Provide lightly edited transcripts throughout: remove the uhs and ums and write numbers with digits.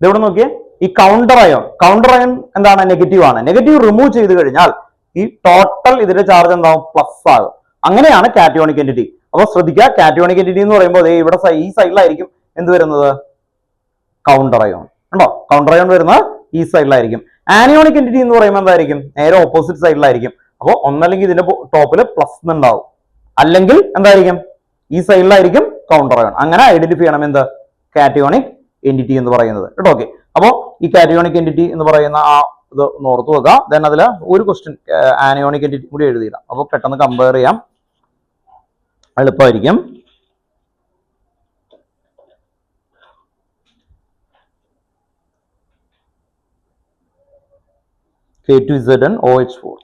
ഇതെവിടെ നോക്കിയേ, ഈ കൗണ്ടർ അയോൺ എന്താണ്? നെഗറ്റീവ് ആണ്. നെഗറ്റീവ് റിമൂവ് ചെയ്ത് കഴിഞ്ഞാൽ ഈ ടോട്ടൽ ഇതിന്റെ ചാർജ് എന്താവും? പ്ലസ് ആകും. അങ്ങനെയാണ് കാറ്റയോണിക് എന്റിറ്റി. അപ്പൊ ശ്രദ്ധിക്കുക, കാറ്റയോണിക് എന്റിറ്റി എന്ന് പറയുമ്പോൾ ഇവിടെ ഈ സൈഡിലായിരിക്കും എന്ത് വരുന്നത്? കൗണ്ടർ അയോൺ ഉണ്ടോ? കൗണ്ടർ അയോൺ വരുന്നത് ഈ സൈഡിലായിരിക്കും. ആനിയോണിക് എന്റിറ്റി എന്ന് പറയുമ്പോൾ എന്തായിരിക്കും? നേരെ ഓപ്പോസിറ്റ് സൈഡിലായിരിക്കും. അപ്പോൾ ഒന്നല്ലെങ്കിൽ ഇതിന്റെ ടോപ്പിൽ പ്ലസ് ഉണ്ടാവും, അല്ലെങ്കിൽ എന്തായിരിക്കും? ഈ സൈഡിലായിരിക്കും കൗണ്ടർ അയോൺ. അങ്ങനെ ഐഡന്റിഫൈ ചെയ്യണം എന്ത്? കാറ്റയോണിക് എന്റിറ്റി എന്ന് പറയുന്നത് കേട്ടോ. ഓക്കെ, അപ്പോ ഈ കാറ്റയോണിക് എന്റിറ്റി എന്ന് പറയുന്ന ആ ഇത് ഓർത്ത് വെക്കുക. ദെൻ അതിൽ ഒരു ക്വസ്റ്റ്യൻ ആനിയോണിക് എന്റിറ്റി കൂടി എഴുതിയിടാം. അപ്പൊ പെട്ടെന്ന് കമ്പയർ ചെയ്യാം, എളുപ്പമായിരിക്കും. K2ZnOH4.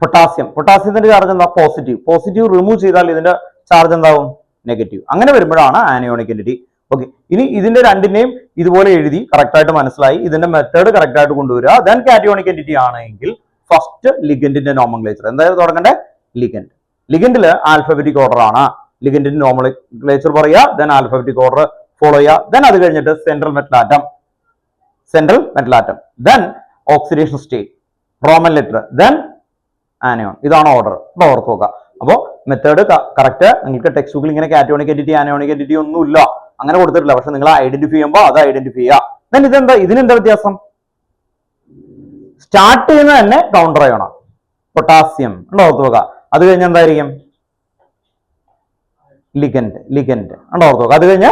പൊട്ടാസ്യത്തിന്റെ ചാർജ് എന്താ? പോസിറ്റീവ് റിമൂവ് ചെയ്താൽ ഇതിന്റെ ചാർജ് എന്താവും? നെഗറ്റീവ്. അങ്ങനെ വരുമ്പോഴാണ് ആനിയോണിക് എന്റിറ്റി. ഓക്കെ, ഇനി ഇതിന്റെ രണ്ടിനെയും ഇതുപോലെ എഴുതി കറക്റ്റ് ആയിട്ട് മനസ്സിലായി, ഇതിന്റെ മെത്തേഡ് കറക്റ്റ് ആയിട്ട് കൊണ്ടുവരിക. ദെൻ കാറ്റയോണിക് എന്റിറ്റി ആണെങ്കിൽ ഫസ്റ്റ് ലിഗൻഡിന്റെ നോമൻക്ലേച്ചർ എന്തായാലും തുടങ്ങണ്ടേ? ലിഗൻഡില് ആൽഫബറ്റിക് ഓർഡർ ആണ്. ലിഗൻഡിന്റെ നോമൻക്ലേച്ചർ പറയുക, ദെൻ ആൽഫബറ്റിക് ഓർഡർ ഫോളോ ചെയ്യുക. ദെൻ അത് കഴിഞ്ഞിട്ട് central metal atom, then oxidation state, Roman letter, then anion. ഇതാണ് ഓർഡർ. ഇത് ഓർത്ത് നോക്കുക. അപ്പോൾ മെത്തേഡ് കറക്റ്റ്. നിങ്ങൾക്ക് ടെക്സ്റ്റ് ബുക്കിൽ ഇങ്ങനെ കാറ്റയോണിക് എന്റിറ്റി ആനിയോണിക് എന്റിറ്റി ഒന്നുമില്ല, അങ്ങനെ കൊടുത്തിട്ടില്ല. പക്ഷെ നിങ്ങൾ ഐഡന്റിഫൈ ചെയ്യുമ്പോൾ അത് ഐഡന്റിഫൈ ചെയ്യുക. ദെൻ ഇതിനെന്താ വ്യത്യാസം? സ്റ്റാർട്ട് ചെയ്യുന്നത് തന്നെ കൗണ്ടർ അയോൺ, പൊട്ടാസ്യം ഓർത്ത് നോക്കുക. അത് കഴിഞ്ഞ് എന്തായിരിക്കും? ലിഗൻഡ് ഓർത്ത് നോക്കുക. അത് കഴിഞ്ഞ്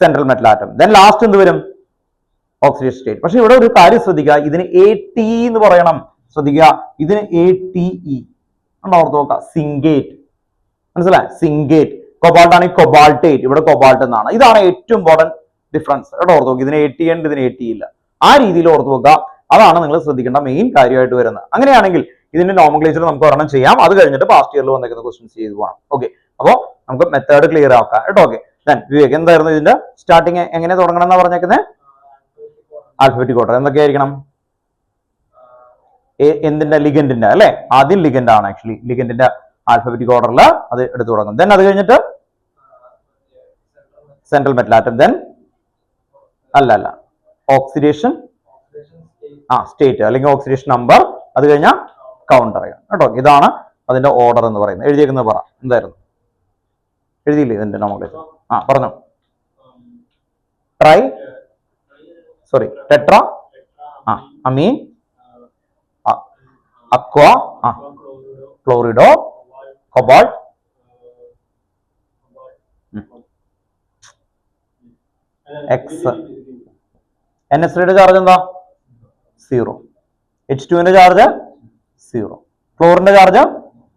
central metal atom, then last എന്ത് വരും? Oxidation state. പക്ഷെ ഇവിടെ ഒരു കാര്യം ശ്രദ്ധിക്കുക, ഇതിന് AT എന്ന് പറയണം. ശ്രദ്ധിക്കുക, ഇതിന് ATE ഓർത്ത് നോക്കുക. സിങ്കേറ്റ്, മനസ്സിലായി? സിങ്കേറ്റ്. കൊബാൾട്ട് ആണെങ്കിൽ കൊബാൾട്ടേറ്റ്, ഇവിടെ കൊബാൾട്ട് എന്നാണ്. ഇതാണ് ഏറ്റവും ഇമ്പോർട്ടന്റ് ഡിഫറൻസ് കേട്ടോ. ഓർത്ത് നോക്കുക, ഇതിന് AT ഉണ്ട്, ഇതിന് AT ഇല്ല. ആ രീതിയിൽ ഓർത്ത് നോക്കുക. അതാണ് നിങ്ങൾ ശ്രദ്ധിക്കേണ്ട മെയിൻ കാര്യമായിട്ട് വരുന്നത്. അങ്ങനെയാണെങ്കിൽ ഇതിന്റെ നോമൻക്ലേച്ചർ നമുക്ക് ഒരെണ്ണം ചെയ്യാം. അത് കഴിഞ്ഞിട്ട് പാസ്റ്റ് ഇയറിൽ വന്നിരിക്കുന്ന ക്വസ്റ്റ്യൻസ് ചെയ്ത് പോകണം. ഓക്കെ, അപ്പോൾ നമുക്ക് മെത്തേഡ് ക്ലിയർ ആക്കാം കേട്ടോ. ഓക്കെ, ദെൻ വിവേക് എന്തായിരുന്നു ഇതിന്റെ സ്റ്റാർട്ടിങ് എങ്ങനെ തുടങ്ങണം എന്നാ പറഞ്ഞേക്കുന്നത്? ആൽഫബറ്റിക് ഓർഡർ എന്തൊക്കെയായിരിക്കണം? എന്തിന്റെ? ലിഗൻഡിന്റെ അല്ലെ. ആദ്യം ലിഗൻഡ് ആണ് ആക്ച്വലി. ലിഗൻഡിന്റെ ആൽഫബറ്റിക് ഓർഡറിൽ അത് എടുത്തു തുടങ്ങും. ദെൻ അത് കഴിഞ്ഞിട്ട് സെൻട്രൽ മെറ്റൽ ആറ്റം, ദെൻ അല്ല ഓക്സിഡേഷൻ സ്റ്റേറ്റ് അല്ലെങ്കിൽ ഓക്സിഡേഷൻ നമ്പർ, അത് കഴിഞ്ഞാൽ കൗണ്ടർ അയോൺ കേട്ടോ. ഇതാണ് അതിന്റെ ഓർഡർ എന്ന് പറയുന്നത്. എഴുതിയേക്കുന്നത് പറ, എന്തായിരുന്നു? എഴുതിയില്ലേ ഇതിന്റെ നോമൻക്ലേച്ചർ? പറഞ്ഞോ. ടെട്ര, അമീൻ, അക്വ, ക്ലോറിഡോ, കൊബാൾട്ട്, എക്സ്. NH3യുടെ ചാർജ് എന്താ? 0. H2ന്റെ ചാർജ് 0. ക്ലോറിന്റെ ചാർജ്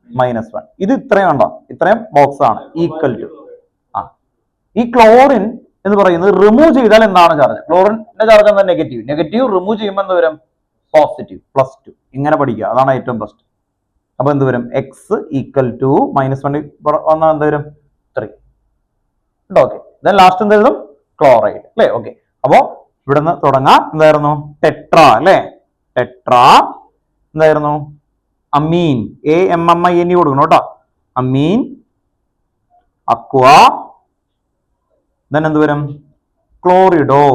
-1. ഇത് ഇത്രയും ഉണ്ടോ? ഇത്രയും ബോക്സ് ആണ് ഈക്വൽ ടു. ഈ ക്ലോറിൻ എന്ന് പറയുന്നത് റിമൂവ് ചെയ്താൽ എന്താണ് ചാർജ്? ക്ലോറിന്റെ ചാർജ് എന്താ? നെഗറ്റീവ് റിമൂവ് ചെയ്യുമ്പോൾ എന്ത് വരും? പോസിറ്റീവ്, +2. ഇങ്ങനെ പഠിക്കുക, അതാണ് ഏറ്റവും ബെസ്റ്റ്. അപ്പൊ എന്ത് വരും? X ഈക്വൽ ടു -1 വന്നാൽ എന്ത് വരും? 3. ഓക്കെ, ദെൻ ലാസ്റ്റ് എന്തായിരുന്നു? ക്ലോറൈഡ് അല്ലേ. ഓക്കെ, അപ്പോ ഇവിടുന്ന് തുടങ്ങാം. എന്തായിരുന്നു? ടെട്ര അല്ലെ. ടെട്ര എന്തായിരുന്നു? അമീൻ, AMMINE കൊടുക്കണം കേട്ടോ. അമീൻ, അക്വ, ദെൻ എന്ത് വരും? ക്ലോറിഡോ.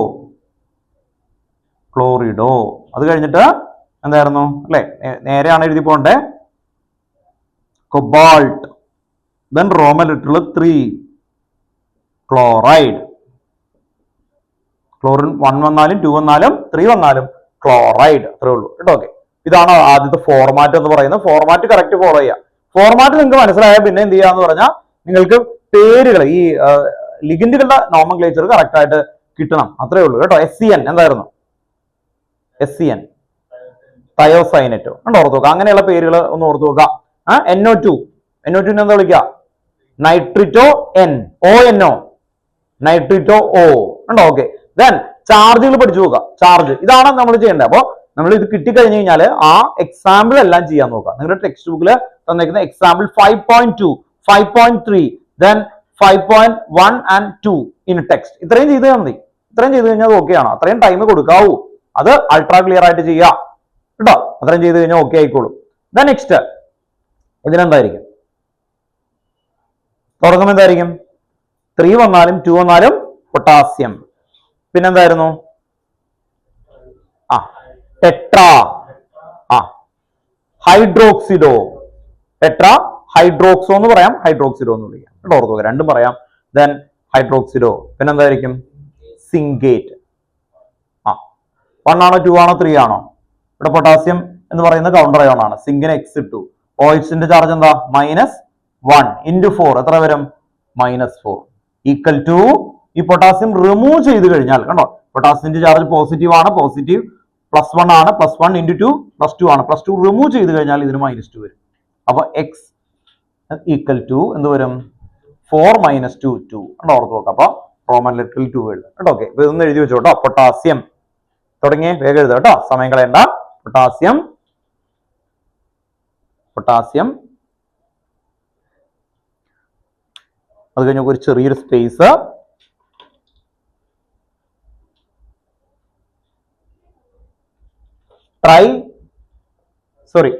അത് കഴിഞ്ഞിട്ട് എന്തായിരുന്നു അല്ലെ? നേരെയാണ് എഴുതി പോണ്ടേ. കൊബാൾട്ട്, ദെൻ റോമൻ ലെറ്ററിൽ 3 ക്ലോറൈഡ്. ക്ലോറിൻ 1 വന്നാലും 2 വന്നാലും 3 വന്നാലും ക്ലോറൈഡ്, അത്രേ ഉള്ളൂ കേട്ടോ. ഓക്കെ, ഇതാണ് ആദ്യത്തെ ഫോർമാറ്റ് എന്ന് പറയുന്നത്. ഫോർമാറ്റ് കറക്റ്റ് ഫോളോ ചെയ്യുക. ഫോർമാറ്റ് നിങ്ങൾക്ക് മനസ്സിലായാൽ പിന്നെ എന്ത് ചെയ്യാന്ന് പറഞ്ഞാൽ നിങ്ങൾക്ക് പേരുകൾ ഈ ലിഗൻഡുകളുടെ നോമൻക്ലേച്ചർ കറക്റ്റ് ആയിട്ട് കിട്ടണം, അത്രേ ഉള്ളൂ കേട്ടോ. SCN എന്തായിരുന്നു? SCN തയോസൈനറ്റോ ഓർത്ത് നോക്കുക. അങ്ങനെയുള്ള പേരുകൾ ഒന്ന് ഓർത്ത് നോക്കുക. NO2 എന്താ വിളിക്കുക? നൈട്രിറ്റോ N, ONO നൈട്രിറ്റോ O ഉണ്ടോ. ഓക്കെ, ദെൻ ചാർജുകൾ പഠിച്ചു നോക്കുക. ചാർജ് ഇതാണ് നമ്മൾ ചെയ്യേണ്ടത്. അപ്പോൾ നമ്മൾ ഇത് കിട്ടിക്കഴിഞ്ഞു കഴിഞ്ഞാൽ ആ എക്സാമ്പിൾ എല്ലാം ചെയ്യാൻ നോക്കുക. നിങ്ങളുടെ ടെക്സ്റ്റ് ബുക്കിൽ തന്നിരിക്കുന്ന example 5.2, 5.3, then 5.1 and 2 in text. ഇത്രയും ചെയ്ത് മതി. ഇത്രയും ചെയ്ത് കഴിഞ്ഞാൽ ഓക്കെ ആണ്. അത്രയും ടൈം കൊടുക്കാവൂ. അത് അൾട്രാ ക്ലിയർ ആയിട്ട് ചെയ്യുക. കേട്ടോ. അത്രയും ചെയ്ത് കഴിഞ്ഞാൽ ഓക്കെ ആയിക്കോളും. നെക്സ്റ്റ് ഇതിനെന്തായിരിക്കും തുടങ്ങുമ്പോൾ എന്തായിരിക്കും? 3 വന്നാലും 2 വന്നാലും പൊട്ടാസ്യം. പിന്നെന്തായിരുന്നു? ടെട്രാ ഹൈഡ്രോക്സിഡോ. ടെട്രാ ഹൈഡ്രോക്സോ എന്ന് പറയാം, ഹൈഡ്രോക്സിഡോ എന്ന് വിളിക്കാം കേട്ടോ. ഓർക്കുക, രണ്ടും പറയാം. ദെൻ ഹൈഡ്രോക്സിഡോ. പിന്നെന്തായിരിക്കും? സിങ്കേറ്റ്. 1 ആണോ 2 ആണോ 3 ആണോ? ഇവിടെ പൊട്ടാസ്യം എന്ന് പറയുന്ന കൗണ്ടർ അയോൺ ആണ്. സിങ്കിന് എക്സ് ഇട്ടു. OHന്റെ ചാർജ് എന്താ? -1 × 4 എത്ര വരും? -4 ഈക്വൽ ടു ഈ പൊട്ടാസ്യം റിമൂവ് ചെയ്ത് കഴിഞ്ഞാൽ കണ്ടോ, പൊട്ടാസ്യത്തിന്റെ ചാർജ് പോസിറ്റീവ് ആണ്, പോസിറ്റീവ് +1 ആണ്, +1 × 2 +2 ആണ്. +2 റിമൂവ് ചെയ്ത് കഴിഞ്ഞാൽ ഇതിന് -2 വരും. അപ്പൊ എക്സ് ഈക്വൽ ടു എന്ത് വരും? 4 - 2 2 കണ്ടോ, ഓർത്ത് നോക്കാം. അപ്പൊ റോമൻ ലെറ്ററിൽ 2 എഴുതാം കേട്ടോ. ഓക്കെ, ഇപ്പൊ ഇതൊന്ന് എഴുതി വെച്ചോട്ടോ. പൊട്ടാസ്യം തുടങ്ങി വേഗം എഴുതാം കേട്ടോ, സമയം കളയണ്ട. പൊട്ടാസ്യം അത് കഴിഞ്ഞ ഒരു ചെറിയൊരു സ്പേസ്,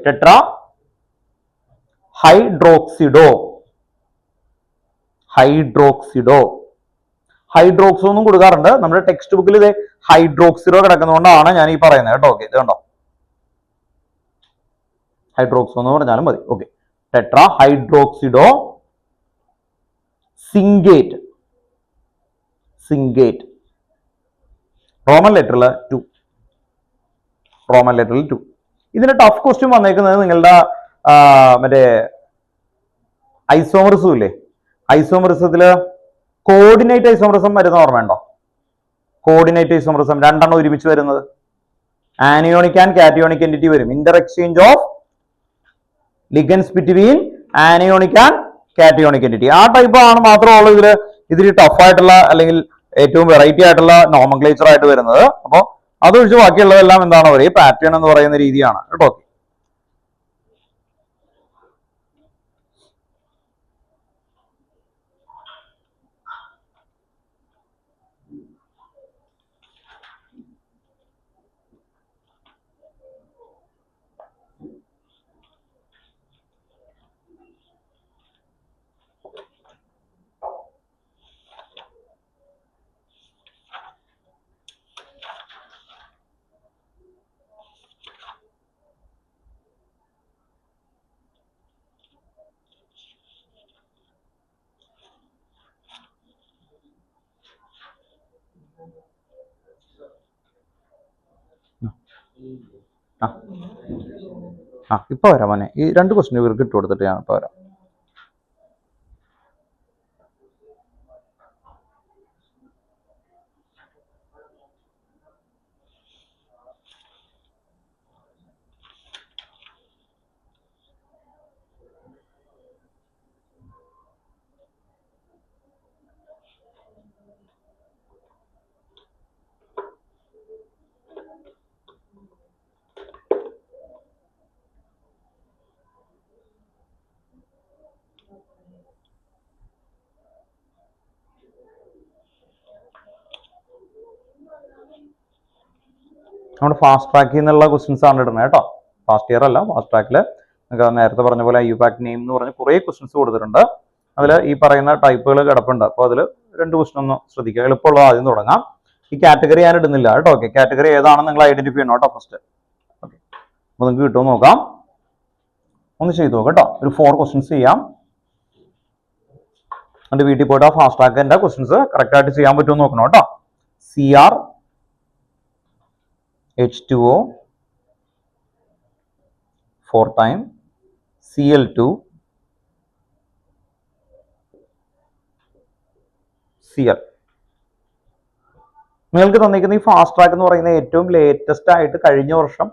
ടെട്രാ ഹൈഡ്രോക്സിഡോ. ഹൈഡ്രോക്സോ എന്നും കൊടുക്കാറുണ്ട്. നമ്മുടെ ടെക്സ്റ്റ് ബുക്കിൽ ഇത് ഹൈഡ്രോക്സിഡോ കിടക്കുന്നതുകൊണ്ടാണ് ഞാൻ ഈ പറയുന്നത് കേട്ടോ. ഓക്കെ, ഇത് കണ്ടോ, ഹൈഡ്രോക്സോ എന്ന് പറഞ്ഞാലും മതി. Okay, tetra hydroxido zincate. Roman ലെറ്ററിൽ 2. ഇതിന്റെ ടഫ് ക്വസ്റ്റ്യൻ വന്നേക്കുന്നത് നിങ്ങളുടെ മറ്റേ ഐസോമറിസം ഇല്ലേ, ഐസോമറിസത്തില് കോർഡിനേറ്റ് ഐസോമറിസം വരുന്ന ഓർമ്മയുണ്ടോ? കോർഡിനേറ്റ് ഐസോമറിസം രണ്ടെണ്ണം ഒരുമിച്ച് വരുന്നത്. ആനിയോണിക് ആൻഡ് കാറ്റയോണിക് എൻറ്റിറ്റി വരും. Inter exchange of ligands between anionic and cationic entity. ആ ടൈപ്പ് ആണ് മാത്രമുള്ളൂ ഇതിൽ ടഫ് ആയിട്ടുള്ള അല്ലെങ്കിൽ ഏറ്റവും വെറൈറ്റി ആയിട്ടുള്ള നോമൻക്ലേച്ചർ ആയിട്ട് വരുന്നത്. അപ്പോൾ അതൊഴിച്ച് ബാക്കിയുള്ളതെല്ലാം എന്താണ് ഒരേ പാറ്റേൺ എന്ന് പറയുന്ന രീതിയാണ് കേട്ടോ. ഇപ്പൊ വരാം മോനെ, ഈ 2 ക്വസ്റ്റ്യൻ ഇവർക്ക് ഇട്ട് കൊടുത്തിട്ട് ഞാൻ ഇപ്പൊ വരാം. നമ്മുടെ ഫാസ്റ്റ് ട്രാക്കിൽ നിന്നുള്ള ക്വസ്റ്റ്യൻസ് ആണ് ഇടുന്നത് കേട്ടോ. ഫാസ്റ്റ് ഇയർ അല്ല, ഫാസ്റ്റ് ട്രാക്കിൽ നേരത്തെ പറഞ്ഞ പോലെ IUPAC നെയിം എന്ന് പറഞ്ഞ് കുറേ ക്വസ്റ്റ്യൻസ് കൊടുത്തിട്ടുണ്ട്. അതിൽ ഈ പറയുന്ന ടൈപ്പുകൾ കിടപ്പുണ്ട്. അപ്പോൾ അതിൽ 2 ക്വസ്റ്റ്യൻ ഒന്ന് ശ്രദ്ധിക്കുക. എളുപ്പമുള്ള ആദ്യം തുടങ്ങാം. ഈ കാറ്റഗറി ഞാൻ ഇടുന്നില്ല കേട്ടോ. ഓക്കെ, കാറ്റഗറി ഏതാണെന്ന് നിങ്ങൾ ഐഡന്റിഫൈ ചെയ്യണം കേട്ടോ ഫസ്റ്റ്. ഓക്കെ, അപ്പോൾ നിങ്ങൾക്ക് കിട്ടുമോ നോക്കാം. ഒന്ന് ചെയ്തു നോക്കാം കേട്ടോ. ഒരു 4 ക്വസ്റ്റ്യൻസ് ചെയ്യാം. എൻ്റെ വീട്ടിൽ പോയിട്ട് ആ ഫാസ്റ്റ് ട്രാക്കിൻ്റെ ക്വസ്റ്റ്യൻസ് കറക്റ്റ് ആയിട്ട് ചെയ്യാൻ പറ്റുമോ നോക്കണം കേട്ടോ. CR H2O 4 times Cl2 Cl. നിങ്ങൾക്ക് തന്നിരിക്കുന്ന ഈ ഫാസ്റ്റ് ട്രാക്ക് എന്ന് പറയുന്ന ഏറ്റവും ലേറ്റസ്റ്റ് ആയിട്ട് കഴിഞ്ഞ വർഷം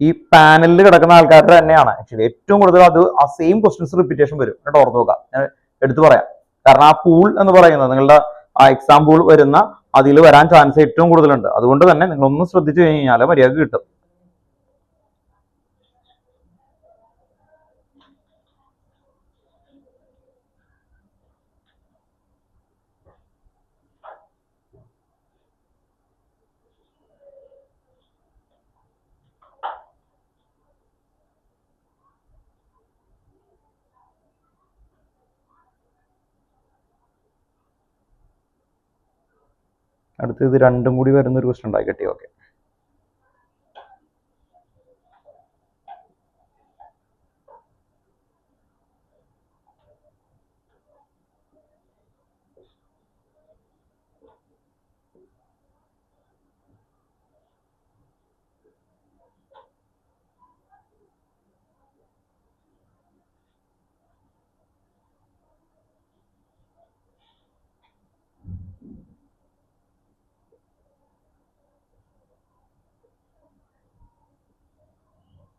ഈ പാനലിൽ കിടക്കുന്ന ആൾക്കാരുടെ തന്നെയാണ്. ആക്ച്വലി ഏറ്റവും കൂടുതൽ അത് ആ സെയിം ക്വസ്റ്റ്യൻസ് റിപ്പീറ്റേഷൻ വരും കേട്ടോ. ഓർത്ത് നോക്കാം, ഞാൻ എടുത്തു പറയാം. കാരണം ആ പൂൾ എന്ന് പറയുന്നത് നിങ്ങളുടെ ആ എക്സാം പൂൾ വരുന്ന അതിൽ വരാൻ ചാൻസ് ഏറ്റവും കൂടുതലുണ്ട്. അതുകൊണ്ട് തന്നെ നിങ്ങളൊന്ന് ശ്രദ്ധിച്ചു കഴിഞ്ഞാൽ മര്യാദ കിട്ടും. അടുത്ത് ഇത് രണ്ടും കൂടി വരുന്ന ഒരു ക്വസ്റ്റൻ ഉണ്ടായി കിട്ടി. ഓക്കെ,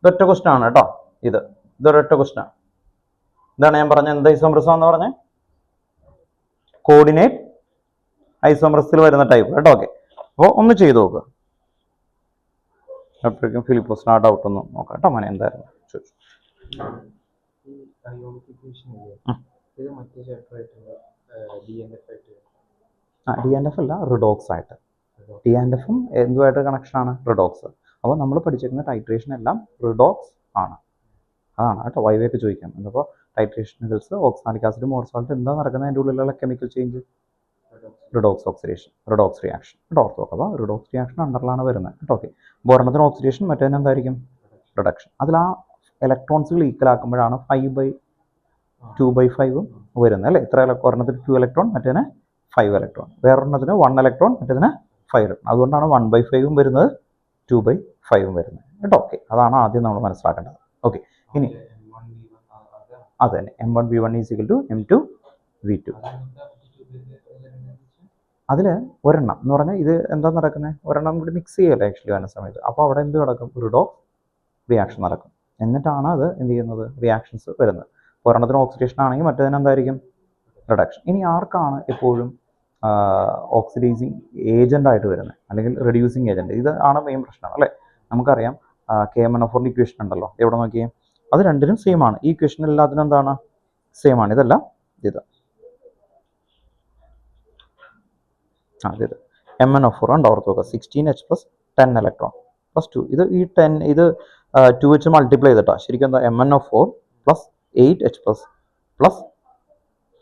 ഇതൊറ്റ ക്വസ്റ്റൻ ആണ് കേട്ടോ. ഇതൊരൊറ്റ ക്വസ്റ്റൻ ആണ്. ഇതാണ് ഞാൻ പറഞ്ഞ എന്ത് ഐസോമറിസം എന്ന് പറഞ്ഞ കോർഡിനേറ്റ് ഐസോമറിസത്തിൽ വരുന്ന ടൈപ്പ് കേട്ടോ. ഓക്കെ, അപ്പോൾ ഒന്ന് ചെയ്ത് നോക്കുക. അപ്പോഴേക്കും ഫിലിപ്പോസിന് ആ ഡൗട്ട് ഒന്ന് നോക്കാം കേട്ടോ. മോനെ എന്തായിരുന്നു ചോദിച്ചു. ഡി ആൻഡ് എഫ് അല്ല, റിഡോക്സ് ആയിട്ട്. ഡി ആൻഡ് എഫും എന്തുമായിട്ട് കണക്ഷനാണ്? റിഡോക്സ്. അപ്പോൾ നമ്മൾ പഠിച്ചിരിക്കുന്ന ടൈട്രേഷൻ എല്ലാം റിഡോക്സ് ആണ്. അതാണ് കേട്ടോ. വൈവയൊക്കെ ചോദിക്കാം. എന്നിപ്പോൾ ടൈട്രേഷനുകൾസ് ഓക്സാലിക് ആസിഡ്, മോർസാൾട്ട് എന്താ നടക്കുന്നത് അതിൻ്റെ ഉള്ളിലുള്ള chemical change? Redox oxidation, redox reaction കേട്ടോ. ഓർത്ത് നോക്കുക. അപ്പോൾ റിഡോക്സ് റിയാക്ഷൻ അണ്ടറിലാണ് വരുന്നത് കേട്ടോ. ഓക്കെ, ഒരെണ്ണത്തിന് ഓക്സിഡേഷൻ, മറ്റേതിന് എന്തായിരിക്കും? റിഡക്ഷൻ. അതിൽ ആ ഇലക്ട്രോൺസുകൾ ഈക്വൽ ആക്കുമ്പോഴാണ് 5/2/5 വരുന്നത് അല്ലേ? ഇത്ര ഒരെണ്ണത്തിന് 2 ഇലക്ട്രോൺ, മറ്റേതിന് 5 ഇലക്ട്രോൺ. വേറൊരെണ്ണത്തിന് 1 ഇലക്ട്രോൺ, മറ്റേതിന് 5 ഇലക്ട്രോൺ. അതുകൊണ്ടാണ് 1/5 വരുന്നത്, 2/5 വരുന്നത് കേട്ടോ. ഓക്കെ, അതാണ് ആദ്യം നമ്മൾ മനസ്സിലാക്കേണ്ടത്. ഓക്കെ, ഇനി അത് തന്നെ M1V1 = M2V2. അതിൽ ഒരെണ്ണം എന്ന് പറഞ്ഞാൽ ഇത് എന്താ നടക്കുന്നത്? ഒരെണ്ണം കൂടി മിക്സ് ചെയ്യല്ലേ ആക്ച്വലി വരുന്ന സമയത്ത്. അപ്പോൾ അവിടെ എന്ത് നടക്കും? റിഡോക്സ് റിയാക്ഷൻ നടക്കും. എന്നിട്ടാണ് അത് എന്ത് ചെയ്യുന്നത്? റിയാക്ഷൻസ് വരുന്നത്. ഒരെണ്ണത്തിന് ഓക്സിഡേഷൻ ആണെങ്കിൽ മറ്റേതിന് എന്തായിരിക്കും? റിഡക്ഷൻ. ഇനി ആർക്കാണ് എപ്പോഴും ഓക്സിഡൈസിങ് ഏജൻ്റ് ആയിട്ട് വരുന്നത്, അല്ലെങ്കിൽ റെഡ്യൂസിങ് ഏജൻറ്റ്? ഇത് ആണ് മെയിൻ പ്രശ്നം അല്ലേ? നമുക്കറിയാം KMnO4 ഇക്വേഷൻ ഉണ്ടല്ലോ. എവിടെ നോക്കിയേ? അത് രണ്ടിനും സെയിം ആണ്. ഈ ഇക്വേഷൻ എല്ലാത്തിനും എന്താണ്? സെയിം ആണ്. ഇതല്ല, ഇത് ഇത് MnO4 ഉണ്ട്. ഓർത്ത് നോക്കുക. 16H + 10 electron + 2. ഈ 10 ഇത് 2 വെച്ച് മൾട്ടിപ്ലൈ ചെയ്തിട്ടാ. ശരിക്കും എന്താ? MnO4 + 8H +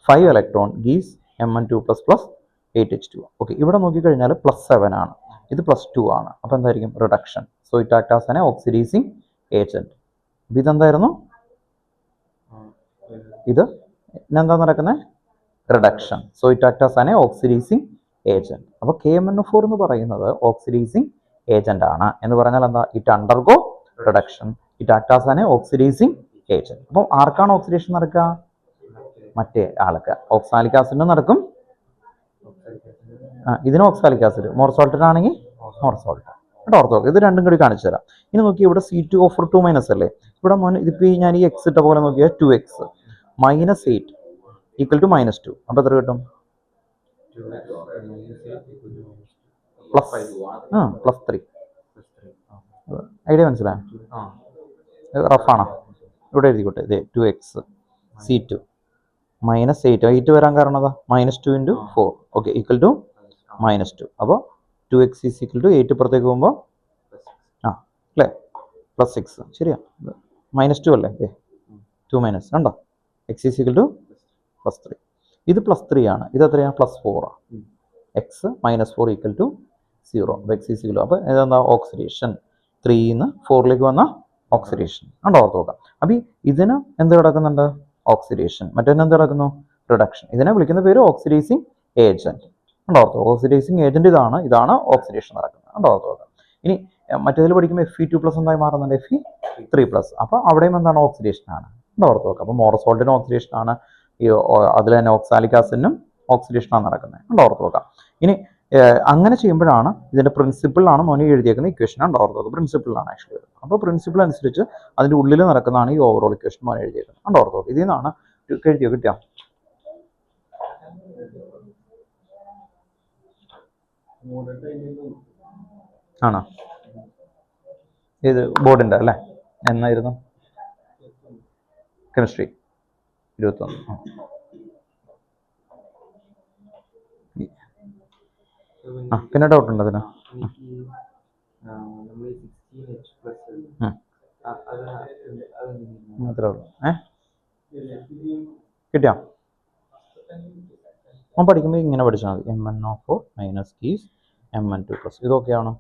5 electron gives Mn2 + 8H2. Okay, ഇവിടെ നോക്കിക്കഴിഞ്ഞാൽ +7 ആണ്, ഇത് +2 ആണ്. അപ്പോൾ എന്തായിരിക്കും? Reduction. So it act as an oxidising agent. അപ്പോൾ ഇതെന്തായിരുന്നു? ഇത് എന്താ നടക്കുന്നത്? Reduction. So it act as an oxidising agent. അപ്പോൾ KMnO4 എന്ന് പറയുന്നത് ഓക്സിഡൈസിങ് ഏജന്റ് ആണ്. എന്ന് പറഞ്ഞാൽ എന്താ? It undergo reduction, it act as an oxidising agent. അപ്പോൾ ആർക്കാണ് ഓക്സിഡേഷൻ നടക്കുക? മറ്റേ ആൾക്ക്. ഓക്സാലിക് ആസിഡിന് നടക്കും. ഇതിന് ഓക്സാലിക് ആസിഡ്, മോർസോൾട്ടിനാണെങ്കിൽ മോർസോൾട്ട് കേട്ടോ. ഓർത്ത് നോക്കുക. ഇത് രണ്ടും കൂടി കാണിച്ചു തരാം. ഇനി നോക്കി, ഇവിടെ C2O4 അല്ലേ? ഇവിടെ ഇതിപ്പോൾ ഞാൻ ഈ എക്സ് ഇട്ട പോലെ നോക്കിയാൽ 2x -8 = -2. അപ്പോൾ എത്ര കിട്ടും? +3. ഐഡിയ മനസ്സിലായോ? റഫാണോ? ഇവിടെ എഴുതിക്കോട്ടെ. ഇതേ 2x C2 -8 വരാൻ കാരണം അതാ -2 × 4. ഓക്കെ, = -2. അപ്പോൾ 2x = 8 പുറത്തേക്ക് പോകുമ്പോൾ അല്ലേ? +6. ശരിയാ, -2 അല്ലേ? 2 മൈനസ് കണ്ടോ? x = +3. ഇത് +3 ആണ്. ഇത് എത്രയാണ്? +4 ആണ്. x -4 = 0. അപ്പോൾ x = അപ്പോൾ ഇതെന്താ? ഓക്സിഡേഷൻ. 3 ന്ന് 4ലേക്ക് വന്ന ഓക്സിഡേഷൻ കണ്ടോ? ഓർത്ത് നോക്കാം. അപ്പോൾ ഇതിന് എന്ത് കിടക്കുന്നുണ്ട്? ഓക്സിഡേഷൻ. മറ്റേതിന് എന്ത് കിടക്കുന്നു? റിഡക്ഷൻ. ഇതിനെ വിളിക്കുന്ന പേര് ഓക്സിഡൈസിങ് ഏജന്റ് കണ്ടോ? ഓർത്ത്. ഓക്സിഡൈസിങ് ഏജന്റ് ഇതാണ് ഓക്സിഡേഷൻ നടക്കുന്നത് കണ്ടോ? ഓർത്ത് നോക്കാം. ഇനി മറ്റേതിൽ പഠിക്കുമ്പോൾ Fe2+ എന്തായി മാറുന്നുണ്ട്? Fe3+. അപ്പോൾ അവിടെയും എന്താണ്? ഓക്സിഡേഷൻ ആണ് കണ്ടോ? ഓർത്ത് നോക്കാം. അപ്പോൾ മോറസോൾട്ടിന് ഓക്സിഡേഷൻ ആണ്. ഈ അതിൽ തന്നെ ഓക്സാലിക് ആസിഡിനും ഓക്സിഡേഷനാണ് നടക്കുന്നത് കണ്ടോ? ഓർത്ത് നോക്കാം. ഇനി അങ്ങനെ ചെയ്യുമ്പോഴാണ് ഇതിൻ്റെ പ്രിൻസിപ്പിളാണ് മോനെ എഴുതിയേക്കുന്ന ഇക്വേഷൻ കണ്ടോ? ഓർത്ത് നോക്കാം. പ്രിൻസിപ്പിളാണ് ആക്ച്വലി വരുന്നത്. അപ്പോൾ പ്രിൻസിപ്പിൾ അനുസരിച്ച് അതിൻ്റെ ഉള്ളിൽ നടക്കുന്നതാണ് ഈ ഓവറോൾ ഇക്വേഷൻ മോനെ എഴുതിയേക്കുന്നത് കണ്ടോ? ഓർത്ത് നോക്കാം. ഇതിൽ നിന്നാണ് എഴുതിയോ? കിട്ടിയോ? ആണോ? ഇത് ബോർഡിൻ്റെ അല്ലേ? എന്നായിരുന്നു? കെമിസ്ട്രി 21. പിന്നെ ഡൗട്ട് ഉണ്ടോ അതിന്? മാത്രമേ ഉള്ളൂ. കിട്ടിയോ? പഠിക്കുമ്പോൾ ഇങ്ങനെ പഠിച്ചാൽ മതി. MnO4 - is Mn2+. ഇതൊക്കെയാണ്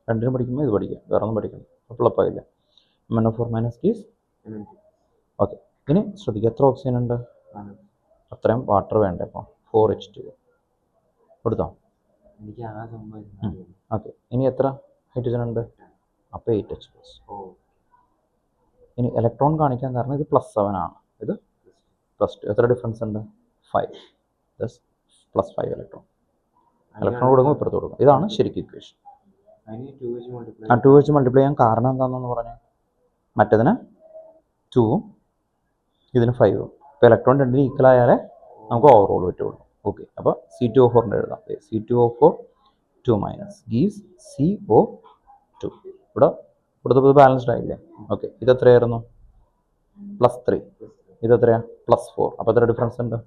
രണ്ടിനും പഠിക്കുമ്പോൾ ഇത് പഠിക്കാം, വേറെ ഒന്നും പഠിക്കണം. എളുപ്പമായില്ല. MnO4 minus is okay. ഇനി ശ്രദ്ധിക്കുക, എത്ര ഓക്സിജൻ ഉണ്ട്? അത്രയും വാട്ടർ വേണ്ടേ? അപ്പോൾ 4H2 കൊടുത്തോ? ഓക്കെ. ഇനി എത്ര ഹൈഡ്രജൻ ഉണ്ട്? അപ്പോൾ 8H+. ഇനി ഇലക്ട്രോൺ കാണിക്കാൻ കാരണം ഇത് +7 ആണ്, ഇത് +2. എത്ര ഡിഫറൻസ് ഉണ്ട്? 5. +5 ഇലക്ട്രോൺ. ഇലക്ട്രോൺ കൊടുക്കുമ്പോൾ ഇപ്പുറത്ത് കൊടുക്കും. ഇതാണ് ശരിക്കും ഇക്വേഷൻ. 2 വെച്ച് മൾട്ടിപ്ലൈ ചെയ്യാൻ കാരണം എന്താണെന്ന് പറഞ്ഞാൽ മറ്റേതിന് 2ഉം ഇതിന് 5ഉം. ഇപ്പോൾ ഇലക്ട്രോൺ രണ്ടിന് ഈക്വൽ ആയാലേ നമുക്ക് ഓവറോൾ പറ്റുള്ളൂ. ഓക്കെ. അപ്പോൾ C2O4 എഴുതാം. C2O4 2 minus gives CO2. ഇവിടെ കൊടുത്തപ്പോൾ ബാലൻസ്ഡ് ആയില്ലേ? ഓക്കെ. ഇതെത്രയായിരുന്നു? +3. ഇതെത്രയാ? +4. അപ്പോൾ എത്ര ഡിഫറൻസ് ഉണ്ട്?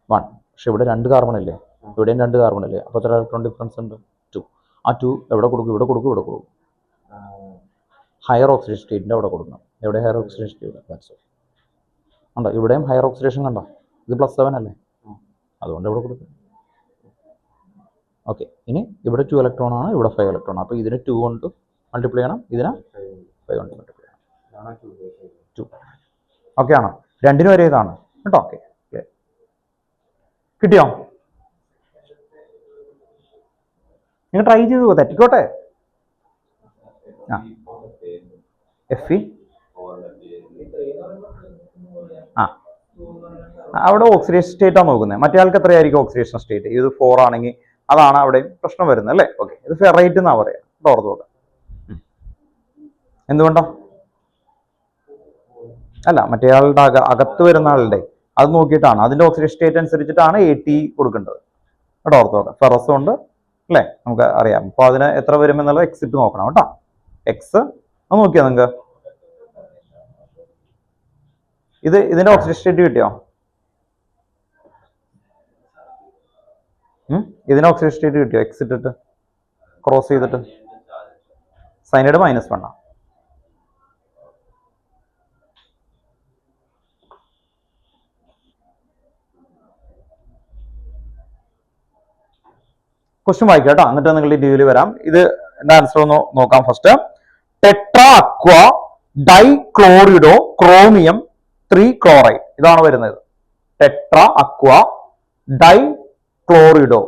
1. പക്ഷെ ഇവിടെ 2 കാർബൺ അല്ലേ? ഇവിടെയും 2 കാർബൺ അല്ലേ? അപ്പോൾ എത്ര ഇലക്ട്രോൺ ഡിഫറൻസ് ഉണ്ട്? 2. ആ 2 എവിടെ കൊടുക്കും? ഇവിടെ കൊടുക്കും, ഇവിടെ കൊടുക്കും. ഹയർ ഓക്സിഡേഷൻ സ്റ്റേറ്റിൻ്റെ അവിടെ കൊടുക്കണം. എവിടെ ഹയർ ഓക്സിഡേഷൻ സ്റ്റേറ്റ്? ഉണ്ടോ? ഇവിടെയും ഹയർ ഓക്സിഡേഷൻ കണ്ടോ? ഇത് +7 അല്ലേ? അതുകൊണ്ട് ഇവിടെ കൊടുക്കും. ഓക്കെ. ഇനി ഇവിടെ 2 ഇലക്ട്രോൺ ആണ്, ഇവിടെ 5 ഇലക്ട്രോൺ. അപ്പോൾ ഇതിന് 2 കൊണ്ട് മൾട്ടിപ്ലൈ ചെയ്യണം, ഇതിന് 5 കൊണ്ട് മൾട്ടിപ്ലൈ ചെയ്യണം. 2. ഓക്കെ ആണോ? രണ്ടിനും ഒരേ ഇതാണ് കേട്ടോ. ഓക്കെ. കിട്ടിയോ? നിങ്ങൾ ട്രൈ ചെയ്തു, തെറ്റിക്കോട്ടെ. Fe അവിടെ ഓക്സിഡേഷൻ സ്റ്റേറ്റ് ആണ് നോക്കുന്നത്. മറ്റേ ആൾക്ക് എത്രയായിരിക്കും ഓക്സിഡേഷൻ സ്റ്റേറ്റ്? ഇത് 4 ആണെങ്കിൽ അതാണ് അവിടെ പ്രശ്നം വരുന്നത് അല്ലേ? ഓക്കെ. ഇത് ഫെറൈറ്റ് എന്നാ പറയാ. ഓർത്ത് നോക്കാം. എന്തുകൊണ്ടാ? അല്ല, മറ്റേ ആളുടെ അകത്ത് വരുന്ന ആളുടെ അത് നോക്കിയിട്ടാണ്, അതിന്റെ ഓക്സിഡേഷൻ സ്റ്റേറ്റ് അനുസരിച്ചിട്ടാണ് AT കൊടുക്കേണ്ടത് കേട്ടോ. ഓർത്ത് നോക്കാം. ഫെറസ് ഉണ്ട് അല്ലേ? നമുക്ക് അറിയാം. അപ്പൊ അതിന് എത്ര വരും എന്നുള്ളത് എക്സിറ്റ് നോക്കണം കേട്ടോ. എക്സ് അത് നോക്കിയാ നിങ്ങൾക്ക് ഇതിന്റെ ഓക്സിഡേഷൻ സ്റ്റേറ്റ് കിട്ടിയോ? ഇതിന്റെ ഓക്സിഡേഷൻ സ്റ്റേറ്റ് കിട്ടിയോ? എക്സ് ഇട്ടിട്ട് ക്രോസ് ചെയ്തിട്ട് സൈനൈഡ് -1 ക്വസ്റ്റ്യൻ വായിക്കാം കേട്ടോ, എന്നിട്ട് നിങ്ങളുടെ ഡ്യൂവിൽ വരാം. ഇത് എന്റെ ആൻസർ ഒന്ന് നോക്കാം. First tetra aqua dichlorido chromium 3 chloride. ഇതാണ് വരുന്നത്. Tetra aqua dichlorido,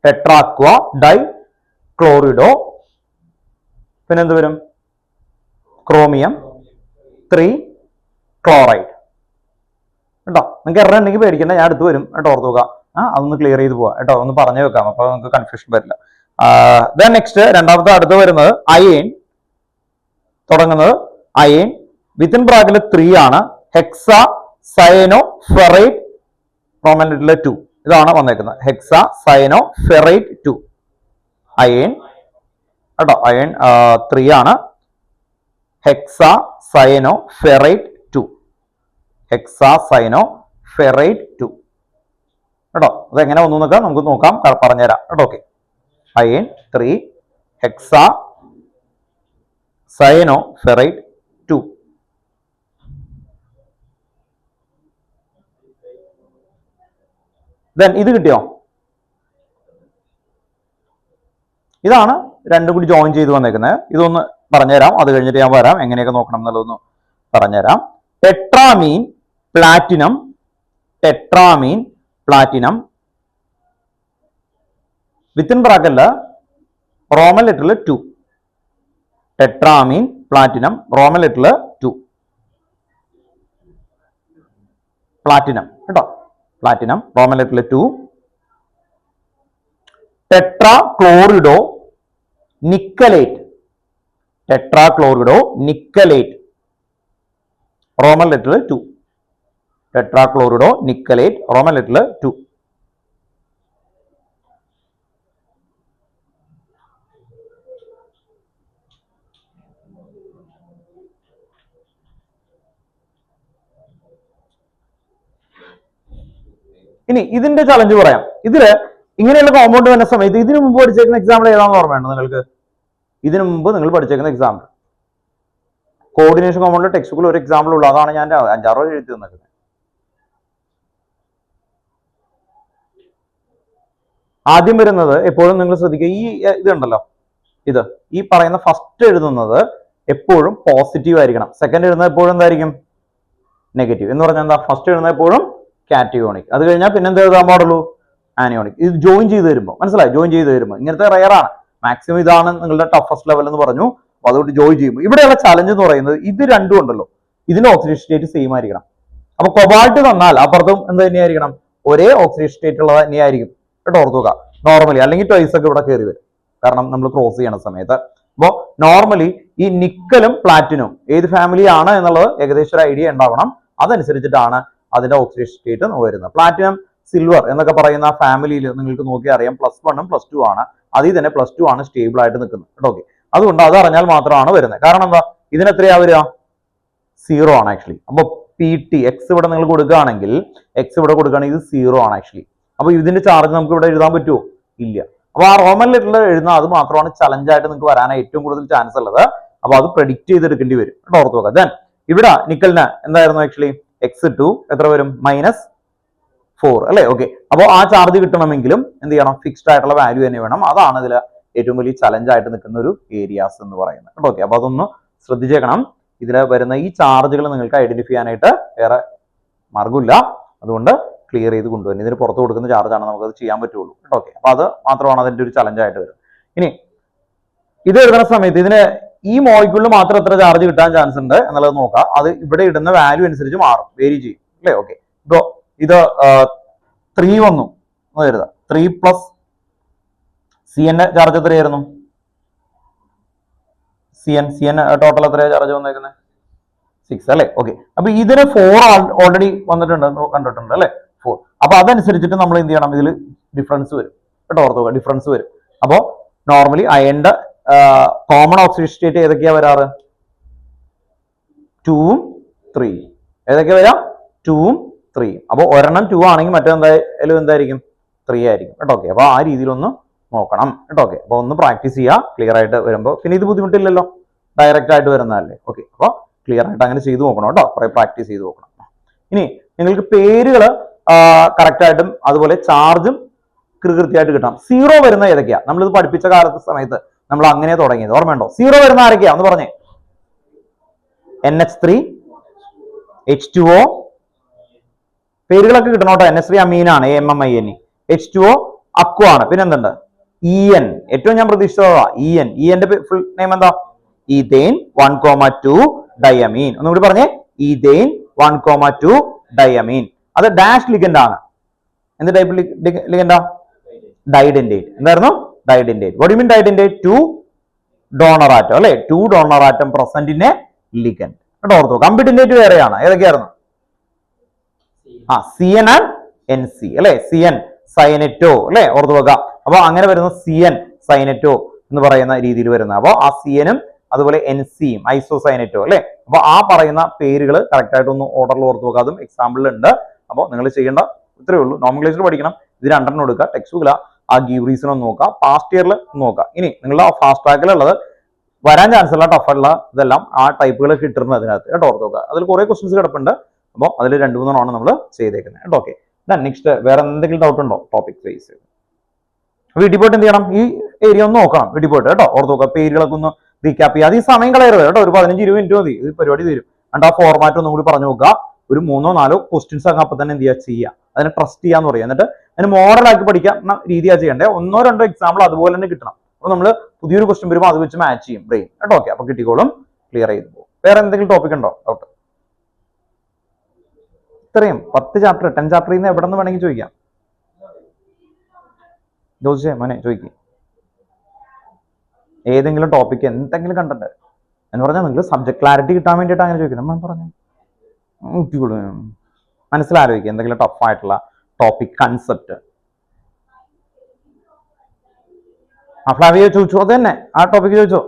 tetra aqua dichlorido, പിന്നെ എന്ത് വരും? ക്രോമിയം 3 ക്ലോറൈഡ് കേട്ടോ. നിങ്ങൾക്ക് എറർ ഉണ്ടെങ്കിൽ പേടിക്കണ്ട, ഞാൻ അടുത്ത് വരും കേട്ടോ. ഓർത്ത് നോക്കാം. അതൊന്ന് ക്ലിയർ ചെയ്ത് പോവാം കേട്ടോ, ഒന്ന് പറഞ്ഞു വെക്കാം, അപ്പൊ നമുക്ക് കൺഫ്യൂഷൻ വരില്ല. ദെൻ നെക്സ്റ്റ് രണ്ടാമത്തെ അടുത്ത് വരുന്നത് അയൺ. തുടങ്ങുന്നത് അയൺ വിത്തിൻ ബ്രാക്കറ്റിൽ 3 ആണ്. ഹെക്സ സയനോ ഫെറൈറ്റ് റോമൻ ലെറ്ററിൽ 2. ഇതാണ് വന്നേക്കുന്നത്. ഹെക്സ സയനോ ഫെറൈറ്റ് 2 അയൺ കേട്ടോ. അയൺ 3 ആണ്. Hexa cyano ferrite 2. Hexa cyano ferrite 2 കേട്ടോ. അതെങ്ങനെ വന്നു എന്നൊക്കെ നമുക്ക് നോക്കാം, പറഞ്ഞുതരാം കേട്ടോ. Okay. Iron 3 hexa cyano ferrite 2. Then ഇത് കിട്ടിയോ? ഇതാണ് രണ്ടും കൂടി ജോയിൻ ചെയ്ത് വന്നേക്കുന്നത്. ഇതൊന്ന് പറഞ്ഞുതരാം, അത് കഴിഞ്ഞിട്ട് ഞാൻ വരാം എങ്ങനെയൊക്കെ നോക്കണം എന്നുള്ളതൊന്ന് പറഞ്ഞുതരാം. Tetraammine platinum, tetraammine platinum within ബ്രാക്കറ്റില് റോമൻ ലെറ്ററിൽ 2. ടെട്രാമീൻ പ്ലാറ്റിനം റോമൻ ലെറ്ററിൽ 2. പ്ലാറ്റിനം കേട്ടോ. പ്ലാറ്റിനം റോമൻ ലെറ്ററിൽ 2. Tetra chlorido nickelate, tetra chlorido nickelate Roman ലെറ്ററിൽ 2. ടെട്രാ ക്ലോറിഡോ നിക്കലേറ്റ് റോമൻ ലെറ്ററിൽ 2. ഇനി ഇതിന്റെ ചലഞ്ച് പറയാം. ഇതില് ഇങ്ങനെയുള്ള കോമ്പൗണ്ട് വരുന്ന സമയത്ത് ഇതിനു മുമ്പ് പഠിച്ചേക്കുന്ന എക്സാമ്പിൾ ഏതാണെന്ന് ഓർമ്മയുണ്ടോ നിങ്ങൾക്ക്? ഇതിനു മുമ്പ് നിങ്ങൾ പഠിച്ചേക്കുന്ന എക്സാമ്പിൾ കോർഡിനേഷൻ കോമ്പൗണ്ടിലെ ടെക്സ്റ്റ് ബുക്കിൽ ഒരു എക്സാമ്പിൾ ഉള്ളൂ. അതാണ് ഞാൻ 5-6 എഴുതി തന്നത്. ആദ്യം വരുന്നത് എപ്പോഴും നിങ്ങൾ ശ്രദ്ധിക്കുക, ഈ ഇതുണ്ടല്ലോ, ഇത് ഈ പറയുന്ന ഫസ്റ്റ് എഴുതുന്നത് എപ്പോഴും പോസിറ്റീവ് ആയിരിക്കണം. സെക്കൻഡ് എഴുതുന്നത് എപ്പോഴും എന്തായിരിക്കും? നെഗറ്റീവ്. എന്ന് പറഞ്ഞാൽ എന്താ? ഫസ്റ്റ് എഴുതുന്നത് എപ്പോഴും കാറ്റയോണിക്. അത് കഴിഞ്ഞാൽ പിന്നെ എന്താ എഴുതാൻ പാടുള്ളൂ? ആനിയോണിക്. ഇത് ജോയിൻ ചെയ്ത് വരുമ്പോൾ മനസ്സിലായി? ജോയിൻ ചെയ്ത് വരുമ്പോൾ ഇങ്ങനത്തെ റയർ ആണ്. മാക്സിമം ഇതാണ് നിങ്ങളുടെ ടഫസ്റ്റ് ലെവൽ എന്ന് പറഞ്ഞു. അപ്പൊ അതുകൊണ്ട് ജോയിൻ ചെയ്യുമ്പോൾ ഇവിടെയുള്ള ചലഞ്ച് എന്ന് പറയുന്നത് ഇത് രണ്ടും ഉണ്ടല്ലോ, ഇതിന്റെ ഓക്സിഡേഷൻ സ്റ്റേറ്റ് സെയിം ആയിരിക്കണം. അപ്പൊ കൊബാൾട്ട് തന്നാൽ അപ്പുറത്തും എന്ത് തന്നെയായിരിക്കണം? ഒരേ ഓക്സിഡേഷൻ സ്റ്റേറ്റ് ഉള്ളത് തന്നെയായിരിക്കും കേട്ടോ. ഓർത്തുക, നോർമലി അല്ലെങ്കിൽ ട്വൈസ് ഒക്കെ ഇവിടെ കയറി വരും, കാരണം നമ്മൾ ക്രോസ് ചെയ്യണ സമയത്ത്. അപ്പോൾ നോർമലി ഈ നിക്കലും പ്ലാറ്റിനും ഏത് ഫാമിലി ആണ് എന്നുള്ളത് ഏകദേശം ഒരു ഐഡിയ ഉണ്ടാവണം. അതനുസരിച്ചിട്ടാണ് അതിന്റെ ഓക്സിഡേഷൻ സ്റ്റേറ്റ് വരുന്നത്. പ്ലാറ്റിനം, സിൽവർ എന്നൊക്കെ പറയുന്ന ഫാമിലിയിൽ നിങ്ങൾക്ക് നോക്കി അറിയാം +1 ഉം +2 ആണ്. അതിൽ തന്നെ +2 ആണ് സ്റ്റേബിൾ ആയിട്ട് നിൽക്കുന്നത് കേട്ടോ. ഓക്കെ, അതുകൊണ്ട് അത് അറിഞ്ഞാൽ മാത്രമാണ് വരുന്നത്. കാരണം എന്താ? ഇതിന് എത്രയാ വരിക? 0 ആണ് ആക്ച്വലി. അപ്പൊ PT എക്സ് ഇവിടെ നിങ്ങൾ കൊടുക്കുകയാണെങ്കിൽ, എക്സ് ഇവിടെ കൊടുക്കുകയാണെങ്കിൽ ഇത് 0 ആണ് ആക്ച്വലി. അപ്പൊ ഇതിന്റെ ചാർജ് നമുക്ക് ഇവിടെ എഴുതാൻ പറ്റുമോ? ഇല്ല. അപ്പൊ ആ റോമൻ ലെറ്ററിൽ എഴുതുന്ന അത് മാത്രമാണ് ചലഞ്ച് ആയിട്ട് നിങ്ങൾക്ക് വരാനായി ഏറ്റവും കൂടുതൽ ചാൻസ് ഉള്ളത്. അപ്പൊ അത് പ്രെഡിക്റ്റ് ചെയ്തെടുക്കേണ്ടി വരും കേട്ടോ. ഓർത്ത് നോക്കുക. ദെൻ ഇവിടെ നിക്കലിന് എന്തായിരുന്നു ആക്ച്വലി? x2 എത്ര വരും? -4 അല്ലെ? ഓക്കെ, അപ്പോൾ ആ ചാർജ് കിട്ടണമെങ്കിലും എന്ത് ചെയ്യണം? ഫിക്സ്ഡ് ആയിട്ടുള്ള വാല്യൂ തന്നെ വേണം. അതാണ് ഇതിൽ ഏറ്റവും വലിയ ചലഞ്ച് ആയിട്ട് നിൽക്കുന്ന ഒരു ഏരിയാസ് എന്ന് പറയുന്നത് കേട്ടോ. ഓക്കെ, അപ്പൊ അതൊന്ന് ശ്രദ്ധിച്ചേക്കണം. ഇതിൽ വരുന്ന ഈ ചാർജുകൾ നിങ്ങൾക്ക് ഐഡന്റിഫൈ ചെയ്യാനായിട്ട് വേറെ മാർഗമില്ല. അതുകൊണ്ട് ക്ലിയർ ചെയ്ത് കൊണ്ടുവരും. ഇതിന് പുറത്ത് കൊടുക്കുന്ന ചാർജാണ് നമുക്കത് ചെയ്യാൻ പറ്റുള്ളൂ കേട്ടോ. ഓക്കെ, അപ്പൊ അത് മാത്രമാണ് അതിന്റെ ഒരു ചലഞ്ച് ആയിട്ട് വരുന്നത്. ഇനി ഇത് എഴുതുന്ന സമയത്ത് ഇതിന് ഈ മോളിക്യൂളിൽ മാത്രം എത്ര ചാർജ് കിട്ടാൻ ചാൻസ് ഉണ്ട് എന്നുള്ളത് നോക്കാം. അത് ഇവിടെ ഇടുന്ന വാല്യൂ അനുസരിച്ച് മാറും, വേരി ചെയ്യും അല്ലേ? ഓക്കെ, ഇപ്പോ ഇത് 3 വന്നു എന്ന് കരുതുക. 3 + CN ചാർജ് എത്രയായിരുന്നു? CN ടോട്ടൽ എത്രയാണ് ചാർജ് വന്നേക്കുന്നത്? 6 അല്ലേ? ഓക്കെ, അപ്പൊ ഇതിന് 4 ഓൾറെഡി വന്നിട്ടുണ്ട്, കണ്ടിട്ടുണ്ട് അല്ലെ? 4. അപ്പൊ അതനുസരിച്ചിട്ട് നമ്മൾ എന്ത് ചെയ്യണം? ഇതിൽ ഡിഫറൻസ് വരും കേട്ടോ. ഓർത്തോക, ഡിഫറൻസ് വരും. അപ്പോ നോർമലി അയണിന്റെ കോമൺ ഓക്സിഡേഷൻ സ്റ്റേറ്റ് ഏതൊക്കെയാ വരാറ്? 2 ഉം 3. ഏതൊക്കെയാ വരാ? 2 ഉം 3. അപ്പൊ ഒരെണ്ണം 2 ആണെങ്കിൽ മറ്റേതെന്തായാലും എന്തായിരിക്കും? 3 ആയിരിക്കും കേട്ടോ. ഓക്കെ, അപ്പൊ ആ രീതിയിലൊന്ന് നോക്കണം കേട്ടോ. ഓക്കെ, അപ്പൊ ഒന്ന് പ്രാക്ടീസ് ചെയ്യുക ക്ലിയർ ആയിട്ട് വരുമ്പോൾ. പിന്നെ ഇത് ബുദ്ധിമുട്ടില്ലല്ലോ, ഡയറക്റ്റ് ആയിട്ട് വരുന്നതല്ലേ. ഓക്കെ, അപ്പൊ ക്ലിയർ ആയിട്ട് അങ്ങനെ ചെയ്തു നോക്കണം കേട്ടോ. കുറെ പ്രാക്ടീസ് ചെയ്ത് നോക്കണം. ഇനി നിങ്ങൾക്ക് പേരുകൾ കറക്റ്റ് ആയിട്ടും അതുപോലെ ചാർജും കൃത്യമായിട്ട് കിട്ടണം. 0 വരുന്ന ഏതൊക്കെയാ? നമ്മളിത് പഠിപ്പിച്ച കാലത്ത് സമയത്ത് നമ്മൾ അങ്ങനെ തുടങ്ങിയത് ഓർമ്മയുണ്ടോ? 0 വരുന്ന ആരൊക്കെയാ എന്ന് പറഞ്ഞേ? NH3, H2O, പേരുകളൊക്കെ കിട്ടണം കേട്ടോ. NH3 അമീനാണ്, AMMINE. H2O അക്വ ആണ്. പിന്നെ എന്തുണ്ട്? EN, ഏറ്റവും ഞാൻ പ്രതീക്ഷിച്ചതാ EN. EN ഫുൾ നെയിം എന്താ? Ethane 1,2 diamine. ഒന്നുകൂടി പറഞ്ഞേ, ഈഥെയ്ൻ 1,2 ഡയമീൻ. അത് ഡാഷ് ലിഗൻഡ് ആണ്. എന്ത് ടൈപ്പ് ലിഗൻഡാ? ഡൈഡന്റേറ്റ്. എന്തായിരുന്നു? Didentate. What you mean didentate? 2 donor atom അല്ലെ? 2 donor atom present in a ligand കേട്ടോ. ഓർത്തോ, കമ്പിറ്റന്റേറ്റ് വേറെയാണ്. ഏതൊക്കെയായിരുന്നു? CN ആൻഡ് NC അല്ലെ? CN സൈനറ്റോ അല്ലെ? ഓർത്ത് വെക്കുക. അപ്പൊ അങ്ങനെ വരുന്ന CN സൈനറ്റോ എന്ന് പറയുന്ന രീതിയിൽ വരുന്നത്. അപ്പോൾ ആ CN ഉം അതുപോലെ NCയും ഐസോസൈനറ്റോ അല്ലെ? അപ്പൊ ആ പറയുന്ന പേരുകൾ കറക്റ്റ് ആയിട്ട് ഒന്ന് ഓർഡറിൽ ഓർത്ത് വെക്കുക. അതും എക്സാമ്പിളിൽ ഉണ്ട്. അപ്പോൾ നിങ്ങൾ ചെയ്യേണ്ട ഇത്രയേ ഉള്ളൂ. നോമൻക്ലേച്ചർ പഠിക്കണം. ഇത് 2 എടുക്കുക. ടെക്സ്റ്റ് ബുക്കിൽ ആ ഗീവ് റീസൺ ഒന്ന് നോക്കുക. പാസ്റ്റ് ഇയറിൽ നോക്കുക. ഇനി നിങ്ങളുടെ ഫാസ്റ്റ് ട്രാക്കിലുള്ളത് വരാൻ ചാൻസ് ഉള്ള ടഫുള്ള ഇതെല്ലാം ആ ടൈപ്പുകൾ കിട്ടുന്നത് അതിനകത്ത് കേട്ടോ. ഓർത്ത് നോക്കുക. അതിൽ കുറെ ക്വസ്റ്റ്യൻസ് കിടപ്പുണ്ട്. അപ്പോൾ അതിൽ 2-3 നമ്മൾ ചെയ്തേക്കുന്നത് കേട്ടോ. ഓക്കെ, നെക്സ്റ്റ് വേറെ എന്തെങ്കിലും ഡൗട്ട് ഉണ്ടോ ടോപ്പിക് വൈസ്? വീട്ടിൽ പോയിട്ട് എന്ത് ചെയ്യണം? ഈ ഏരിയ ഒന്ന് നോക്കണം വീട്ടിൽ പോയിട്ട് കേട്ടോ. ഓർത്ത് നോക്കുക. പേരുകളൊക്കെ ഒന്ന് റീക്യാപ്പ് ചെയ്യുക. അത് ഈ സമയം കളയരുത് കേട്ടോ. ഒരു 15-20 മിനിറ്റ് മതി, ഇത് പരിപാടി തീരും. എന്നിട്ട് ആ ഫോർമാറ്റ് ഒന്നും കൂടി പറഞ്ഞു നോക്കുക. ഒരു 3-4 ക്വസ്റ്റ്യൻസ് ഒക്കെ അപ്പൊ തന്നെ എന്ത് ചെയ്യുക? അതിനെ ട്രസ്റ്റ് ചെയ്യാന്ന് പറയാം. എന്നിട്ട് അതിന് മോഡലാക്കി പഠിക്കുന്ന രീതിയാണ് ചെയ്യേണ്ടത്. 1-2 എക്സാമ്പിൾ അതുപോലെ തന്നെ കിട്ടണം. അപ്പൊ നമ്മൾ പുതിയൊരു ക്വസ്റ്റ്യൻ വരുമ്പോൾ അത് വെച്ച് മാച്ച് ചെയ്യും ബ്രെയിൻ കേട്ടോ. ഓക്കെ, അപ്പൊ കിട്ടിക്കോളും. ക്ലിയർ ചെയ്ത് പോകും. വേറെ എന്തെങ്കിലും ടോപ്പിക് ഉണ്ടോ ഡൗട്ട്? ഇത്രയും 10 ചാപ്റ്റർ 10 ചാപ്റ്ററിൽ നിന്ന് എവിടെ നിന്ന് വേണമെങ്കിൽ ചോദിക്കാം. ജോസിയെ മോനെ ചോദിക്കും. ഏതെങ്കിലും ടോപ്പിക്ക് എന്തെങ്കിലും കണ്ടന്റ് എന്ന് പറഞ്ഞാൽ നിങ്ങൾ സബ്ജക്ട് ക്ലാരിറ്റി കിട്ടാൻ വേണ്ടിയിട്ട് അങ്ങനെ ചോദിക്കുന്നത്. നമ്മൾ പറഞ്ഞു മനസ്സിലാലോചിക്കുക എന്തെങ്കിലും ടഫ് ആയിട്ടുള്ള ടോപ്പിക് കൺസെപ്റ്റ്. ഫ്ലാവിയ ചോദിച്ചു, അത് തന്നെ ആ ടോപ്പിക്ക് ചോദിച്ചോ.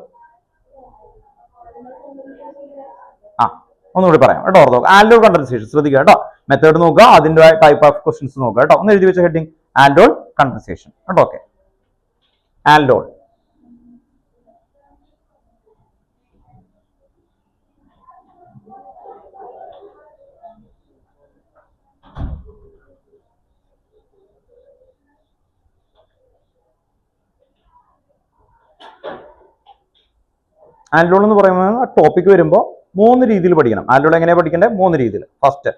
ഒന്നുകൂടി പറയാം കേട്ടോ. ഓർത്തോ, ആൽഡോൾ കണ്ടൻസേഷൻ ശ്രദ്ധിക്കുക കേട്ടോ. മെത്തേഡ് നോക്കുക, അതിന്റെ ടൈപ്പ് ഓഫ് ക്വസ്റ്റ്യൻസ് നോക്കുക കേട്ടോ. ഒന്ന് എഴുതി വെച്ച ഹെഡിങ് ആൽഡോൾ കണ്ടൻസേഷൻ കേട്ടോ. ഓക്കെ, ആൽഡോൾ ആൽഡോൾ എന്ന് പറയുമ്പോൾ ടോപ്പിക് വരുമ്പോൾ 3 രീതിയിൽ പഠിക്കണം. ആൽഡോൾ എങ്ങനെയാണ് പഠിക്കേണ്ടത്? 3 രീതിയിൽ. ഫസ്റ്റ്,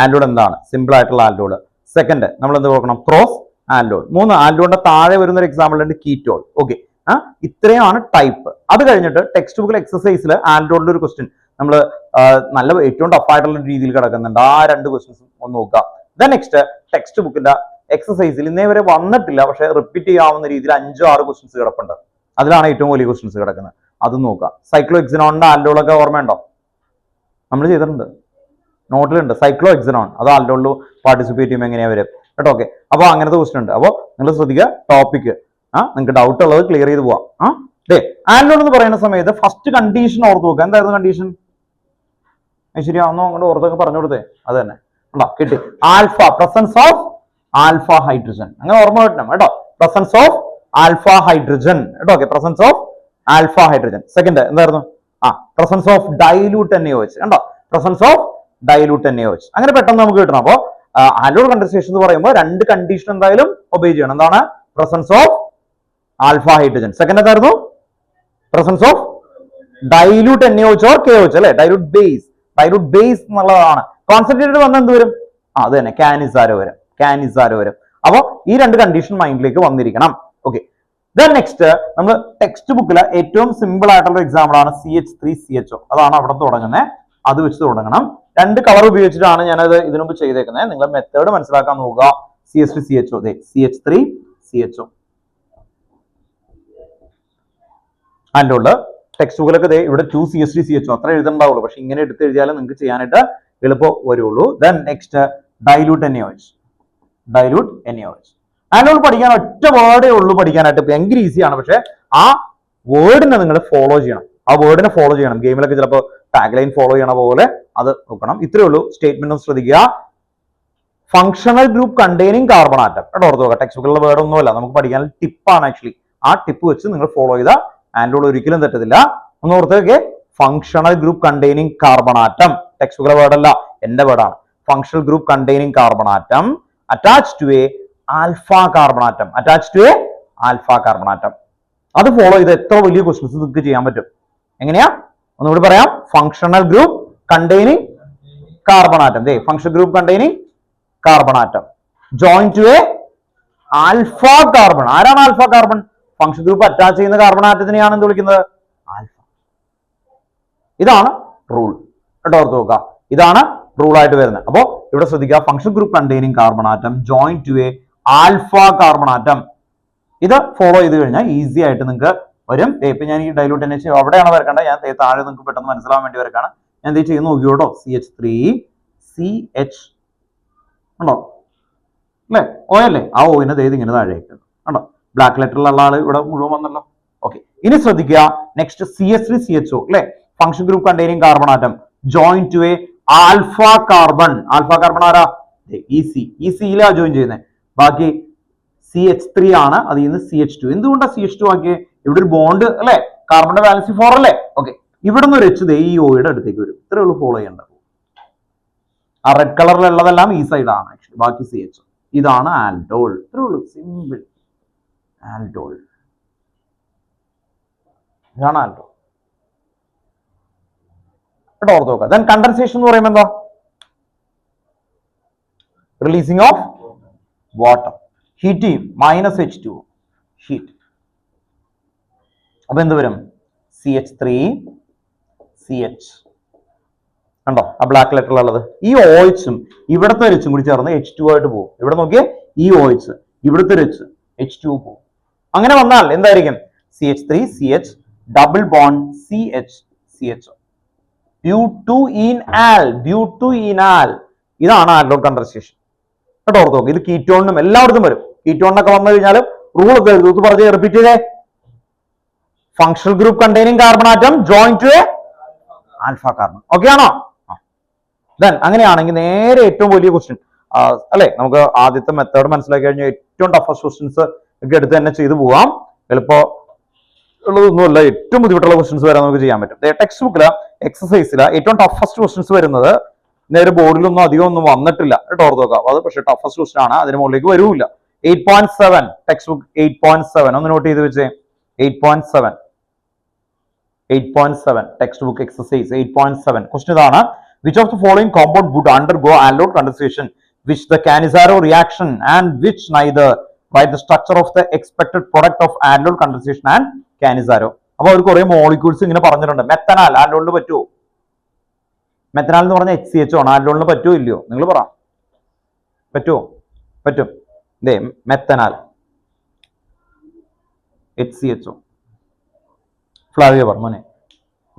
ആൽഡോൾ എന്താണ്? സിമ്പിൾ ആയിട്ടുള്ള ആൽഡോൾ. സെക്കൻഡ്, നമ്മൾ എന്ത് നോക്കണം? Cross aldol. 3, ആൽഡോളിന്റെ താഴെ വരുന്ന ഒരു എക്സാമ്പിൾ ഉണ്ട് കീറ്റോൾ. ഓക്കെ, ഇത്രയാണ് ടൈപ്പ്. അത് കഴിഞ്ഞിട്ട് ടെക്സ്റ്റ് ബുക്കിൽ എക്സസൈസിൽ ആൽഡോളിന്റെ ഒരു ക്വസ്റ്റ്യൻ നമ്മൾ നല്ല ഏറ്റവും ടഫ് ആയിട്ടുള്ള രീതിയിൽ കിടക്കുന്നുണ്ട്. ആ 2 ക്വസ്റ്റ്യൻസ് ഒന്ന് നോക്കുക. ദെൻ നെക്സ്റ്റ്, ടെക്സ്റ്റ് ബുക്കിന്റെ എക്സസൈസിൽ ഇന്നേ വരെ വന്നിട്ടില്ല പക്ഷെ റിപ്പീറ്റ് ചെയ്യാവുന്ന രീതിയിൽ 5-6 ക്വസ്റ്റ്യൻസ് കിടപ്പുണ്ട്. അതിലാണ് ഏറ്റവും വലിയ ക്വസ്റ്റ്യൻസ് കിടക്കുന്നത്. അത് നോക്കുക. സൈക്ലോ എക്സിനോണിന്റെ ആൽഡോളൊക്കെ ഓർമ്മയുണ്ടോ? നമ്മൾ ചെയ്തിട്ടുണ്ട്, നോട്ടിലുണ്ട്. സൈക്ലോ എക്സിനോൺ അത് ആൽഡോളിൽ പാർട്ടിസിപ്പേറ്റ് ചെയ്യുമ്പോൾ എങ്ങനെയാ വരും കേട്ടോ. ഓക്കെ, അപ്പൊ അങ്ങനത്തെ ക്വസ്റ്റ്യൻ ഉണ്ട്. അപ്പോൾ നിങ്ങൾ ശ്രദ്ധിക്കുക, ടോപ്പിക് നിങ്ങൾക്ക് ഡൗട്ട് ഉള്ളത് ക്ലിയർ ചെയ്ത് പോവാം. ആൽഡോൾ എന്ന് പറയുന്ന സമയത്ത് ഫസ്റ്റ് കണ്ടീഷൻ ഓർത്ത് നോക്കുക. എന്തായിരുന്നു കണ്ടീഷൻ? ശരിയാവുന്നോ? അങ്ങോട്ട് ഓർത്തൊക്കെ പറഞ്ഞു കൊടുത്തേ. അത് തന്നെ കിട്ടി. Alpha, presence of alpha hydrogen. അങ്ങനെ ഓർമ്മ കിട്ടണം കേട്ടോ. പ്രസൻസ് ഓഫ് ആൽഫ ഹൈഡ്രജൻ കേട്ടോ. Okay, presence of alpha hydrogen. Second എന്തായിരുന്നു? പ്രസൻസ് ഓഫ് ഡൈലൂട്ട് NaOH കണ്ടോ. Presence of dilute NaOH. അങ്ങനെ പെട്ടെന്ന് നമുക്ക് കിട്ടണം. അപ്പോ ആൽഡോൾ കണ്ടൻസേഷൻ എന്ന് പറയുമ്പോൾ 2 കണ്ടീഷൻ എന്തായാലും ഒബേ ചെയ്യണം. എന്താണ്? Presence of alpha hydrogen. Second എന്തായിരുന്നു? Presence of dilute NaOH or KOH അല്ലെ. Dilute base. ഡൈലൂട്ട് ബേസ് എന്നുള്ളതാണ്. കോൺസെൻട്രേറ്റഡ് വന്ന എന്ത് വരും? അത് തന്നെ കാനിസാരോ വരും. കാനിസാരോ വരും. അപ്പൊ ഈ 2 കണ്ടീഷൻ മൈൻഡിലേക്ക് വന്നിരിക്കണം. ഓക്കെ, ദെൻ നെക്സ്റ്റ്, നമ്മൾ ടെക്സ്റ്റ് ബുക്കിലെ ഏറ്റവും സിമ്പിൾ ആയിട്ടുള്ള എക്സാമ്പിൾ ആണ് CH3CHO. അതാണ് അവിടെ തുടങ്ങുന്നത്. അത് വെച്ച് തുടങ്ങണം. 2 കളർ ഉപയോഗിച്ചിട്ടാണ് ഞാനത് ഇതിനു മുമ്പ് ചെയ്തേക്കുന്നത്. നിങ്ങൾ മെത്തേഡ് മനസ്സിലാക്കാൻ നോക്കുക. CH3CHO, CH3CHO. ആൻഡോള് ടെക്സ്റ്റ് ബുക്കിലൊക്കെ ഇവിടെ 2CH3CHO അത്ര എഴുതണ്ടാവുള്ളൂ. പക്ഷെ ഇങ്ങനെ എടുത്ത് എഴുതിയാലും നിങ്ങൾക്ക് ചെയ്യാനായിട്ട് എളുപ്പം വരുള്ളൂ. Then next, dilute NaOH. Dilute NaOH. ആൻഡോൾ പഠിക്കാൻ ഒറ്റ വേർഡേ ഉള്ളൂ പഠിക്കാനായിട്ട്. ഭയങ്കര ഈസിയാണ്. പക്ഷെ ആ വേർഡിനെ നിങ്ങൾ ഫോളോ ചെയ്യണം. ആ വേർഡിനെ ഫോളോ ചെയ്യണം. ഗെയിമിലൊക്കെ ചിലപ്പോൾ ടാഗ് ലൈൻ ഫോളോ ചെയ്യണ പോലെ അത് നോക്കണം. ഇത്രയേ ഉള്ളൂ. സ്റ്റേറ്റ്മെന്റ് ഒന്ന് ശ്രദ്ധിക്കുക. Functional group containing carbon atom കേട്ടോ. ഓർത്ത് നോക്കുക. ടെക്സ്റ്റ് ബുക്കിലുള്ള വേർഡ് ഒന്നുമല്ല, നമുക്ക് പഠിക്കാൻ ടിപ്പാണ് ആക്ച്വലി. ആ ടിപ്പ് വെച്ച് നിങ്ങൾ ഫോളോ ചെയ്ത ആൻഡോൾ ഒരിക്കലും തെറ്റത്തില്ല. ഒന്ന് ഓർത്തേക്ക്, functional group containing carbon atom. Text ബുക്കിലെ വേർഡ് അല്ല, എന്റെ വേർഡാണ്. Functional group containing carbon atom attach to a alpha carbon atom. Attach to a alpha carbon atom. അത് ഫോളോ ചെയ്ത് എത്ര വലിയ ക്വസ്റ്റ്യൻസ് നിങ്ങൾക്ക് ചെയ്യാൻ പറ്റും. എങ്ങനെയാ? ഒന്നുകൂടി പറയാം. Functional group containing carbon atom. Functional group containing carbon atom join to a alpha carbon. ആരാണ് alpha carbon? Function group attach ചെയ്യുന്ന കാർബൺ ആറ്റത്തിനെയാണ് എന്ത് വിളിക്കുന്നത്? ആൽഫ. ഇതാണ് റൂൾ കേട്ടോ. ഓർത്ത് നോക്കുക. ഇതാണ് റൂൾ ആയിട്ട് വരുന്നത്. അപ്പോ ഇവിടെ ശ്രദ്ധിക്കുക. Function group containing carbon atom join to a alpha carbon atom. ഇത് ഫോളോ ചെയ്ത് കഴിഞ്ഞാൽ ഈസി ആയിട്ട് നിങ്ങൾക്ക് വരും. ഇപ്പൊ ഞാൻ ഈ ഡൈലൂട്ട് NaOH അവിടെയാണ് വരക്കേണ്ടത്. ഞാൻ താഴെ നിങ്ങൾക്ക് പെട്ടെന്ന് മനസ്സിലാവാൻ വേണ്ടി വരക്കാണ്. ഞാൻ എന്ത് ചെയ്യുന്നു നോക്കിയോട്ടോ. CH3CH ഉണ്ടോ അല്ലേ? O അല്ലേ? ആ ഓയിനെ ഇങ്ങനെ താഴേക്ക് ഉണ്ടോ. ബ്ലാക്ക് ലെറ്ററിലുള്ള ആള് ഇവിടെ മുഴുവൻ വന്നല്ലോ. ഓക്കെ, ഇനി ശ്രദ്ധിക്കുക. നെക്സ്റ്റ് CH3CHO അല്ലെ. Function group containing carbon atom join to a alpha carbon. Alpha carbon ആരാ? EC-യിലാ ജോയിൻ ചെയ്യുന്നത്. ബാക്കി CH3 ആണ്. അതിൽ നിന്ന് CH2. എന്തുകൊണ്ടാണ് CH2 ആക്കിയത്? ഇവിടെ ഒരു ബോണ്ട് അല്ലെ. കാർബണിന്റെ ബാലൻസ് 4 അല്ലേ? ഓക്കെ, ഇവിടെ നിന്ന് ഒരു H ഈ ഓയുടെ അടുത്തേക്ക് വരും. ഇത്രേ ഉള്ളൂ ഫോളോ ചെയ്യേണ്ടത്. ആ റെഡ് കളറിലുള്ളതെല്ലാം ഈ സൈഡ് ആണ് ആക്ച്വലി. ബാക്കി CH. ഇതാണ് ആൽഡോൾ. ഇത്രേ ഉള്ളൂ. സിമ്പിൾ. ആൽഡോൾ. ഇതാണ് ആൽഡോൾ. കേട്ടോ. ഓർത്ത് നോക്കുക. ദെൻ കണ്ടൻസേഷൻ എന്ന് പറയുമ്പോൾ എന്താ? Releasing of water. ഹീറ്റ് ചെയ്യും. -H2 heat. അപ്പൊ എന്ത് വരും? CH3CH കണ്ടോ. ആ ബ്ലാക്ക് ലെറ്ററിലുള്ളത് ഈ OHും ഇവിടുത്തെ ഒരു Hും കൂടി ചേർന്ന് H2 ആയിട്ട് പോകും. ഇവിടെ നോക്കിയേ, ഈ OH ഇവിടുത്തെ ഒരു H2 പോകും. അങ്ങനെ വന്നാൽ എന്തായിരിക്കും? CH3CH double bond CH ബ്യൂട്ടീനാൽ. ഇതാണ് ആൽഡോൾ കണ്ടൻസേഷൻ കേട്ടോ. ഓർത്ത് നോക്കുക. ഇത് കീറ്റോണിനും എല്ലായിടത്തും വരും. കീറ്റോണിനൊക്കെ വന്നു കഴിഞ്ഞാലും റൂൾ ഒക്കെ എഴുതി പറഞ്ഞ് റിപ്പീറ്റ് ചെയ്തേ. Functional group containing carbon atom join to a alpha carbon. Okay ആണോ? ദെൻ അങ്ങനെയാണെങ്കിൽ നേരെ ഏറ്റവും വലിയ ക്വസ്റ്റ്യൻ അല്ലെ. നമുക്ക് ആദ്യത്തെ മെത്തേഡ് മനസ്സിലാക്കി കഴിഞ്ഞാൽ ഏറ്റവും ടഫസ്റ്റ് ക്വസ്റ്റ്യൻസ് ഒക്കെ എടുത്ത് തന്നെ ചെയ്തു പോവാം. എളുപ്പം ഉള്ളതൊന്നുമല്ല. ഏറ്റവും ബുദ്ധിമുട്ടുള്ള ക്വസ്റ്റ്യൻസ് വരെ നമുക്ക് ചെയ്യാൻ പറ്റും. ടെക്സ്റ്റ് ബുക്കില് എക്സസൈസില് ഏറ്റവും ടഫസ്റ്റ് ക്വസ്റ്റ്യൻസ് വരുന്നത് നേരെ ബോർഡിലൊന്നും അധികം ഒന്നും വന്നിട്ടില്ല കേട്ടോ. ഓർത്ത് നോക്കാം. അത് പക്ഷേ ടഫസ്റ്റ് ക്വസ്റ്റ്യൻ ആണ്. അതിന് മുകളിലേക്ക് വരൂല്ല. 8.7 ടെക്സ്റ്റ് ബുക്ക് 8.7 ഒന്ന് നോട്ട് ചെയ്ത് വെച്ചേ. 8.7 8.7 textbook exercise 8.7 question ഇതാണ്. Which of the following compound would undergo aldol condensation which the Cannizzaro reaction and which neither? Write the structure of the expected product of aldol condensation and Cannizzaro. അപ്പോൾ അവർ കുറെ molecules ഇങ്ങനെ പറഞ്ഞിട്ടുണ്ട്. മെത്തനാൽ ആൽഡോളിന് പറ്റുമോ? മെത്തനാൽ എന്ന് പറഞ്ഞാൽ HCHO ആണ്. ആൽഡോളിന് പറ്റുമോ ഇല്ലയോ? നിങ്ങൾ പറ. പറ്റുമോ? പറ്റും. ഇതേ മെത്തനാൽ HCHO. ഫ്ലാവിയ പറഞ്ഞോനെ.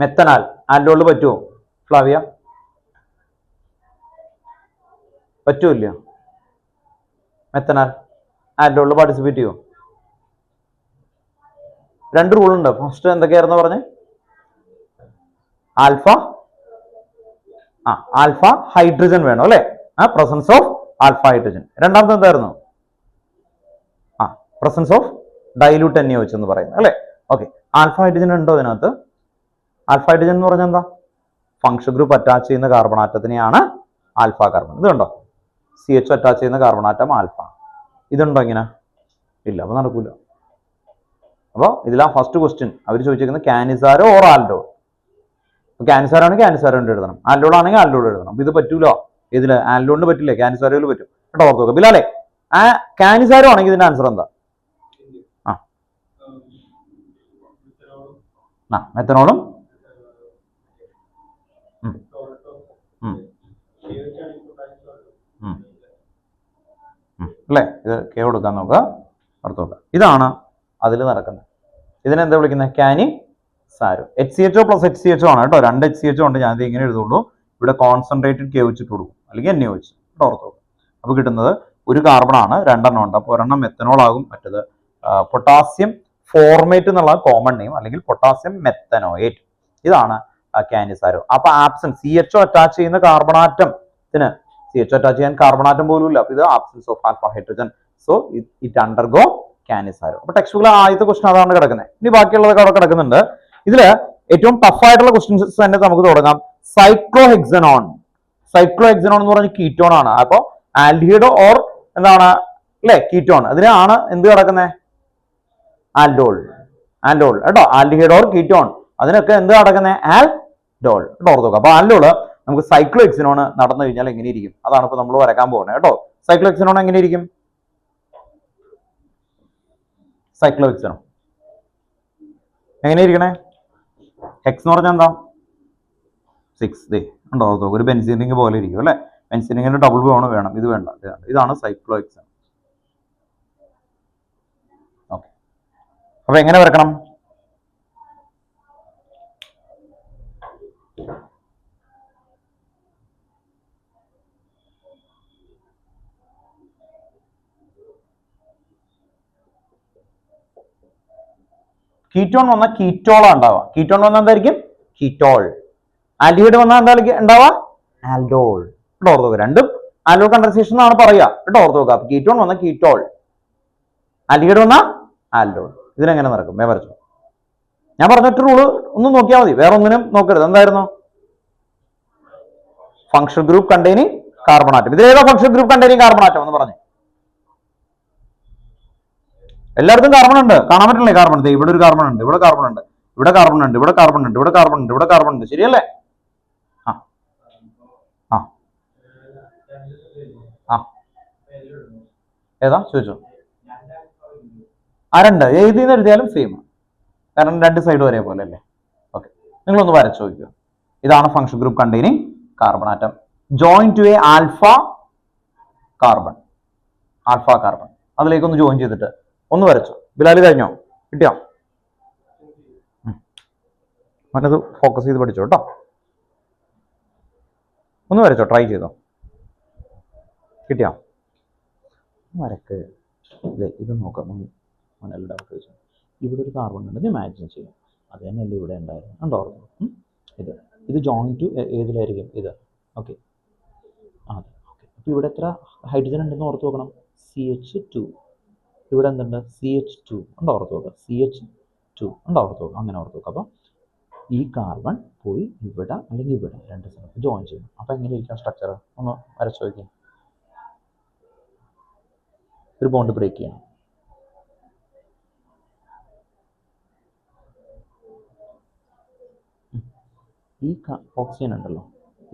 മെത്തനാൽ ആൽഡോളിന് പറ്റുമോ? ഫ്ലാവിയ പറ്റൂല്ല. മെത്തനാൽ ആൽഡോളിൽ പാർട്ടിസിപ്പേറ്റ് ചെയ്യോ? രണ്ട് റൂൾ ഉണ്ട്. ഫസ്റ്റ് എന്തൊക്കെയായിരുന്നു പറഞ്ഞ്? ആൽഫ ആൽഫ ഹൈഡ്രജൻ വേണം അല്ലെ? Presence of alpha hydrogen. രണ്ടാമത്തെ എന്തായിരുന്നു? പ്രസൻസ് ഓഫ് ഡൈല്യൂട്ട് NaOH എന്ന് പറയുന്നത് അല്ലെ? ഓക്കെ. ആൽഫ ഹൈഡ്രജൻ ഉണ്ടോ ഇതിനകത്ത്? ആൽഫ ഹൈഡ്രജൻ എന്ന് പറഞ്ഞാൽ എന്താ? ഫംഗ്ഷൻ ഗ്രൂപ്പ് അറ്റാച്ച് ചെയ്യുന്ന കാർബൺ ആറ്റത്തിനെയാണ് ആൽഫ കാർബൺ. ഇതുണ്ടോ? CH അറ്റാച്ച് ചെയ്യുന്ന കാർബൺ ആറ്റം ആൽഫ. ഇതുണ്ടോ ഇങ്ങനെ? ഇല്ല. അപ്പൊ നടക്കൂല. അപ്പോൾ ഇതിലാ ഫസ്റ്റ് ക്വസ്റ്റ്യൻ അവർ ചോദിച്ചിരിക്കുന്നത് കാനിസാരോ ഓർ ആൽഡോൾ. കാനിസാരോ ആണെങ്കിൽ കാനിസാരോ എഴുതണം, ആൽഡോൾ ആണെങ്കിൽ ആൽഡോൾ എഴുതണം. അപ്പൊ ഇത് പറ്റൂലോ. ഇതില് ആൽഡോളിന് പറ്റില്ലേ, കാനിസാരോയിൽ പറ്റും കേട്ടോ. ഓർത്ത് നോക്കാം ബിലാലെ. കാനിസാരോ ആണെങ്കിൽ ഇതിന്റെ ആൻസർ എന്താ? മെത്തനോളും അല്ലേ? ഇത് കെ കൊടുക്കാൻ നോക്കുക, ഓർത്ത് നോക്കുക. ഇതാണ് അതിൽ നടക്കുന്നത്. ഇതിനെന്താ വിളിക്കുന്നത്? കാനിസാരോ. HCHO പ്ലസ് HCHO ആണ് കേട്ടോ. രണ്ട് HCHO ഉണ്ട്. ഞാനിത് ഇങ്ങനെ എഴുതുള്ളൂ. ഇവിടെ കോൺസെൻട്രേറ്റഡ് K വെച്ചിട്ട് കൊടുക്കും, അല്ലെങ്കിൽ NaOH കേട്ടോ. ഓർത്ത് നോക്കുക. അപ്പൊ കിട്ടുന്നത് ഒരു കാർബൺ ആണ്, രണ്ടെണ്ണം ഉണ്ട്. അപ്പൊ ഒരെണ്ണം മെത്തനോൾ ആകും, മറ്റത് പൊട്ടാസ്യം ഫോർമേറ്റ് എന്നുള്ള കോമൺ നെയിം, അല്ലെങ്കിൽ പൊട്ടാസ്യം മെത്തനോയേറ്റ്. ഇതാണ് കാനിസാരോ. അപ്പൊ ആബ്സെന്റ് CHO അറ്റാച്ച് ചെയ്യുന്ന കാർബണാറ്റത്തിന് CHO അറ്റാച്ച് ചെയ്യാൻ കാർബണാറ്റം പോലും ഇല്ല. അപ്പൊ ഇത് absence of alpha hydrogen. So it undergo Cannizzaro. അപ്പൊ ടെക്സ്റ്റ് ബുക്കിലെ ആദ്യത്തെ ക്വസ്റ്റൻ അതാണ് കിടക്കുന്നത്. ഇനി ബാക്കിയുള്ളതൊക്കെ അവിടെ കിടക്കുന്നുണ്ട്. ഇതില് ഏറ്റവും ടഫ് ആയിട്ടുള്ള ക്വസ്റ്റ്യൻസ് തന്നെ നമുക്ക് തുടങ്ങാം. സൈക്ലോഹെക്സനോൺ. സൈക്ലോഹെക്സനോൺ എന്ന് പറഞ്ഞ കീറ്റോൺ ആണ്. അപ്പൊ ആൽഡിഹൈഡ് ഓർ എന്താണ് അല്ലെ, കീറ്റോൺ. അതിനാണ് എന്ത് കിടക്കുന്നത്? ആൽഡോൾ. ആൽഡോൾ കേട്ടോ. ആൽഡിഹൈഡ് ഓർ കീറ്റോൺ, അതിനൊക്കെ എന്ത് കിടക്കുന്നത്? ആൽഡോൾ കേട്ടോ. ഓർത്ത് നോക്കാം. അപ്പൊ ആൽഡോള് നമുക്ക് സൈക്ലോഹെക്സനോൺ നടന്നു കഴിഞ്ഞാൽ എങ്ങനെ ഇരിക്കും? അതാണ് ഇപ്പൊ നമ്മൾ വരക്കാൻ പോകുന്നത് കേട്ടോ. സൈക്ലോഹെക്സനോൺ എങ്ങനെ ഇരിക്കും? സൈക്ലോഹെക്സനോൺ എങ്ങനെ ഇരിക്കണേ? ഹെക്സ് എന്ന് പറഞ്ഞാൽ എന്താ? 6. ദേ ഉണ്ടോ? ഒരു ബെൻസീൻ റിംഗ് പോലെ ഇരിക്കും അല്ലെ? ബെൻസീൻ റിംഗിന്റെ ഡബിൾ ബോൺ വേണം. ഇത് വേണ്ട. ഇതാണ് സൈക്ലോഹെക്സനോൺ. ഓക്കെ. അപ്പൊ എങ്ങനെ വരക്കണം? കീറ്റോൺ വന്നാൽ കീറ്റോളാ ഉണ്ടാവുക. കീറ്റോൺ വന്നാൽ എന്തായിരിക്കും? കീറ്റോൾ. ആൽഡിഹൈഡ് വന്നാൽ എന്താ ഉണ്ടാവുക? ആൽഡോൾ കേട്ടോ. ഓർത്ത് നോക്കുക. രണ്ടും ആൽഡോൾ കണ്ടൻസേഷൻ എന്നാണ് പറയുക കേട്ടോ. ഓർത്ത് നോക്കുക. കീറ്റോൺ വന്നാൽ കീറ്റോൾ, ആൽഡിഹൈഡ് വന്നാൽ ആൽഡോൾ. ഇതിനെങ്ങനെ നടക്കും? വരച്ചു. ഞാൻ പറഞ്ഞിട്ട് റൂള് ഒന്നും നോക്കിയാൽ മതി, വേറെ ഒന്നിനും നോക്കരുത്. എന്തായിരുന്നു? Function group containing carbon atom. ഇതിലേതാ function group containing carbon atom എന്ന് പറഞ്ഞു? എല്ലായിടത്തും കാർബൺ ഉണ്ട്. കാണാൻ പറ്റില്ലേ കാർബൺ? ഇവിടെ ഒരു കാർബൺ ഉണ്ട്, ഇവിടെ കാർബൺ ഉണ്ട്, ഇവിടെ കാർബൺ ഉണ്ട്, ഇവിടെ കാർബൺ ഉണ്ട്, ഇവിടെ കാർബൺ ഉണ്ട്, ഇവിടെ കാർബൺ ഉണ്ട്. ശരിയല്ലേ? ഏതാ ചോദിച്ചോ? രണ്ട് എഴുതിന്ന് എഴുതിയാലും സെയിം, കാരണം രണ്ട് സൈഡ് ഒരേപോലെ അല്ലേ. ഓക്കെ, നിങ്ങളൊന്ന് വരച്ചു നോക്കിയോ. ഇതാണ് function group containing carbon atom. Join to a alpha carbon. Alpha carbon അതിലേക്കൊന്ന് ജോയിൻ ചെയ്തിട്ട് ഒന്ന് വരച്ചു. ബിലാല് കഴിഞ്ഞോ? കിട്ടിയോ? മറ്റത് ഫോക്കസ് ചെയ്ത് പഠിച്ചോ കേട്ടോ. ഒന്ന് വരച്ചോ, ട്രൈ ചെയ്തോ. കിട്ടിയോ? വരക്ക്. ഇത് നോക്കാം. ഇവിടെ ഒരു കാർബൺ ഉണ്ടെന്ന് ഇമാജിൻ ചെയ്യാം. അത് തന്നെയല്ലേ ഇവിടെ ഉണ്ടായിരുന്നു. ഉണ്ടോ? ഇത് ജോയിൻ ടു ഏതിലായിരിക്കും? ഇത്. ഓക്കെ, അതെ. ഓക്കെ, അപ്പോൾ ഇവിടെ എത്ര ഹൈഡ്രജൻ ഉണ്ടെന്ന് ഓർത്ത് നോക്കണം? CH2. ഇവിടെ എന്തുണ്ട്? CH2 ഉണ്ടോ? ഓർത്ത് നോക്കുക. CH2 ഉണ്ടോ? ഓർത്ത് നോക്കുക. അങ്ങനെ ഓർത്ത് നോക്കുക. അപ്പോൾ ഈ കാർബൺ പോയി ഇവിടെ അല്ലെങ്കിൽ ഇവിടെ രണ്ട് സ്ഥലത്ത് ജോയിൻ ചെയ്യും. അപ്പോൾ എങ്ങനെ ഇരിക്കാം സ്ട്രക്ചർ? ഒന്ന് വരച്ചു നോക്കി. ഒരു ബോണ്ട് ബ്രേക്ക് ചെയ്യണം. ഈ ഓക്സിജൻ ഉണ്ടല്ലോ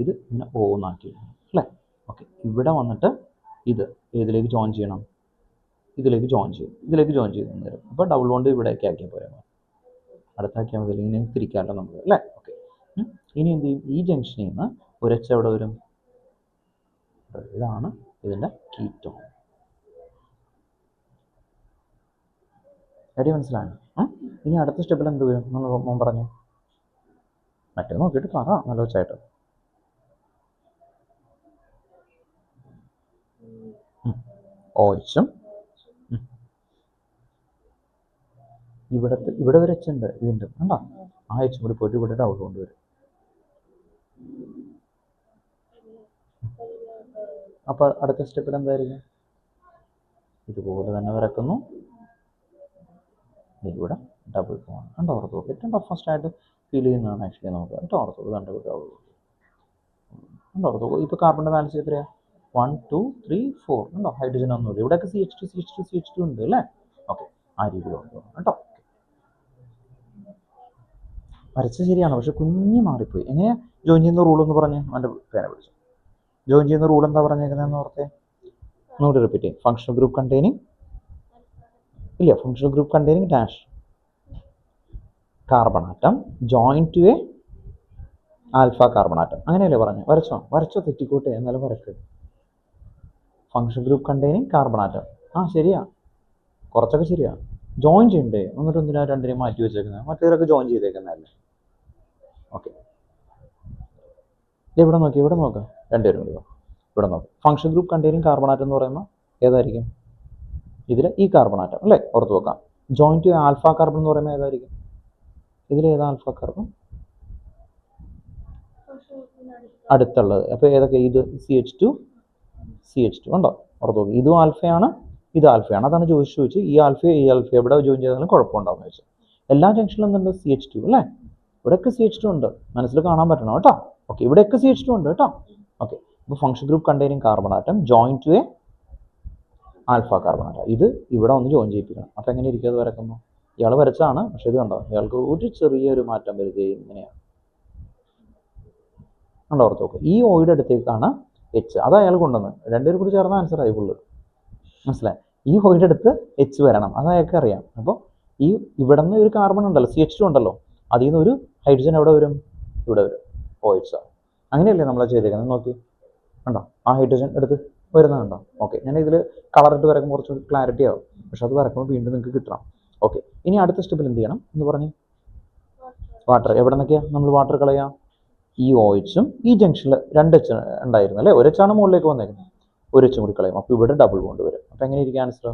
ഇത് ഇങ്ങനെ O എന്നാക്കി അല്ലേ. ഓക്കെ, ഇവിടെ വന്നിട്ട് ഇത് ഏതിലേക്ക് ജോയിൻ ചെയ്യണം? ഇതിലേക്ക് ജോയിൻ ചെയ്യും, ഇതിലേക്ക് ജോയിൻ ചെയ്ത് തരും. അപ്പോൾ ഡബിൾ ബോണ്ട് ഇവിടേക്ക് ആക്കിയാൽ പോരാ, അടുത്താക്കിയാൽ മതി, ഇങ്ങനെ തിരിക്കാമല്ലോ നമുക്ക് അല്ലേ. ഓക്കെ, ഇനി എന്ത് ചെയ്യും? ഈ ജംഗ്ഷനിൽ നിന്ന് ഒരു H എവിടെ വരും? ഇതാണ് ഇതിൻ്റെ കീറ്റോൺ. ഐഡിയ മനസ്സിലായോ? ഇനി അടുത്ത സ്റ്റെപ്പിൽ എന്ത് വരും? നമ്മൾ പറഞ്ഞു മറ്റേ നോക്കിയിട്ട് പറ നല്ല വെച്ചായിട്ട്. ഓയിച്ചും ഇവിടെ ഒരു H ഉണ്ട് വീണ്ടും കണ്ടോ, ആ H കൂടി പോയിട്ട് ഇവിടെ ഡബിൾ ബോണ്ട് വരും. അപ്പോൾ അടുത്ത സ്റ്റെപ്പിൽ എന്തായിരിക്കും? ഇതുപോലെ തന്നെ വരക്കുന്നു, ഇവിടെ ഡബിൾ ബോണ്ട് കണ്ടോ. ഓർത്തോ, ഏറ്റവും ടഫസ്റ്റ് ആയിട്ട് ഫീൽ ചെയ്യുന്നതാണ് ആക്ച്വലി നമുക്ക് കേട്ടോ. ഓർത്തോ കണ്ടോ, കണ്ടോ ഓർത്തോ. ഇപ്പോൾ കാർബണിൻ്റെ ബാലൻസ് എത്രയാണ്? 1 2 3 4 ഉണ്ടോ? ഹൈഡ്രജൻ ഒന്നുമില്ല, ഇവിടെയൊക്കെ CH2 ഉണ്ട് അല്ലേ. ഓക്കെ, ആ രീതിയിൽ ഓർത്തോ കേട്ടോ. വരച്ച ശരിയാണ്, പക്ഷെ കുഞ്ഞ് മാറിപ്പോയി. എങ്ങനെയാ ജോയിൻ ചെയ്യുന്ന റൂൾ എന്ന് പറഞ്ഞ് അവൻ്റെ പേരെ പിടിച്ചു. ജോയിൻ ചെയ്യുന്ന റൂൾ എന്താ പറഞ്ഞേക്കുന്നതെന്ന് ഓർത്തേ, ഒന്നുകൂടി റിപ്പീറ്റ് ചെയ്യും. ഫങ്ഷണൽ ഗ്രൂപ്പ് കണ്ടെയ്നിങ് ഇല്ല, functional group containing dash carbon atom join to a alpha carbon atom, അങ്ങനെയല്ലേ പറഞ്ഞു? വരച്ചോ തെറ്റിക്കോട്ടെ, എന്നാലും വരക്ക്. Functional group containing carbon atom, ശരിയാ, കുറച്ചൊക്കെ ശരിയാ. ജോയിൻ ചെയ്യണ്ടേ, എന്നിട്ട് എന്തിനാ രണ്ടിനെയും മാറ്റി വെച്ചേക്കുന്നത്? മറ്റേതൊക്കെ ജോയിൻ ചെയ്തേക്കുന്നതല്ലേ. ഓക്കെ, ഇവിടെ നോക്കാം രണ്ടുപേരും കൂടി ഇവിടെ നോക്കാം. Functional group containing carbon atom എന്ന് പറയുമ്പോൾ ഏതായിരിക്കും? ഇതിൽ ഈ കാർബൺ ആറ്റം അല്ലേ, ഓർത്ത് വെക്കാം. ജോയിൻ ടു ആൽഫ കാർബൺ എന്ന് പറയുമ്പോൾ ഏതായിരിക്കും? ഇതിലേതാ ആൽഫ കാർബൺ? അടുത്തുള്ളത്. അപ്പോൾ ഏതൊക്കെ? ഇത് CH2 ഉണ്ടോ, ഓർത്ത് നോക്കുക. ഇതും ആൽഫയാണ്, ഇത് ആൽഫയാണ്. അതാണ് ചോദിച്ചു ഈ ആൽഫ എവിടെ ജോയിൻ ചെയ്താലും കുഴപ്പമുണ്ടാവുമെന്ന് വെച്ചാൽ. എല്ലാ ജംഗ്ഷനിലും എന്തുണ്ട്? CH2 അല്ലേ. ഇവിടെയൊക്കെ CH2 ഉണ്ട്, മനസ്സിൽ കാണാൻ പറ്റണം കേട്ടോ. ഓക്കെ, ഇവിടെയൊക്കെ CH2 ഉണ്ട് കേട്ടോ. ഓക്കെ, അപ്പോൾ functional group containing carbon atom join to a alpha carbon atom, ഇത് ഇവിടെ ഒന്ന് ജോയിൻ ചെയ്യിപ്പിക്കണം. അപ്പോൾ എങ്ങനെ ഇരിക്കും അത് വരക്കുമ്പോൾ? ഇയാൾ വരച്ചാണ്, പക്ഷേ ഇത് കണ്ടോ, ഇയാൾക്ക് ഒരു ചെറിയൊരു മാറ്റം വരികയും ഇങ്ങനെയാണ് കണ്ടോ, ഓർത്ത് നോക്കുക. ഈ ഓയുടെ അടുത്തേക്കാണ് H, അത് അയാൾ കൊണ്ടുവന്ന് രണ്ടുപേരും കൂടി ചേർന്ന ആൻസർ ആയി ഫുള്ള്, മനസ്സിലായി? ഈ ഓയുടെ അടുത്ത് H വരണം, അത് അയാൾക്ക് അറിയാം. അപ്പോൾ ഈ ഇവിടെ നിന്ന് ഒരു കാർബൺ ഉണ്ടല്ലോ, CH2 ഉണ്ടല്ലോ, അതിൽ നിന്ന് ഒരു ഹൈഡ്രജൻ എവിടെ വരും? ഇവിടെ വരും, OH. അങ്ങനെയല്ലേ നമ്മൾ ചെയ്തേക്കുന്നത്? നോക്കി കണ്ടോ, ആ ഹൈഡ്രജൻ എടുത്ത് വരുന്നത് കണ്ടോ. ഓക്കെ, ഞാൻ ഇതിൽ കളറിട്ട് വരക്കുമ്പോൾ കുറച്ച് ക്ലാരിറ്റി ആവും, പക്ഷെ അത് വരക്കുമ്പോൾ വീണ്ടും നിങ്ങൾക്ക് കിട്ടണം. ഓക്കെ, ഇനി അടുത്ത സ്റ്റെപ്പിൽ എന്ത് ചെയ്യണം എന്ന് പറഞ്ഞ്? വാട്ടർ എവിടെ നിന്നൊക്കെയാണ് നമ്മൾ വാട്ടർ കളയാം? ഈ OHും ഈ ജംഗ്ഷനിൽ 2 H ഉണ്ടായിരുന്നു അല്ലേ, ഒരു H ആണ് മുകളിലേക്ക് വന്നേക്കുന്നത്, ഒരു H കൂടി കളയും. അപ്പോൾ ഇവിടെ ഡബിൾ ബോണ്ട് വരും. അപ്പോൾ എങ്ങനെ ഇരിക്കും ആൻസർ?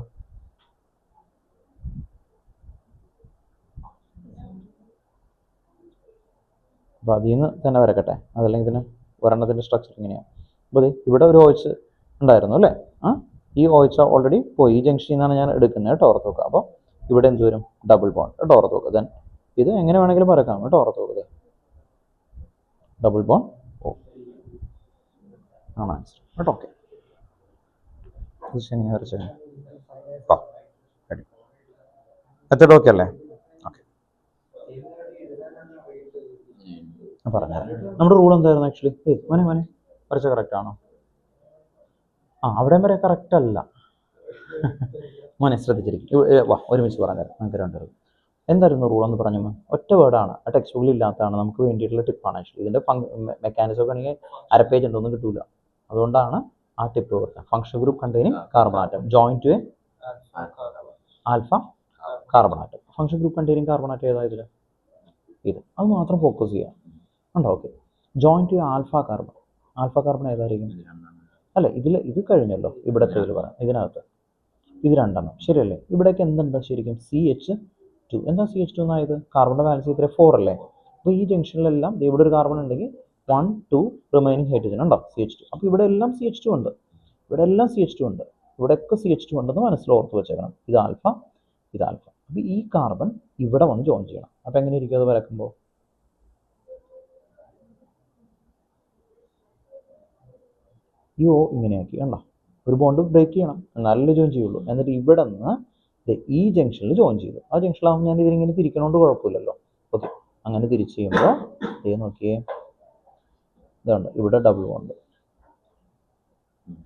അപ്പോൾ അതിൽ നിന്ന് തന്നെ വരക്കട്ടെ, അതല്ലെങ്കിൽ പിന്നെ ഒരെണ്ണത്തിൻ്റെ സ്ട്രക്ചർ ഇങ്ങനെയാണ്. അപ്പോൾ ഇവിടെ ഒരു OH ഉണ്ടായിരുന്നു അല്ലേ, ഈ OH ഓൾറെഡി പോയി, ഈ ജംഗ്ഷനിൽ നിന്നാണ് ഞാൻ എടുക്കുന്നത് കേട്ടോ, ഓർത്ത് നോക്കുക. അപ്പോൾ ഇവിടെ എന്ത് വരും? ഡബിൾ ബോണ്ട് കേട്ടോ, ഓർത്ത് നോക്കുക. ദെൻ ഇത് എങ്ങനെ വേണമെങ്കിലും വരക്കാം കേട്ടോ, ഓർത്ത് നോക്കുക. ഡബിൾ ബോണ്ട് ആണ് ആൻസർ കേട്ടോ. ഓക്കെ, എങ്ങനെ വരച്ചത്? എത്ര ഓക്കെ അല്ലേ? ഓക്കെ, പറഞ്ഞാൽ നമ്മുടെ റൂൾ എന്തായിരുന്നു ആക്ച്വലി? മോനെ വരച്ച കറക്റ്റ് ആണോ? അവിടെയും വരെ കറക്റ്റ് അല്ല മോനെ, ശ്രദ്ധിച്ചിരിക്കും. വാ, ഒരുമിച്ച് പറഞ്ഞുതരാം നമുക്ക് രണ്ടുപേരും. എന്തായിരുന്നു റൂൾ എന്ന് പറഞ്ഞു? ഒറ്റ വേർഡാണ്, ആ ടെക്സ്റ്റ് ബുക്കിൽ ഇല്ലാത്തതാണ്, നമുക്ക് വേണ്ടിയിട്ടുള്ള ടിപ്പാണ് ആക്ച്വലി. ഇതിൻ്റെ മെക്കാനിസം ഒക്കെ ആണെങ്കിൽ അര പേജ് ഉണ്ടോന്നും കിട്ടൂല, അതുകൊണ്ടാണ് ആ ടിപ്പ് പറഞ്ഞത്. Functional group containing carbon atom join to a alpha carbon atom. Functional group containing carbon atom ഏതായത്? ഇത്, അത് മാത്രം ഫോക്കസ് ചെയ്യാം ഉണ്ടോ. Okay, join to alpha carbon ഏതായിരിക്കും? അല്ല, ഇത് കഴിഞ്ഞല്ലോ, ഇവിടത്തെ ഇതിൽ പറയാം. ഇതിനകത്ത് ഇത് 2 എണ്ണം ശരിയല്ലേ? ഇവിടേക്ക് എന്തുണ്ട് ശരിക്കും? CH2. എന്താ CH2 എന്നായത്? കാർബണിൻ്റെ ബാലൻസ് ഇത്ര 4 അല്ലേ? അപ്പോൾ ഈ ജംഗ്ഷനിലെല്ലാം ഇവിടെ ഒരു കാർബൺ ഉണ്ടെങ്കിൽ 1 2 റിമൈനിങ് ഹൈഡ്രജൻ ഉണ്ടോ, CH2. അപ്പോൾ ഇവിടെ എല്ലാം CH2 ഉണ്ട്, ഇവിടെ എല്ലാം CH2 ഉണ്ട്, ഇവിടെയൊക്കെ CH2 ഉണ്ടെന്ന് മനസ്സിലോർത്ത് വെച്ചേക്കണം. ഇത് ആൽഫ. അപ്പോൾ ഈ കാർബൺ ഇവിടെ വന്ന് ജോയിൻ ചെയ്യണം. അപ്പോൾ എങ്ങനെ ഇരിക്കും അത് വരക്കുമ്പോൾ? ഈ O ഇങ്ങനെയാക്കി കണ്ടോ, ഒരു ബോണ്ട് ബ്രേക്ക് ചെയ്യണം, എന്നാലല്ലേ ജോയിൻ ചെയ്യുള്ളൂ. എന്നിട്ട് ഇവിടെ നിന്ന് ഈ ജംഗ്ഷനിൽ ജോയിൻ ചെയ്തു. ആ ജംഗ്ഷനിലാവുമ്പോൾ ഞാൻ ഇതിങ്ങനെ തിരിക്കണോണ്ട് കുഴപ്പമില്ലല്ലോ. ഓക്കെ, അങ്ങനെ തിരിച്ച് ചെയ്യുമ്പോൾ നോക്കിയേ, ഇതുണ്ട്, ഇവിടെ ഡബിൾ ബോണ്ട്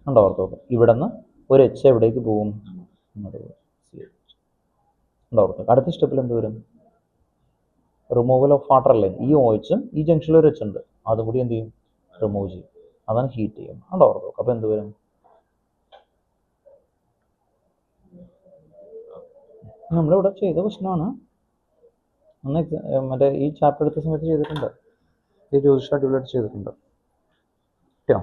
ഉണ്ടോ? ഓർത്ത് നോക്കാം. ഇവിടെ നിന്ന് ഒരു എച്ച് എവിടേക്ക് പോകും? ഓർത്ത്. അടുത്ത സ്റ്റെപ്പിൽ എന്ത് വരും? റിമൂവൽ ഓഫ് വാട്ടർ അല്ലേ? ഈ ഓയിച്ചും ഈ ജംഗ്ഷനിൽ ഒരു എച്ച് ഉണ്ട്, അതും കൂടി എന്ത് ചെയ്യും? റിമൂവ് ചെയ്യും. അതാണ് ഹീറ്റ് ചെയ്യും. ഉണ്ടോ? ഓർത്ത് നോക്കാം. അപ്പോൾ എന്ത് വരും? നമ്മളിവിടെ ചെയ്ത ക്വസ്റ്റനാണ്. അന്ന് മറ്റേ ഈ ചാപ്റ്റർ എടുത്ത സമയത്ത് ചെയ്തിട്ടുണ്ട്. ഈ ജ്യോതിഷ അടിപൊളിയായിട്ട് ചെയ്തിട്ടുണ്ട് കേട്ടോ.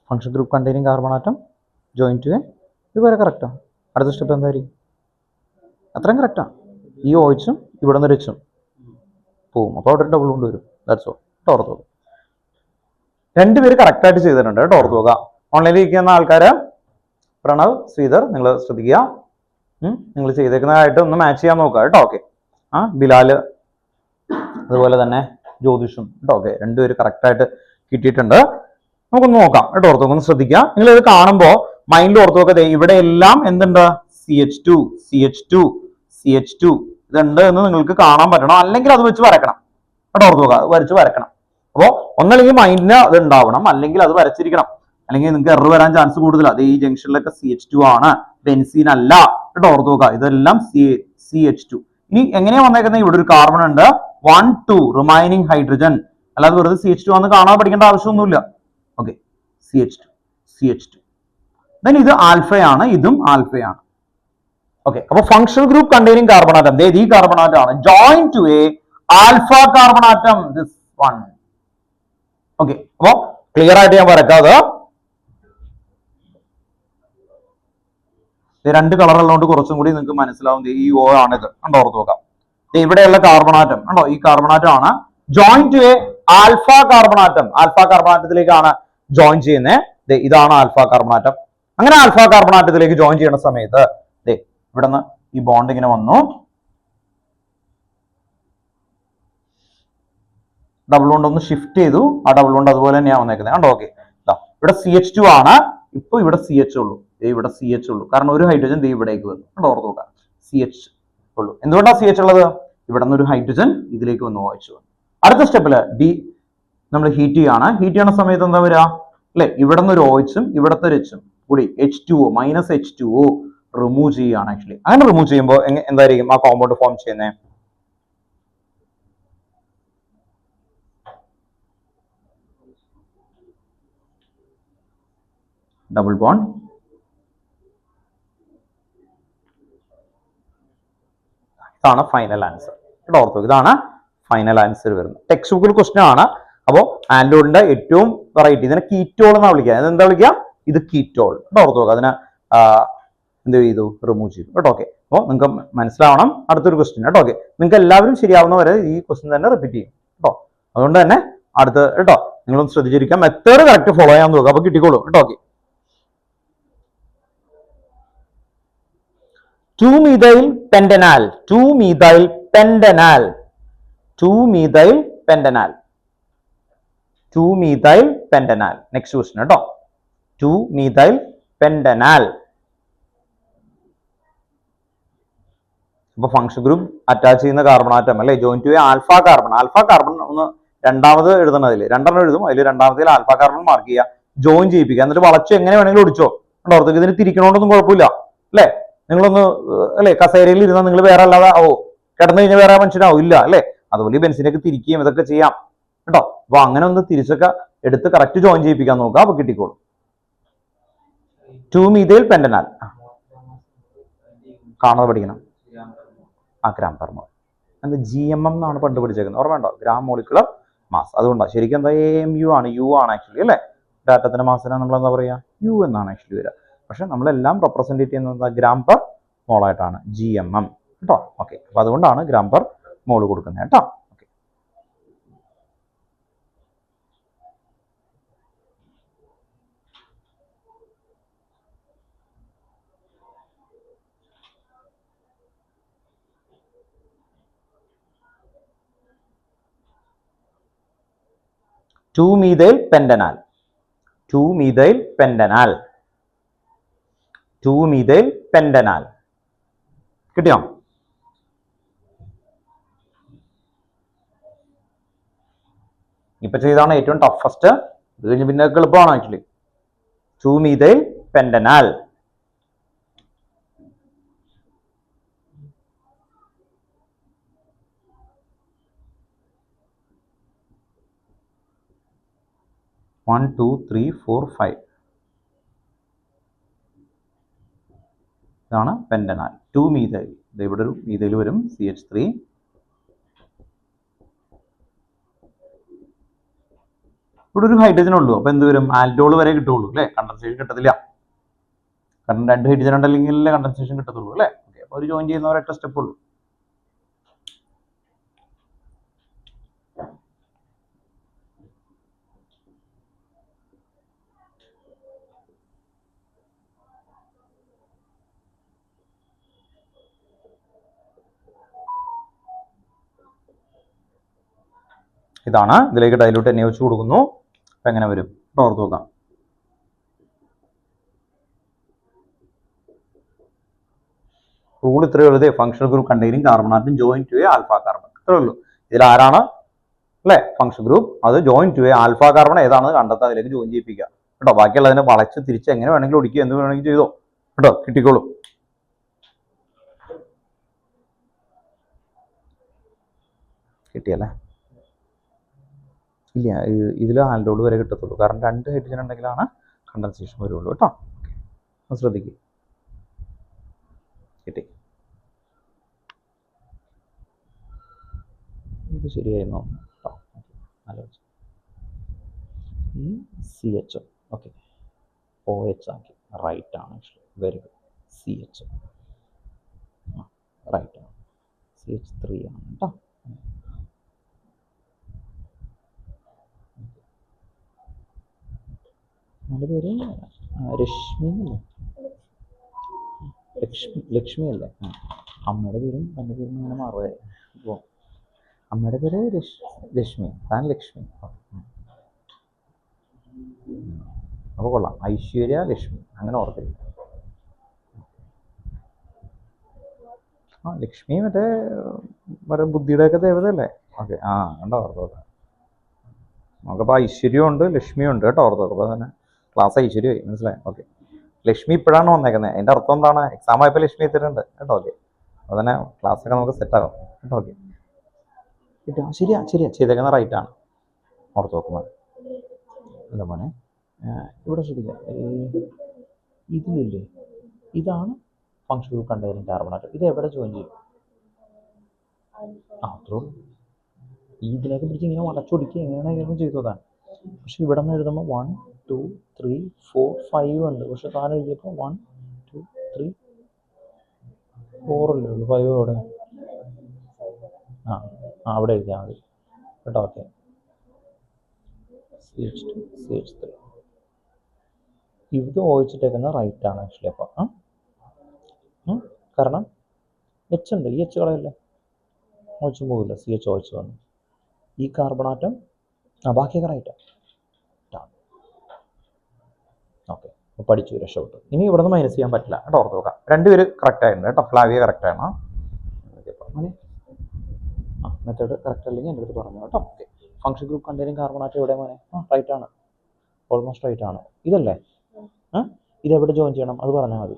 Function group containing carbon atom join to a, ഇതുവരെ കറക്റ്റാണ്. അടുത്ത സ്റ്റെപ്പ് എന്തായിരിക്കും? അത്രയും കറക്റ്റാണ്. ഈ ഓയിച്ചും ഇവിടെ നിന്ന് വെച്ചും പോവും, അപ്പോൾ അവിടെ ഡബിൾ കൊണ്ട് വരും. That's all. ഓർത്ത് നോക്കുക. രണ്ടുപേര് കറക്റ്റായിട്ട് ചെയ്തിട്ടുണ്ട് കേട്ടോ. ഓർത്ത് നോക്കുക. ഓൺലൈനിൽ ഇരിക്കുന്ന ആൾക്കാർ പ്രണവ്, ശ്രീധർ, നിങ്ങൾ ശ്രദ്ധിക്കുക. നിങ്ങൾ ചെയ്തേക്കുന്നതായിട്ട് ഒന്ന് മാച്ച് ചെയ്യാൻ നോക്കുക കേട്ടോ. ഓക്കെ. ബിലാൽ അതുപോലെ തന്നെ ജ്യോതിഷും കേട്ടോ. ഓക്കെ, രണ്ടുപേര് കറക്റ്റായിട്ട് കിട്ടിയിട്ടുണ്ട്. നമുക്കൊന്ന് നോക്കാം കേട്ടോ. ഓർത്ത് നോക്കുക, ഒന്ന് ശ്രദ്ധിക്കുക. നിങ്ങൾ ഇത് കാണുമ്പോൾ മൈൻഡിൽ ഓർത്ത് നോക്കുക. ഇവിടെ എല്ലാം എന്തുണ്ട്? CH2 CH2 CH2 ഇതുണ്ട് എന്ന് നിങ്ങൾക്ക് കാണാൻ പറ്റണം, അല്ലെങ്കിൽ അത് വെച്ച് വരക്കണം കേട്ടോ. ഓർത്ത് നോക്കുക, അത് വരച്ച് വരക്കണം. അപ്പോൾ ഒന്നല്ലെങ്കിൽ മൈൻഡിന് അത് ഉണ്ടാവണം, അല്ലെങ്കിൽ അത് വരച്ചിരിക്കണം. അല്ലെങ്കിൽ നിങ്ങൾക്ക് എറർ വരാൻ ചാൻസ് കൂടുതലാണ്. അത് ഈ ജംഗ്ഷനിലൊക്കെ CH2 ആണ്, ബെൻസീൻ അല്ല കേട്ടോ. ഓർത്ത് നോക്കുക, ഇതെല്ലാം CH2. ഇനി എങ്ങനെയാ വന്നേക്കുന്നത്? ഇവിടെ ഒരു കാർബൺ ഉണ്ട്, 1 2 റിമൈനിങ് ഹൈഡ്രജൻ. അല്ലാതെ വെറുതെ CH2 ആണെന്ന് കാണാതെ പഠിക്കേണ്ട ആവശ്യമൊന്നുമില്ല. Okay, CH2. ദെൻ ഇത് ആൽഫയാണ്, ഇതും ആൽഫയാണ്. ഓക്കെ, അപ്പൊ functional group containing carbon atom, ഈ കാർബൺ ആറ്റം ആണ് join to a alpha carbon atom, this one. Okay, അപ്പൊ ക്ലിയർ ആയിട്ട് ഞാൻ വരക്കാതെ രണ്ട് കളർ ഉള്ളതുകൊണ്ട് കുറച്ചും കൂടി നിങ്ങൾക്ക് മനസ്സിലാവും. ഈ O ആണിത് കണ്ടോ. ഓർത്ത് നോക്കാം. ഇവിടെയുള്ള കാർബൺ ആറ്റം കണ്ടോ, ഈ കാർബൺ ആറ്റം ആണ് join to a alpha carbon atom. Alpha carbon ആറ്റത്തിലേക്കാണ് ജോയിൻ ചെയ്യുന്നത്. ഇതാണ് ആൽഫ കാർബൺ ആറ്റം. അങ്ങനെ ആൽഫ കാർബൺ ആറ്റത്തിലേക്ക് ജോയിൻ ചെയ്യുന്ന സമയത്ത് ഇവിടെ നിന്ന് ഈ ബോണ്ട് ഇങ്ങനെ വന്നു, ഡബിൾ ബോണ്ട് ഒന്ന് ഷിഫ്റ്റ് ചെയ്തു. ആ ഡബിൾ ബോണ്ട് അതുപോലെ തന്നെയാണ് വന്നേക്കുന്നത് കണ്ടോ. ഓക്കെ, ഇവിടെ CH2 ആണ്, ഇപ്പൊ ഇവിടെ CH ഉള്ളൂ. ഇവിടെ CH ഉള്ളൂ, കാരണം ഒരു ഹൈഡ്രജൻ ഇവിടേക്ക് വന്നു കണ്ടോ. ഓർത്ത് നോക്കാം, CH ഉള്ളൂ. എന്തുകൊണ്ടാണ് CH ഉള്ളത്? ഇവിടെ നിന്ന് ഒരു ഹൈഡ്രജൻ ഇതിലേക്ക് വന്നു, വായിച്ചു. അടുത്ത സ്റ്റെപ്പില് നമ്മൾ ഹീറ്റ് ചെയ്യാണ്. ഹീറ്റ് ചെയ്യുന്ന സമയത്ത് എന്താ വരിക അല്ലെ? ഇവിടെ നിന്ന് ഒരു OHും ഇവിടത്തെ ഒരു Hഉം കൂടി H2O -H2O റിമൂവ് ചെയ്യുകയാണ് ആക്ച്വലി. അങ്ങനെ റിമൂവ് ചെയ്യുമ്പോൾ എന്തായിരിക്കും ആ കോമ്പൗണ്ട് ഫോം ചെയ്യുന്നത്? ഡബിൾ ബോണ്ട് ഇതാണ് ഫൈനൽ ആൻസർ കേട്ടോ. ഓർത്തോ, ഇതാണ് ഫൈനൽ ആൻസർ വരുന്നത്. ടെക്സ്റ്റ് ബുക്കിൽ ക്വസ്റ്റൻ ആണ്. അപ്പോൾ ആൻഡോളിന്റെ ഏറ്റവും വെറൈറ്റി, ഇതിനെ കീറ്റോൾ എന്നാണ് വിളിക്കുക. അതെന്താ വിളിക്കുക? ഇത് കീറ്റോൾ കേട്ടോ. ഓർത്തോ, അതിനെ എന്ത് ചെയ്തു? റിമൂവ് ചെയ്തു കേട്ടോ. ഓക്കെ, അപ്പോൾ നിങ്ങൾക്ക് മനസ്സിലാവണം. അടുത്തൊരു ക്വസ്റ്റ്യൻ കേട്ടോ. ഓക്കെ, നിങ്ങൾക്ക് എല്ലാവരും ശരിയാവുന്നവരെ ഈ ക്വസ്റ്റ്യൻ തന്നെ റിപ്പീറ്റ് ചെയ്യും കേട്ടോ. അതുകൊണ്ട് തന്നെ അടുത്ത് കേട്ടോ നിങ്ങളൊന്ന് ശ്രദ്ധിച്ചിരിക്കാം. മെത്തേഡ് കറക്റ്റ് ഫോളോ ചെയ്യാൻ നോക്കുക, അപ്പൊ കിട്ടിക്കോളൂ കേട്ടോ. Okay, 2-methyl pentanal 2-methyl pentanal 2-methyl pentanal 2-methyl pentanal. Next question കേട്ടോ. 2-methyl pentanal. അപ്പൊ ഫംഗ്ഷൻ ഗ്രൂപ്പ് അറ്റാച്ച് ചെയ്യുന്ന കാർബൺ ആറ്റം അല്ലെ, join to alpha carbon. Alpha carbon ഒന്ന് രണ്ടാമത് എഴുതണതിൽ രണ്ടെണ്ണം എഴുതും, അതിൽ രണ്ടാമത്തേൽ ആൽഫ കാർബൺ മാർക്ക് ചെയ്യുക, ജോയിൻ ചെയ്യിപ്പിക്കുക. എന്നിട്ട് വളച്ച് എങ്ങനെ വേണമെങ്കിലും ഒടിച്ചോ കേട്ടോ. ഓർത്തേക്ക് ഇതിന് തിരിക്കണോണ്ടൊന്നും കുഴപ്പമില്ല അല്ലെ. നിങ്ങളൊന്ന് അല്ലെ കസേരയിൽ ഇരുന്നാൽ നിങ്ങൾ വേറെ അല്ലാതെ കിടന്നു കഴിഞ്ഞാൽ വേറെ മനുഷ്യനാവും ഇല്ല അല്ലെ. അതുപോലെ ബെൻസിനൊക്കെ തിരിക്കുകയും ഇതൊക്കെ ചെയ്യാം കേട്ടോ. അപ്പൊ അങ്ങനെ ഒന്ന് തിരിച്ചൊക്കെ എടുത്ത് കറക്റ്റ് ജോയിൻ ചെയ്യിപ്പിക്കാൻ നോക്കുക, അപ്പൊ കിട്ടിക്കോളും. 2-methyl pentanal കാണാതെ പഠിക്കണം. Gram per mole. എന്താ GMM എന്നാണ് പണ്ട് പഠിച്ചേക്കുന്നത്, ഓർമ്മയുണ്ടോ? Gram molecular mass. അതുകൊണ്ടാണ് ശരിക്കും എന്താ AMU ആണ്, U ആണ് ആക്ച്വലി അല്ലെ. ഡാറ്റത്തിന്റെ മാസിനെ നമ്മൾ എന്താ പറയാ? U എന്നാണ് ആക്ച്വലി വരിക. പക്ഷെ നമ്മളെല്ലാം റെപ്രസെന്റ് ചെയ്യുന്നത് ഗ്രാം പെർ മോൾ ആയിട്ടാണ്, GMM കേട്ടോ. ഓക്കെ, അപ്പൊ അതുകൊണ്ടാണ് ഗ്രാം പെർ മോൾ കൊടുക്കുന്നത് കേട്ടോ. Okay, Two-methyl pentanal 2-methyl pentanal 2-methyl pentanal കിട്ടിയോ? ഇപ്പൊ ചെയ്താണ് ഏറ്റവും ടഫസ്റ്റ്. ഇത് കഴിഞ്ഞ് പിന്നെ എളുപ്പമാണ് actually. 2-methyl pentanal. One, two, three, four, five. ഇതാണ് പെൻഡനാൽ. 2-methyl. ഇവിടെ ഒരു മീഥൈൽ വരും, CH3. ഇവിടെ ഒരു ഹൈഡ്രജൻ ഉള്ളൂ. അപ്പൊ എന്ത് വരും? ആൽഡോൾ വരെ കിട്ടുള്ളൂ അല്ലേ? കണ്ടൻസേഷൻ കിട്ടത്തില്ല. കാരണം 2 ഹൈഡ്രജൻ ഉണ്ടെങ്കിൽ കണ്ടൻസേഷൻ കിട്ടത്തുള്ളൂ അല്ലേ? ഓക്കെ, അപ്പൊ ഒരു ജോയിൻ ചെയ്യുന്ന ഒരൊറ്റ സ്റ്റെപ്പ് ഉള്ളൂ. ഇതാണ്. ഇതിലേക്ക് ഡൈലൂട്ട് NaOH കൊടുക്കുന്നു. അപ്പൊ എങ്ങനെ വരും? ഓർത്ത് നോക്കാം. റൂൾ ഇത്രയേ ഉള്ളൂ. Functional group containing carbon atom join to a alpha carbon. ഇത്രയേ ഉള്ളൂ. ഇതിൽ ആരാണ് അല്ലേ ഫംഗ്ഷൻ ഗ്രൂപ്പ്? അത് join to a alpha carbon ഏതാണെന്ന് കണ്ടെത്താൻ അതിലേക്ക് ജോയിൻ ചെയ്യിപ്പിക്കുക കേട്ടോ. ബാക്കിയുള്ളതിനെ വളച്ച് തിരിച്ച് എങ്ങനെ വേണമെങ്കിലും ഒടിക്കുക, എന്ത് വേണമെങ്കിലും ചെയ്തോ കേട്ടോ, കിട്ടിക്കോളും. കിട്ടിയല്ലേ? ഇല്ല, ഇതിൽ ആൽഡോൾ വരെ കിട്ടത്തുള്ളൂ. കാരണം 2 ഹൈഡ്രജൻ ഉണ്ടെങ്കിലാണ് കണ്ടൻസേഷൻ വരുള്ളൂ കേട്ടോ. ശ്രദ്ധിക്കുക. കിട്ടി. ഇത് ശരിയായിരുന്നോ? ആലോചിച്ചു. CH. ഓക്കെ, OH ആക്കി. റൈറ്റ് ആണ് actually. Very good. CH right ആണ്. CH3 ആണ് കേട്ടോ. നമ്മുടെ പേര് രശ്മി അല്ലേ? ലക്ഷ്മി അല്ലേ? അമ്മയുടെ പേരും എൻ്റെ പേരും ഇങ്ങനെ മാറുക. അപ്പോൾ അമ്മയുടെ പേര് രശ്മി, താൻ ലക്ഷ്മി. അപ്പോൾ കൊള്ളാം. ഐശ്വര്യ ലക്ഷ്മി, അങ്ങനെ ഓർത്തില്ല. ലക്ഷ്മി മറ്റേ ബുദ്ധിയുടെയൊക്കെ ദേവതയല്ലേ? ഓക്കെ, കണ്ടോ ഓർത്തോക്കാം. നമുക്കപ്പോൾ ഐശ്വര്യം ഉണ്ട്, ലക്ഷ്മിയും ഉണ്ട് കേട്ടോ. ഓർത്തോക്കാം. അപ്പോൾ തന്നെ ക്ലാസ് ഐശ്വര്യമായി, മനസ്സിലായി? ഓക്കെ, ലക്ഷ്മി ഇപ്പോഴാണ് വന്നേക്കുന്നത്. അതിൻ്റെ അർത്ഥം എന്താണ്? എക്സാം ആയപ്പോൾ ലക്ഷ്മി എത്തിയിട്ടുണ്ട് കേട്ടോ. ഓക്കെ, അപ്പോൾ തന്നെ ക്ലാസ്സൊക്കെ നമുക്ക് സെറ്റാകും കേട്ടോ. ഓക്കെ, കിട്ടാ. ശരിയാ ചെയ്തേക്കുന്ന റൈറ്റാണ്. ഓർത്ത് നോക്കുന്നത് എന്താ മോനെ? ഇവിടെ ശ്രദ്ധിക്കാം. ഇതിലില്ലേ, ഇതാണ് function group containing carbon atom. ഇത് എവിടെ ജോയിൻ ചെയ്യും? അത്രേ ഉള്ളൂ. ഇതിലേക്ക് പിടിച്ച് ഇങ്ങനെ വളച്ചൊടിക്കുക എങ്ങനെയാണ് ചെയ്തതാണ്. പക്ഷെ ഇവിടെ നിന്ന് എഴുതുമ്പോൾ 1, 2, 3, 4, 5 ഉണ്ട്. പക്ഷെ താൻ എഴുതിയപ്പോൾ 1, 2, 3, 4 അല്ലേ ഉള്ളൂ. 5 അവിടെ അവിടെ എഴുതിയാൽ മതി കേട്ടോ. Okay, CH2, CH3. ഇത് ഓയിച്ചിട്ടേക്കുന്ന റൈറ്റ് ആണ് ആക്ച്വലി. അപ്പം കാരണം H ഉണ്ട്, ഈ H കളയല്ലേ, ഓയിച്ചും പോകില്ല. CH ഓയിച്ച് വന്നു. ഈ കാർബൺ ആറ്റം ബാക്കിയൊക്കെ റൈറ്റാണ്. ഓക്കെ, അപ്പോൾ പഠിച്ചു, രക്ഷപ്പെട്ടു. ഇനി ഇവിടെ നിന്ന് മൈനസ് ചെയ്യാൻ പറ്റില്ല കേട്ടോ. ഓർത്ത് നോക്കാം. 2 പേര് കറക്റ്റ് ആയിട്ടുണ്ട് കേട്ടോ. ഫ്ലാവിയ കറക്റ്റ് ആണ്. മെത്തേഡ് കറക്റ്റ് അല്ലെങ്കിൽ എൻ്റെ അടുത്ത് പറഞ്ഞു കേട്ടോ. Okay, function group containing carbon atom എവിടെ മോനെ? റൈറ്റ് ആണ്, ഓൾമോസ്റ്റ് റൈറ്റ് ആണ്. ഇതല്ലേ? ഇതെവിടെ ജോയിൻ ചെയ്യണം അത് പറഞ്ഞാൽ മതി.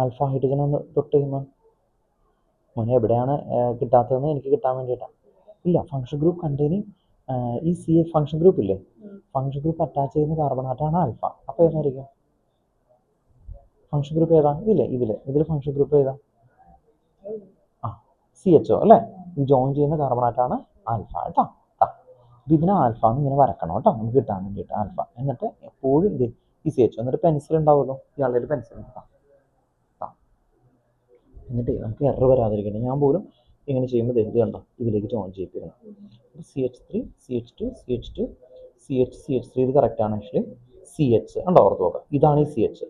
ആൽഫ ഹൈഡ്രജൻ ഒന്ന് തൊട്ട് കഴിയുമ്പോൾ മോനെ എവിടെയാണ് കിട്ടാത്തതെന്ന് എനിക്ക് കിട്ടാൻ വേണ്ടിയിട്ടാണ്. ഇല്ല, ഫംഗ്ഷൻ ഗ്രൂപ്പ് കണ്ടെയ്നിങ് ഈ CH ഫംഗ്ഷൻ ഗ്രൂപ്പ് ഇല്ലേ, ഫംഗ്ഷൻ ഗ്രൂപ്പ് അറ്റാച്ച് ചെയ്യുന്ന കാർബൺ ആറ്റമാണ് ആൽഫ. അപ്പോൾ ഏതായിരിക്കും ഫംഗ്ഷൻ ഗ്രൂപ്പ്? ഏതാ? ഇതിൽ ഫംഗ്ഷൻ ഗ്രൂപ്പ് ഏതാ? CHO അല്ലേ? ഇത് ജോയിൻ ചെയ്യുന്ന കാർബൺ ആറ്റമാണ് ആൽഫ കേട്ടോ. അപ്പോൾ ഇതിനെ ആൽഫ എന്ന് ഇങ്ങനെ വരക്കണം കേട്ടോ, നമുക്ക് കിട്ടാൻ വേണ്ടിയിട്ട് ആൽഫ. എന്നിട്ട് എപ്പോഴും ഇത് ഈ CHO. എന്നിട്ട് പെൻസിൽ ഉണ്ടാവുമല്ലോ, ഇയാളുടെ പെൻസിൽ എന്നിട്ട് നമുക്ക് എറർ വരാതിരിക്കണം. ഞാൻ പോലും ഇങ്ങനെ ചെയ്യുമ്പോൾ ഇത് കണ്ടോ, ഇതിലേക്ക് join ചെയ്യിപ്പിക്കണം. CH3, CH2, CH2, CH3. ഇത് കറക്റ്റാണ് ആക്ച്വലി. CH ഉണ്ടോ? ഓർത്ത് നോക്കാം. ഇതാണ് ഈ CH,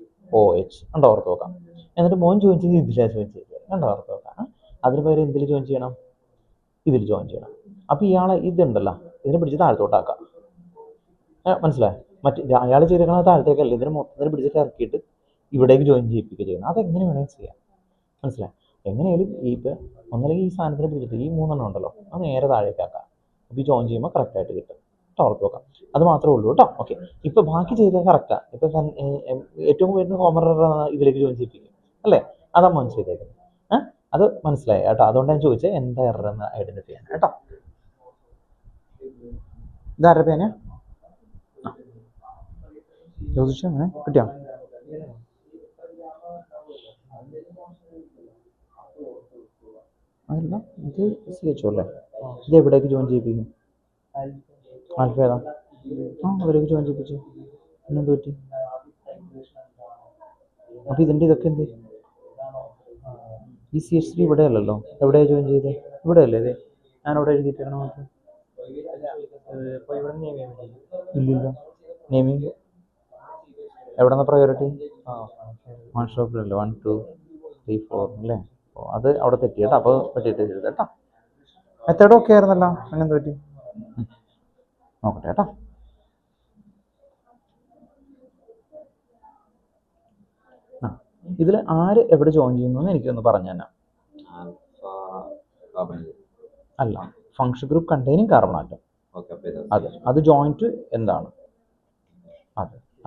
OH ഉണ്ടോ? ഓർത്ത് നോക്കാം. എന്നിട്ട് മോൻ ജോയിൻ ചെയ്ത് ഇതിലാണ് ജോയിൻ ചെയ്തത് കണ്ടോ? ഓർത്ത് നോക്കാം. അതിന് പകരം എന്തിൽ ജോയിൻ ചെയ്യണം? ഇതിൽ ജോയിൻ ചെയ്യണം. അപ്പോൾ ഇയാളെ ഇതുണ്ടല്ലോ, ഇതിനെ പിടിച്ച് താഴത്തോട്ടാക്കാം. മനസ്സിലായി? അയാൾ ചെയ്തേക്കണത് താഴത്തേക്കല്ല, ഇതിനെ മൊത്തത്തിൽ പിടിച്ചിട്ട് ഇറക്കിയിട്ട് ഇവിടേക്ക് ജോയിൻ ചെയ്യിപ്പിക്കുക ചെയ്യണം. അതെങ്ങനെ വേണമെങ്കിൽ ചെയ്യാം, മനസ്സിലായി? എങ്ങനെയാലും ഈ ഒന്നല്ലെങ്കിൽ ഈ സാധനത്തിന് പിടിച്ചിട്ട് ഈ 3 ഉണ്ടല്ലോ, അത് നേരെ താഴേക്ക് ആക്കാം. അപ്പോൾ ഈ ജോയിൻ ചെയ്യുമ്പോൾ കറക്റ്റ് ആയിട്ട് കിട്ടും. ഓർത്ത് വെക്കാം. അത് മാത്രമേ ഉള്ളൂ കേട്ടോ. ഓക്കെ, ഇപ്പൊ ബാക്കി ചെയ്തത് കറക്റ്റാ. ഇപ്പൊ ഏറ്റവും വരുന്ന ഹോമർ ഇതിലേക്ക് ജോയിൻ ചെയ്യിപ്പിക്കും അല്ലേ, അതാ മോൻ ചെയ്തേക്കുന്നത്. അത് മനസ്സിലായി കേട്ടോ. അതുകൊണ്ട് ഞാൻ ചോദിച്ചത് എന്താ എറർ എന്ന് ഐഡന്റിഫൈ ചെയ്യാൻ കേട്ടോ. ഇതാരുടെ പേന ചോദിച്ചു അങ്ങനെ കിട്ടിയോ? അതല്ല, ഇത് CHO അല്ലേ. ഇത് എവിടേക്ക് ജോയിൻ ചെയ്യിപ്പിക്കും? ആൽഫ ഏതാ? അതിലേക്ക് ജോയിൻ ചെയ്യിപ്പിച്ചു. പിന്നെന്ത് പറ്റി? അപ്പൊ ഇതിന്റെ ഇതൊക്കെ എന്ത്? ഈ CH3 ഇവിടെ അല്ലല്ലോ. എവിടെയാ ജോയിൻ ചെയ്തത്? ഇവിടെ അല്ലേ ഇത്? ഞാൻ അവിടെ എഴുതിയിട്ടാണ് നോക്കി. ഇല്ലല്ലോ. നെയിമിങ് എവിടെ പ്രയോറിറ്റി? വൺ ഷോപ്പിലല്ലേ, 1 2 3 4 അല്ലേ. അത് അവിടെ തെറ്റി കേട്ടോ. അപ്പോൾ പറ്റിയിട്ട് ചെയ്തത് കേട്ടോ. മെത്തേഡ് ഓക്കെ ആയിരുന്നല്ലോ. അങ്ങനെ പറ്റി നോക്കട്ടെ കേട്ടോ. ഇതിൽ ആര് എവിടെ ജോയിൻ ചെയ്യുന്നു എന്ന് എനിക്കൊന്ന് പറഞ്ഞു തന്നെ. അല്ല, function group containing carbon atom. അത് ജോയിന്റ് എന്താണ്?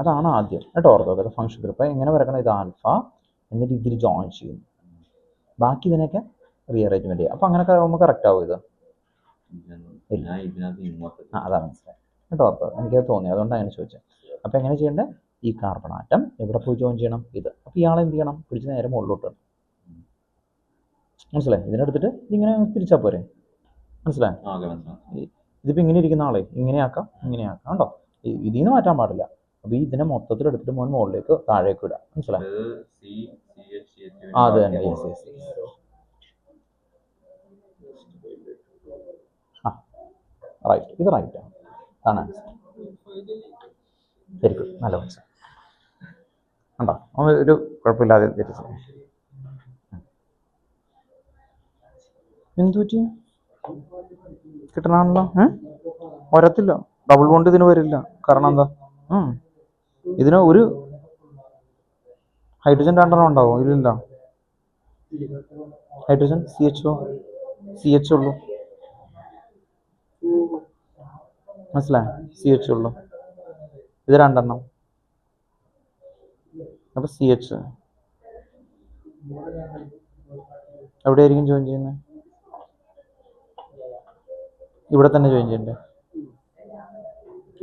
അതാണ് ആദ്യം കേട്ടോ. ഓർത്തോ, അത് ഫങ്ഷൻ ഗ്രൂപ്പ് എങ്ങനെ വരക്കണം? ഇത് ആൽഫ, എന്നിട്ട് ഇതിൽ ജോയിൻ ചെയ്യുന്നു. ബാക്കി ഇതിനൊക്കെ റീഅറേഞ്ച്മെന്റ് ചെയ്യാം. അപ്പൊ അങ്ങനെയൊക്കെ ആകുമ്പോൾ കറക്റ്റ് ആവും. ഇത് അതാ മനസ്സിലായി കേട്ടോ. ഓർത്തോ, എനിക്കത് തോന്നി, അതുകൊണ്ടാണ് അങ്ങനെ ചോദിച്ചത്. അപ്പൊ എങ്ങനെ ചെയ്യേണ്ടത്? ഈ കാർബൺ ആറ്റം എവിടെ പോയി ജോയിൻ ചെയ്യണം? ഇത്. അപ്പൊ ഇയാളെ എന്ത് ചെയ്യണം? പിടിച്ച് നേരെ മുകളിലോട്ട്. മനസ്സിലായി? ഇതിനെടുത്തിട്ട് ഇങ്ങനെ തിരിച്ചാ പോരെ. മനസ്സിലായി? ഇതിപ്പോ ഇങ്ങനെ ഇരിക്കുന്ന ആളെ ഇങ്ങനെയാക്കാം, ഇങ്ങനെയാക്കാം കേട്ടോ. ഇതിൽ നിന്ന് മാറ്റാൻ പാടില്ല. അപ്പൊ ഇതിനെ മൊത്തത്തിൽ എടുത്തിട്ട് മോൻ മുകളിലേക്ക് താഴേക്ക് ഇടാം. മനസ്സിലായി? അത് തന്നെ. റൈറ്റ്, ഇത് റൈറ്റ് ആണ്. അതാണ് ആൻസർ. വെരി ഗുഡ്, നല്ല മനസ്സിലായി കണ്ടോ. ഒരു കുഴപ്പമില്ലാതെ തിരിച്ചു. എന്തു പറ്റി? കിട്ടണമല്ലോ. വരത്തില്ല, ഡബിൾ ബോണ്ട് ഇതിന് വരില്ല. കാരണം എന്താ? ഇതിന് ഒരു ഹൈഡ്രജൻ രണ്ടെണ്ണം ഉണ്ടാവും. ഇല്ലല്ലോ, ഹൈഡ്രജൻ CH ഉള്ളൂ. മനസ്സിലായി? CH ഉള്ളൂ. ഇത് രണ്ടെണ്ണം. അപ്പൊ CH എവിടെയായിരിക്കും ജോയിൻ ചെയ്യുന്നത്? ഇവിടെ തന്നെ ജോയിൻ ചെയ്യണ്ടേ?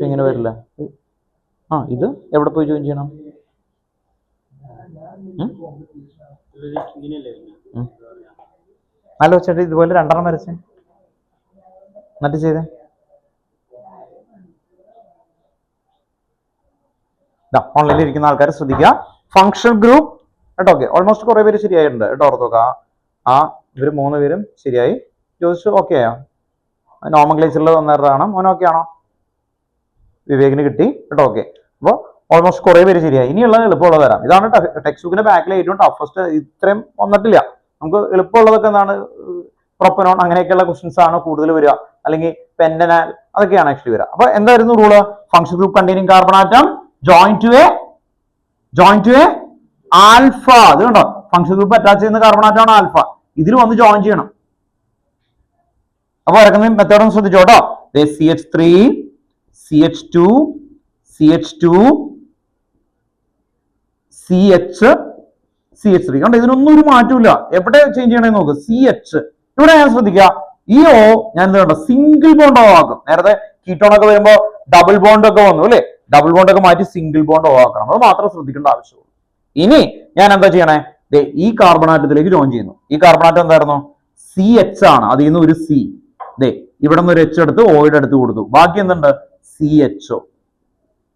ഇങ്ങനെ വരില്ല. ഇത് എവിടെ പോയി ജോയിൻ ചെയ്യണം? ഹലോ ചേട്ടാ, ഇതുപോലെ രണ്ടെണ്ണം വരച്ചേ, എന്നിട്ട് ചെയ്തേ. ഓൺലൈനിൽ ഇരിക്കുന്ന ആൾക്കാർ ശ്രദ്ധിക്കുക. ഫങ്ഷൻ ഗ്രൂപ്പ് കേട്ടോ. ഓക്കെ, ഓൾമോസ്റ്റ് കുറെ പേര് ശരിയായിട്ടുണ്ട് കേട്ടോ. ഓർത്തോക്ക, ഇവര് 3 പേരും ശരിയായി. ചോദിച്ചു ഓക്കെ ആയോ? നോമൻക്ലേച്ചറിൽ വന്നതാണ്. മോൻ ഓക്കെ ആണോ? വിവേകിന് കിട്ടി കേട്ടോ. ഓക്കെ, അപ്പോൾ ഓൾമോസ്റ്റ് കുറെ പേര് ശരിയായി. ഇനിയുള്ള എളുപ്പമുള്ളത് തരാം. ഇതാണ് ടെക്സ്റ്റ് ബുക്കിന്റെ ബാക്കിൽ ഏറ്റവും ടഫസ്റ്റ്. ഇത്രയും വന്നിട്ടില്ല. നമുക്ക് എളുപ്പമുള്ളതൊക്കെ എന്താണ്? പ്രൊപ്പനോൺ അങ്ങനെയൊക്കെയുള്ള ക്വസ്റ്റ്യൻസ് ആണ് കൂടുതൽ വരിക. അല്ലെങ്കിൽ പെന്റനാൽ അതൊക്കെയാണ് ആക്ച്വലി വരിക. അപ്പൊ എന്തായിരുന്നു rule? Function group containing carbon atom join to a alpha. അത് കണ്ടോ, ഫങ്ഷൻ ഗ്രൂപ്പ് അറ്റാച്ച് ചെയ്യുന്ന കാർബൺ ആറ്റം ആണ് ആൽഫ. ഇതിൽ വന്ന് ജോയിൻ ചെയ്യണം. അപ്പൊ ഇറക്കുന്ന മെത്തേഡ് ഒന്ന് ശ്രദ്ധിച്ചോട്ടോ. CH3 CH2 CH2 CH3 കണ്ടോ. ഇതിനൊന്നും ഒരു മാറ്റമില്ല. എവിടെ ചേഞ്ച് ചെയ്യണമെന്ന് നോക്ക്. CH ഇവിടെ ഞാൻ ശ്രദ്ധിക്കുക. ഈ O ഞാൻ എന്ത് കണ്ടോ, സിംഗിൾ ബോണ്ട് O ആക്കും. നേരത്തെ കീറ്റോൺ ഒക്കെ വരുമ്പോ ഡബിൾ ബോണ്ട് ഒക്കെ വന്നു അല്ലെ. ഡബിൾ ബോണ്ട് ഒക്കെ മാറ്റി സിംഗിൾ ബോണ്ട് O ആക്കണം. അത് മാത്രം ശ്രദ്ധിക്കേണ്ട ആവശ്യമുള്ളൂ. ഇനി ഞാൻ എന്താ ചെയ്യണേ? ഈ കാർബൺ ആറ്റത്തിലേക്ക് ജോയിൻ ചെയ്യുന്നു. ഈ കാർബൺ ആറ്റം എന്തായിരുന്നു? CH ആണ്. അതിൽ നിന്ന് ഒരു C, ഇവിടെ നിന്ന് ഒരു H എടുത്ത് ഓയുടെ അടുത്ത് കൊടുത്തു. ബാക്കി എന്തുണ്ട്? CHO.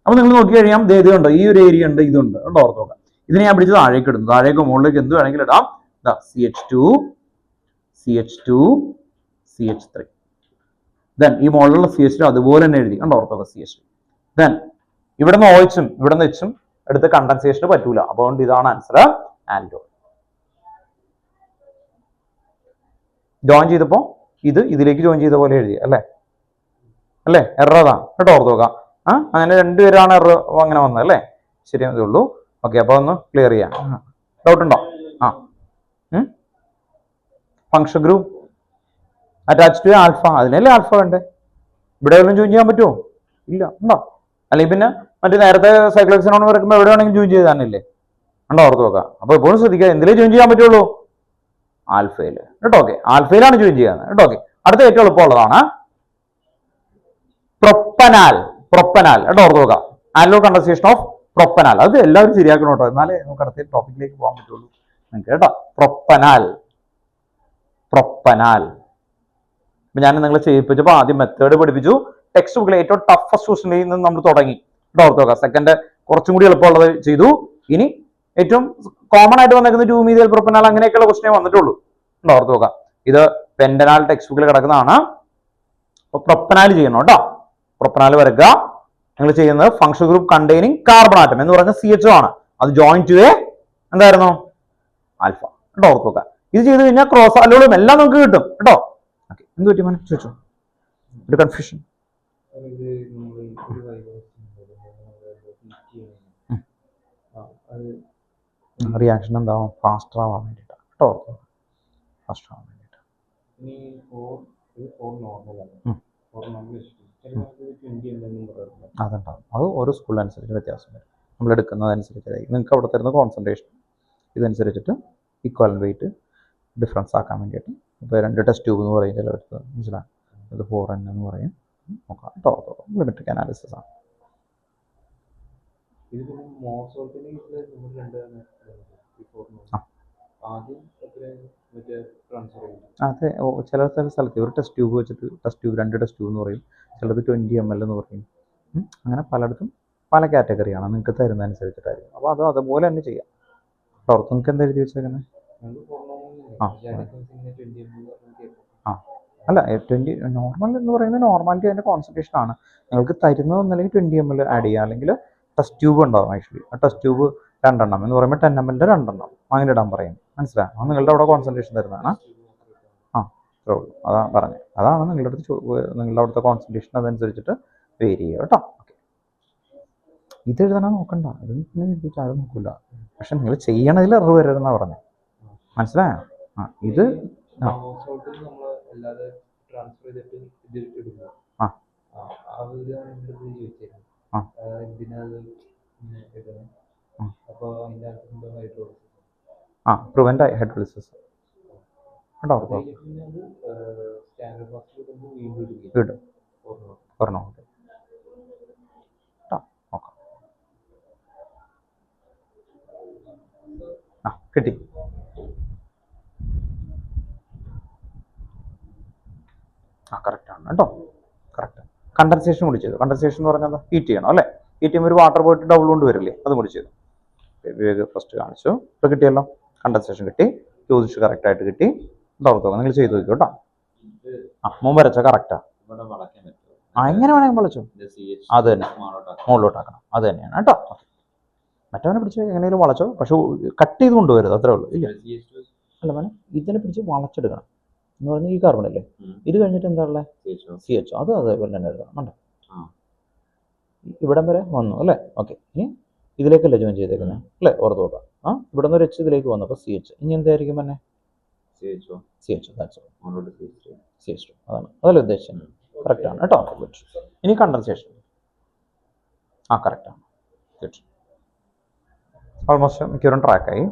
അപ്പൊ നിങ്ങൾ നോക്കി കഴിയാം, ഇത് ഉണ്ട്, ഈ ഒരു ഏരിയ ഉണ്ട്, ഇതുണ്ട് കേട്ടോ. ഓർത്ത് നോക്കാം. ഇതിനെ ഞാൻ പിടിച്ച് താഴേക്ക് ഇടുന്നു. താഴേക്ക് മുകളിലേക്ക് എന്ത് വേണമെങ്കിലും ഇടാം. CH2 CH2 CH3. ദെൻ ഈ മുകളിലുള്ള CH2 അതുപോലെ തന്നെ എഴുതി കണ്ടോ. ഓർത്ത് നോക്കാം, CH2. ദെൻ ഇവിടെ നിന്ന് OHും ഇവിടെ നിന്ന് Hും എടുത്ത് കണ്ടൻസേഷന് പറ്റൂല. അതുകൊണ്ട് ഇതാണ് ആൻസർ, ആൽഡോൾ. ജോയിൻ ചെയ്തപ്പോ ഇതിലേക്ക് ജോയിൻ ചെയ്ത പോലെ എഴുതി അല്ലേ. എറർ അതാണ് കേട്ടോ. ഓർത്ത് നോക്കാം. അങ്ങനെ രണ്ടുപേരാണ് എറർ അങ്ങനെ വന്നത് അല്ലേ. ശരി, അതേ ഉള്ളൂ. ഓക്കെ, അപ്പൊ ഒന്ന് ക്ലിയർ ചെയ്യാം. ഡൗട്ട് ഉണ്ടോ? Function group attach to alpha, അതിനല്ലേ ആൽഫ വേണ്ടേ. ഇവിടെ എവിടെയും ജോയിൻ ചെയ്യാൻ പറ്റുമോ? ഇല്ല. ഉണ്ടോ? അല്ലെങ്കിൽ പിന്നെ മറ്റേ നേരത്തെ സൈക്ലോക്സിനോൺ വരക്കുമ്പോൾ എവിടെ വേണമെങ്കിലും ജോയിൻ ചെയ്താനില്ലേ? ഉണ്ടോ? ഓർത്ത് നോക്കാം. അപ്പൊ എപ്പോഴും ശ്രദ്ധിക്കുക, എന്തിലേ ജോയിൻ ചെയ്യാൻ പറ്റുള്ളൂ? ആൽഫയിൽ കേട്ടോ. ഓക്കെ, ആൽഫയിലാണ് ജോയിൻ ചെയ്യാൻ കേട്ടോ. ഓക്കെ, അടുത്ത ഏറ്റവും എളുപ്പമുള്ളതാണ് പ്രൊപ്പനാൽ. പ്രൊപ്പനാൽ കേട്ടോ, ഓർത്ത് നോക്കാം. Aldol condensation of propanal. അത് എല്ലാവരും ശരിയാക്കണം കേട്ടോ, എന്നാലേ നമുക്ക് അടുത്ത ടോപ്പിക്കിലേക്ക് പോകാൻ പറ്റുള്ളൂ നിങ്ങൾക്ക് കേട്ടോ. പ്രൊപ്പനാൽ. പ്രൊപ്പനാൽ. ഇപ്പൊ ഞാൻ നിങ്ങളെ ചെയ്യിപ്പിച്ചപ്പോൾ ആദ്യം മെത്തേഡ് പഠിപ്പിച്ചു. ടെക്സ്റ്റ് ബുക്കിലെ ഏറ്റവും ടഫസ്റ്റ് ക്വസ്റ്റനിൽ നിന്ന് നമ്മൾ തുടങ്ങി കേട്ടോ, ഓർത്ത് നോക്കാം. സെക്കൻഡ് കുറച്ചും കൂടി എളുപ്പമുള്ളത് ചെയ്തു. ഇനി ഏറ്റവും കോമൺ ആയിട്ട് വന്നേക്കുന്ന 2 മീഥൈൽ പ്രൊപ്പനാൽ അങ്ങനെയൊക്കെയുള്ള ക്വസ്റ്റനെ വന്നിട്ടുള്ളൂ കേട്ടോ, ഓർത്ത് നോക്കാം. ഇത് പെന്റനാൽ ടെക്സ്റ്റ് ബുക്കിൽ കിടക്കുന്നതാണ്. അപ്പൊ പ്രൊപ്പനാൽ ചെയ്യണം കേട്ടോ. പ്രൊപ്പനാൽ വരക്കുക. നിങ്ങൾ ചെയ്യുന്നത് function group containing carbon atom എന്ന് പറഞ്ഞ CHO ആണ്. അത് ജോയിൻ ടു എന്തായിരുന്നു? ആൽഫ കേട്ടോ, ഓർത്ത് നോക്കുക. ഇത് ചെയ്ത് കഴിഞ്ഞാൽ ക്രോസ് ആലുകളും എല്ലാം നമുക്ക് കിട്ടും കേട്ടോ. ഓക്കെ, എന്ത് പറ്റി മോനെ? ചോദിച്ചോ. ഒരു കൺഫ്യൂഷൻ. റിയാക്ഷൻ എന്താവും? ഫാസ്റ്റർ ആവാൻ വേണ്ടിയിട്ടാണ് കേട്ടോ, ഫാസ്റ്റർ ആവാൻ വേണ്ടിയിട്ട്. അതുണ്ടാവും. അത് ഓരോ സ്കൂളിനനുസരിച്ച് വ്യത്യാസം വരും. നമ്മൾ എടുക്കുന്നതനുസരിച്ചായിരിക്കും. നിങ്ങൾക്ക് അവിടെ തരുന്ന കോൺസെൻട്രേഷൻ ഇതനുസരിച്ചിട്ട് ഇക്വലന്റ് വെയിറ്റ് ഡിഫറൻസ് ആക്കാൻ വേണ്ടിയിട്ട്. ഇപ്പോൾ 2 ടെസ്റ്റ് ട്യൂബ് എന്ന് പറയും ചിലവർക്ക്, മനസ്സിലായി. ഇത് 4N എന്ന് പറയും. നോക്കാം കേട്ടോ, ലിമിറ്റിക് അനാലിസിസ് ആണ്. അതെ, ചില സ്ഥലത്ത് ഒരു ടെസ്റ്റ് ട്യൂബ് വെച്ചിട്ട് ടെസ്റ്റ് ട്യൂബ് 2 ടെസ്റ്റ് ട്യൂബ് എന്ന് പറയും, ചിലത് 20 ml എന്ന് പറയും. അങ്ങനെ പലയിടത്തും പല കാറ്റഗറിയാണ് നിങ്ങൾക്ക് തരുന്നതനുസരിച്ചിട്ടായിരിക്കും. അപ്പോൾ അത് അതുപോലെ തന്നെ ചെയ്യാം. പുറത്ത് നിങ്ങൾക്ക് എന്താ എഴുതി വെച്ചേക്കുന്നത്? അല്ല, 20 നോർമൽ എന്ന് പറയുന്നത് നോർമാലിറ്റി അതിൻ്റെ കോൺസെൻട്രേഷൻ ആണ്. നിങ്ങൾക്ക് തരുന്നത് ഒന്നല്ലെങ്കിൽ 20 ml ആഡ് ചെയ്യുക, അല്ലെങ്കിൽ ടെസ്റ്റ് ട്യൂബ് ഉണ്ടാവും. ആക്ച്വലി ആ ടെസ്റ്റ് ട്യൂബ് 2 എണ്ണം എന്ന് പറയുമ്പോൾ 10 ml 2 എണ്ണം അങ്ങനെ ഇടാൻ പറയും. മനസ്സിലായോ? അത് നിങ്ങളുടെ അവിടെ കോൺസെൻട്രേഷൻ തരുന്നതാണ്. അത്രേ ഉള്ളൂ. അതാണ് പറഞ്ഞത്. അതാണ് നിങ്ങളുടെ അവിടുത്തെ കോൺസെൻട്രേഷൻ അതനുസരിച്ചിട്ട് വേരി ചെയ്യുക കേട്ടോ. ഓക്കെ, ഇത് എഴുതണം നോക്കണ്ട, ഇതൊന്നും എഴുതിയിട്ട് ആരും നോക്കില്ല. പക്ഷെ നിങ്ങൾ ചെയ്യണതിൽ എറർ വരരുതെന്നാണ് പറഞ്ഞത്. മനസ്സിലായോ? ഇത് പ്രിവെന്റ് ഹൈഡ്രോളിസിസ് കേട്ടോ. കിട്ടും പറഞ്ഞോ. നോക്കാം. കിട്ടി. കറക്റ്റാണ് കേട്ടോ, കറക്റ്റ്. കണ്ടൻസേഷൻ കൂടി ചെയ്തു. കണ്ടൻസേഷൻ എന്ന് പറഞ്ഞാൽ ഹീറ്റ് ചെയ്യണം അല്ലേ? ഹീറ്റ് ചെയ്യുമ്പോൾ ഒരു വാട്ടർ പോയിട്ട് ഡബിൾ കൊണ്ട് വരില്ലേ, അതും കൂടി ചെയ്തു. വിവേക് ഫസ്റ്റ് കാണിച്ചു. ഇപ്പോൾ കിട്ടിയല്ലോ, കണ്ടൻസേഷൻ കിട്ടി, ചോദിച്ചു കറക്റ്റായിട്ട് കിട്ടി. ഡൗട്ട് നിങ്ങൾ ചെയ്ത് നോക്കൂ കേട്ടോ. മുമ്പ് വരച്ച കറക്റ്റാ. എങ്ങനെ വേണമെങ്കിൽ വിളിച്ചു. അത് തന്നെ മുകളിലോട്ടാക്കണം. അത് തന്നെയാണ് കേട്ടോ. മറ്റവനെ പിടിച്ച് എങ്ങനെയും വളച്ചോ, പക്ഷെ കട്ട് ചെയ്ത് കൊണ്ടുവരുത്, അത്രേ ഉള്ളൂ. ഇല്ല അല്ല മോനെ, ഇതിനെ പിടിച്ച് വളച്ചെടുക്കണം എന്ന് പറഞ്ഞാൽ ഈ കാർബൺ അല്ലേ. ഇത് കഴിഞ്ഞിട്ട് എന്താ ഉള്ളത്? CHO. അത് അതേപോലെ തന്നെ എഴുതണം. വേണ്ട, ഇവിടം വരെ വന്നു അല്ലേ. ഓക്കെ, ഇനി ഇതിലേക്കല്ലേ ജോയിൻ ചെയ്തേക്കുന്നത് അല്ലേ? ഓർത്ത് നോക്കാം. ഇവിടെ നിന്ന് ഒരു H ഇതിലേക്ക് വന്നു, അപ്പോൾ CH. ഇനി എന്തായിരിക്കും തന്നെ? CHO. അതാണ്, അതല്ലേ ഉദ്ദേശിച്ചത്. കറക്റ്റാണ് കേട്ടോ. ഗുഡ്. ഇനി കണ്ടൻസേഷൻ. കറക്റ്റാണ്. ഗുഡ്. ഓൾമോസ്റ്റ് മിക്കവരും ട്രാക്കായി.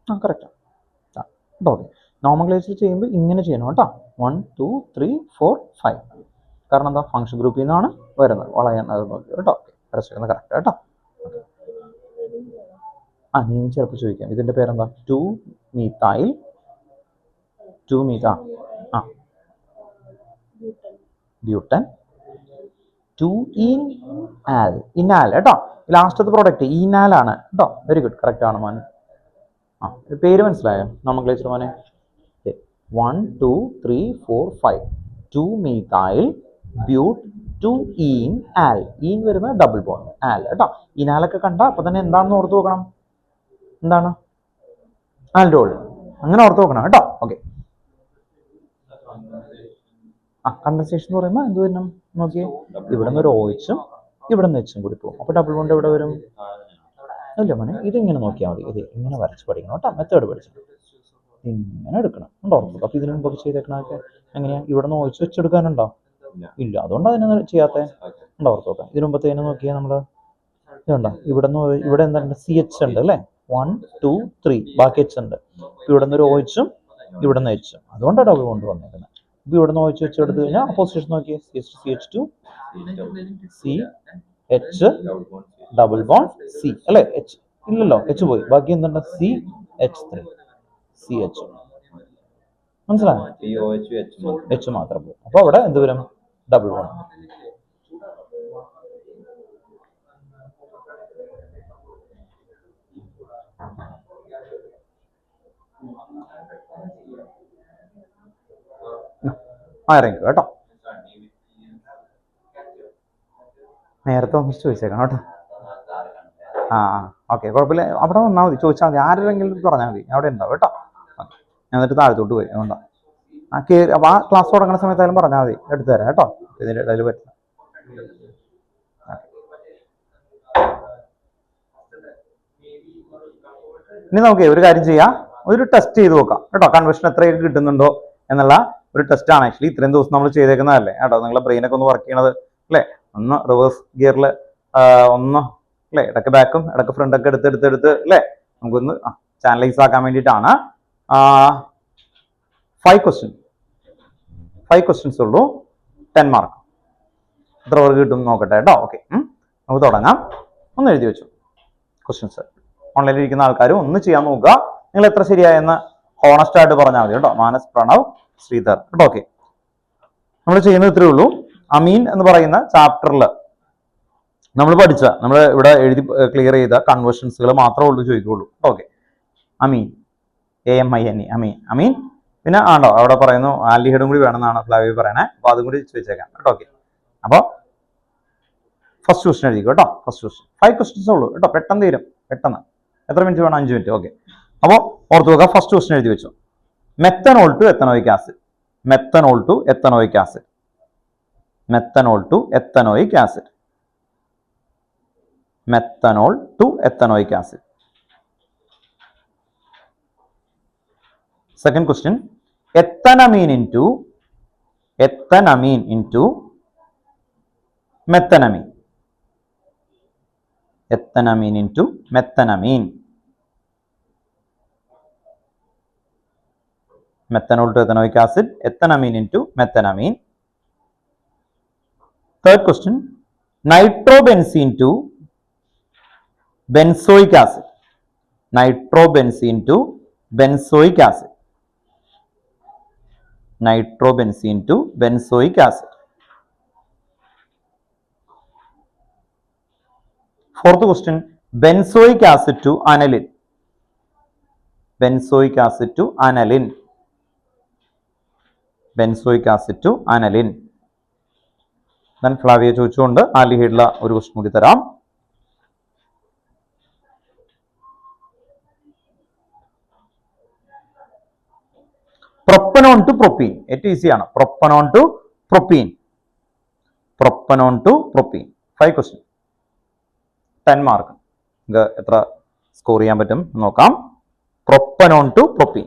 കറക്റ്റാണ് കേട്ടോ. ഓക്കെ, നോമൻക്ലേച്ചർ ചെയ്യുമ്പോൾ ഇങ്ങനെ ചെയ്യണം കേട്ടോ. 1 2 3 4 5. കാരണം എന്താ? ഫംഗ്ഷൻ ഗ്രൂപ്പിൽ നിന്നാണ് വരുന്നത്. വളയാൻ അത് നോക്കി കേട്ടോ. വരച്ചേക്കുന്നത് കറക്റ്റ് കേട്ടോ. നീ ചിലപ്പോൾ ചോദിക്കാം, ഇതിൻ്റെ പേരെന്താ? 2-methyl ബ്യൂട്ടൻ 2-enal. ഇനാൽ കേട്ടോ, ലാസ്റ്റത്തെ പ്രോഡക്റ്റ് ഈനാലാണ് കേട്ടോ. വെരി ഗുഡ്, കറക്റ്റ് ആണ് മോനെ. പേര് മനസ്സിലായോ നോമൻക്ലേച്ചർ മോനെ? 1 2 3 4 5. 2-methyl ബ്യൂട്ട് 2-enal. ഈൻ വരുന്ന ഡബിൾ ബോണ്ട്, ആൽ കേട്ടോ. ഇനാലൊക്കെ കണ്ട അപ്പൊ തന്നെ എന്താണെന്ന് ഓർത്ത് നോക്കണം. എന്താണ്? ആൽഡോൾ. അങ്ങനെ ഓർത്ത് നോക്കണം കേട്ടോ. ഓക്കെ, കണ്ടൻസേഷൻ എന്ന് പറയുമ്പോൾ എന്ത് വരണം നോക്കിയേ. ഇവിടെ നിന്ന് ഒരു OH ഇവിടെ നിന്ന് H കൂടി പോകും. അപ്പോൾ ഡബിൾ ബോണ്ട് എവിടെ വരും? ഇല്ല മോനെ, ഇതിങ്ങനെ നോക്കിയാൽ മതി. ഇത് ഇങ്ങനെ വരച്ച് പഠിക്കണം കേട്ടോ. മെത്തേഡ് പഠിച്ചു. ഇങ്ങനെ എടുക്കണം ഉണ്ടോ? അപ്പൊ ഇതിനു മുമ്പ് ചെയ്തേക്കണൊക്കെ എങ്ങനെയാ? ഇവിടെ നിന്ന് ഒഴിച്ച് വെച്ചെടുക്കാനുണ്ടോ? ഇല്ല, അതുകൊണ്ട് അതിനെ ചെയ്യാത്ത ഉണ്ടോ? ഓർത്ത് നോക്കാം. ഇതിനു മുമ്പത്തേനും നോക്കിയാൽ നമ്മള് ഇതുണ്ടോ? ഇവിടെ എന്താണ്? CH ഉണ്ട് അല്ലേ? 1 2 3 ബാക്കി H ഉണ്ട്. ഇവിടെ നിന്ന് ഒരു OH ഇവിടെ നിന്ന് H, അതുകൊണ്ടാണ് ഡബിൾ ബോണ്ട് വന്നേക്കുന്നത്. ഇപ്പൊ ഇവിടെ നിന്ന് OH എടുത്തു കഴിഞ്ഞാൽ പൊസിഷൻ നോക്കിയേ, CH2 CH double bond C അല്ലേ? H ഇല്ലല്ലോ, H പോയി, ബാക്കി എന്തുണ്ട്? CH3 CH. മനസ്സിലായോ? H മാത്രം പോകും. അപ്പൊ അവിടെ എന്ത് വരും? Double bond. ഇറങ്ങിക്കോ കേട്ടോ. നേരത്തെ ഒന്ന് ചോദിച്ചേക്കണം കേട്ടോ. ഓക്കെ, കുഴപ്പമില്ല. അവിടെ വന്നാൽ മതി, ചോദിച്ചാൽ മതി. ആരെങ്കിലും പറഞ്ഞാൽ മതി, അവിടെ ഉണ്ടാവും കേട്ടോ. ഞാൻ എന്നിട്ട് താഴത്തോട്ട് പോയി അതുകൊണ്ടാ. അപ്പൊ ആ ക്ലാസ് തുടങ്ങുന്ന സമയത്തായാലും പറഞ്ഞാൽ മതി, എടുത്തു തരാം കേട്ടോ. ഇതിൻ്റെ ഇടയിൽ പറ്റില്ല. ഇനി നമുക്ക് ഒരു കാര്യം ചെയ്യാം, ഒരു ടെസ്റ്റ് ചെയ്ത് നോക്കാം കേട്ടോ. കൺവേർഷൻ എത്രയൊക്കെ കിട്ടുന്നുണ്ടോ എന്നുള്ള ഒരു ടെസ്റ്റ് ആണ്. ആക്ച്വലി ഇത്രയും ദിവസം നമ്മൾ ചെയ്തേക്കുന്നതല്ലേ കേട്ടോ. നിങ്ങളുടെ ബ്രെയിനൊക്കെ ഒന്ന് വർക്ക് ചെയ്യണത് അല്ലേ? ഒന്ന് റിവേഴ്സ് ഗിയറിൽ ഒന്ന് അല്ലേ, ഇടയ്ക്ക് ബാക്കും ഇടയ്ക്ക് ഫ്രണ്ടൊക്കെ എടുത്ത് അല്ലേ, നമുക്കൊന്ന് ചാനലൈസ് ആക്കാൻ വേണ്ടിയിട്ടാണ്. 5 ക്വസ്റ്റ്യൻസ് ഉള്ളൂ, 10 മാർക്ക്. എത്ര പേർക്ക് കിട്ടും നോക്കട്ടെ കേട്ടോ. ഓക്കെ, നമുക്ക് തുടങ്ങാം. ഒന്ന് എഴുതി വെച്ചു ക്വസ്റ്റ്യൻസ്. ഓൺലൈനിൽ ഇരിക്കുന്ന ആൾക്കാരും ഒന്ന് ചെയ്യാൻ നോക്കുക. നിങ്ങൾ എത്ര ശരിയായെന്ന് ഹോണസ്റ്റ് ആയിട്ട് പറഞ്ഞാൽ മതി കേട്ടോ. മാനസ്, പ്രണവ്, ശ്രീധർ കേട്ടോ. ഓക്കെ, നമ്മൾ ചെയ്യുന്നത് ഇത്രയേ ഉള്ളൂ. അമീൻ എന്ന് പറയുന്ന ചാപ്റ്ററിൽ നമ്മൾ ഇവിടെ എഴുതി ക്ലിയർ ചെയ്ത കൺവേർഷൻസുകൾ മാത്രമേ ഉള്ളൂ ചോദിക്കുള്ളൂ. ഓക്കെ, അമീൻ, AMINE, അമീൻ. പിന്നെ അവിടെ പറയുന്നു ആൽഡിഹൈഡും കൂടി വേണമെന്നാണ് ഫ്ലാവി പറയണേ. അപ്പൊ അതും കൂടി ചോദിച്ചേക്കാം കേട്ടോ. ഓക്കെ, അപ്പോൾ ഫസ്റ്റ് ക്വസ്റ്റ്യൻ എഴുതിക്കോ കേട്ടോ. ഫസ്റ്റ് ക്വസ്റ്റ്യൻ 5 ക്വസ്റ്റ്യൻസ് ഉള്ളൂ കേട്ടോ. പെട്ടെന്ന് തീരും, പെട്ടെന്ന്. എത്ര മിനിറ്റ് വേണം? 5 മിനിറ്റ്. ഓക്കെ, അപ്പോൾ ഓർത്ത് വെക്കുക. ഫസ്റ്റ് ക്വസ്റ്റ്യൻ എഴുതി വെച്ചു. Methanol to ethanoic acid. Methanol to ethanoic acid. Methanol to ethanoic acid. Methanol to ethanoic acid. Second question, ethanamine into methanamine. Ethanamine into methanamine. Methanol to ethanoic acid, ethanamine into methanamine. Third question, nitrobenzene to benzoic acid. Nitrobenzene to benzoic acid. Nitrobenzene to benzoic acid. Fourth question, benzoic acid to aniline. Benzoic acid to aniline. Benzoic acid to aniline. Then Flavia ചോദിച്ചുകൊണ്ട് ആൽഡിഹൈഡിലെ ഒരു question കൂടി തരാം. Propanone to propene. ഏറ്റവും ഈസിയാണ്. Propanone to propene. Propanone to propene. 5 question, 10 mark. നിങ്ങൾക്ക് എത്ര score ചെയ്യാൻ പറ്റും നോക്കാം. Propanone to propene.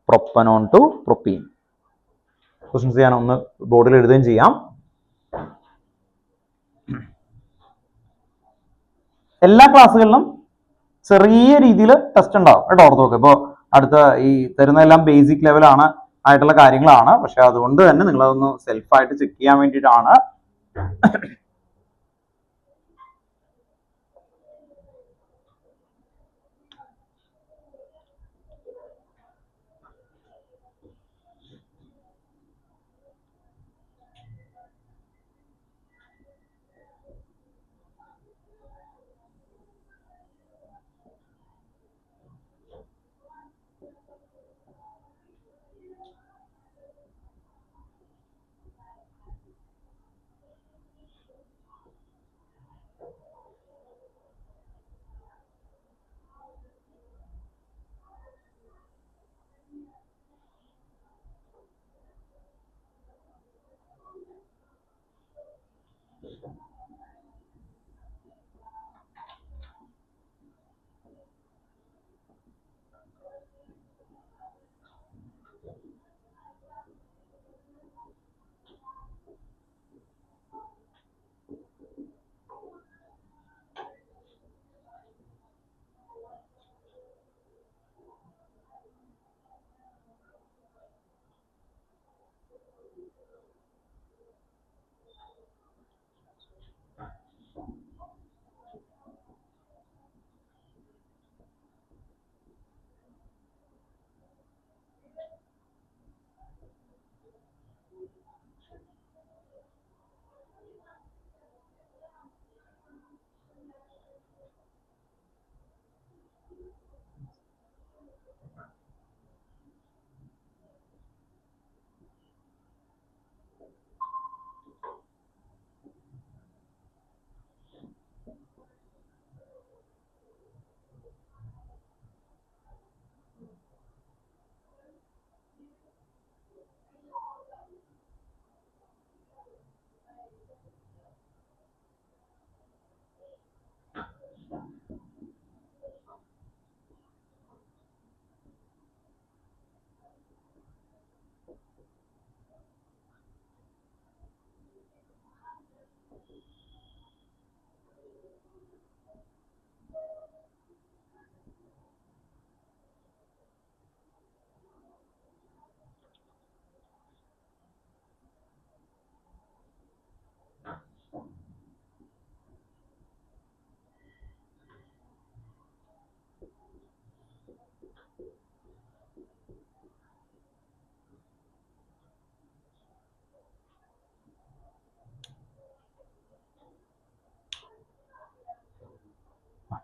Propanone to propene. Questions ഞാൻ ഒന്ന് ബോർഡിൽ എഴുതുകയും ചെയ്യാം. എല്ലാ ക്ലാസ്സുകളിലും ചെറിയ രീതിയിൽ ടെസ്റ്റ് ഉണ്ടാവും കേട്ടോ. ഓർത്ത് നോക്കുക. ഇപ്പോൾ അടുത്ത ഈ തരുന്നതെല്ലാം ബേസിക് ലെവലാണ് ആയിട്ടുള്ള കാര്യങ്ങളാണ്. പക്ഷെ അതുകൊണ്ട് തന്നെ നിങ്ങളതൊന്ന് സെൽഫായിട്ട് ചെക്ക് ചെയ്യാൻ വേണ്ടിയിട്ടാണ്.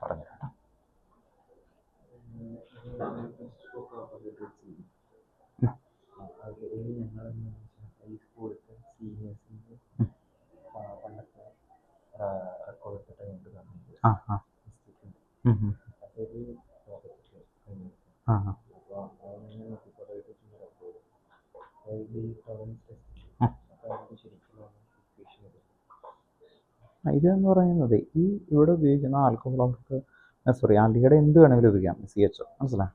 പറഞ്ഞു കേട്ടോ. ആ ആ ആ ഇതെന്ന് പറയുന്നത് ഈ ഇവിടെ ഉപയോഗിക്കുന്ന ആൽക്കഹോൾ അവർക്ക് ആൽഡിഹൈഡ് എന്ത് വേണമെങ്കിലും ഉപയോഗിക്കാം. CHO മനസ്സിലായി,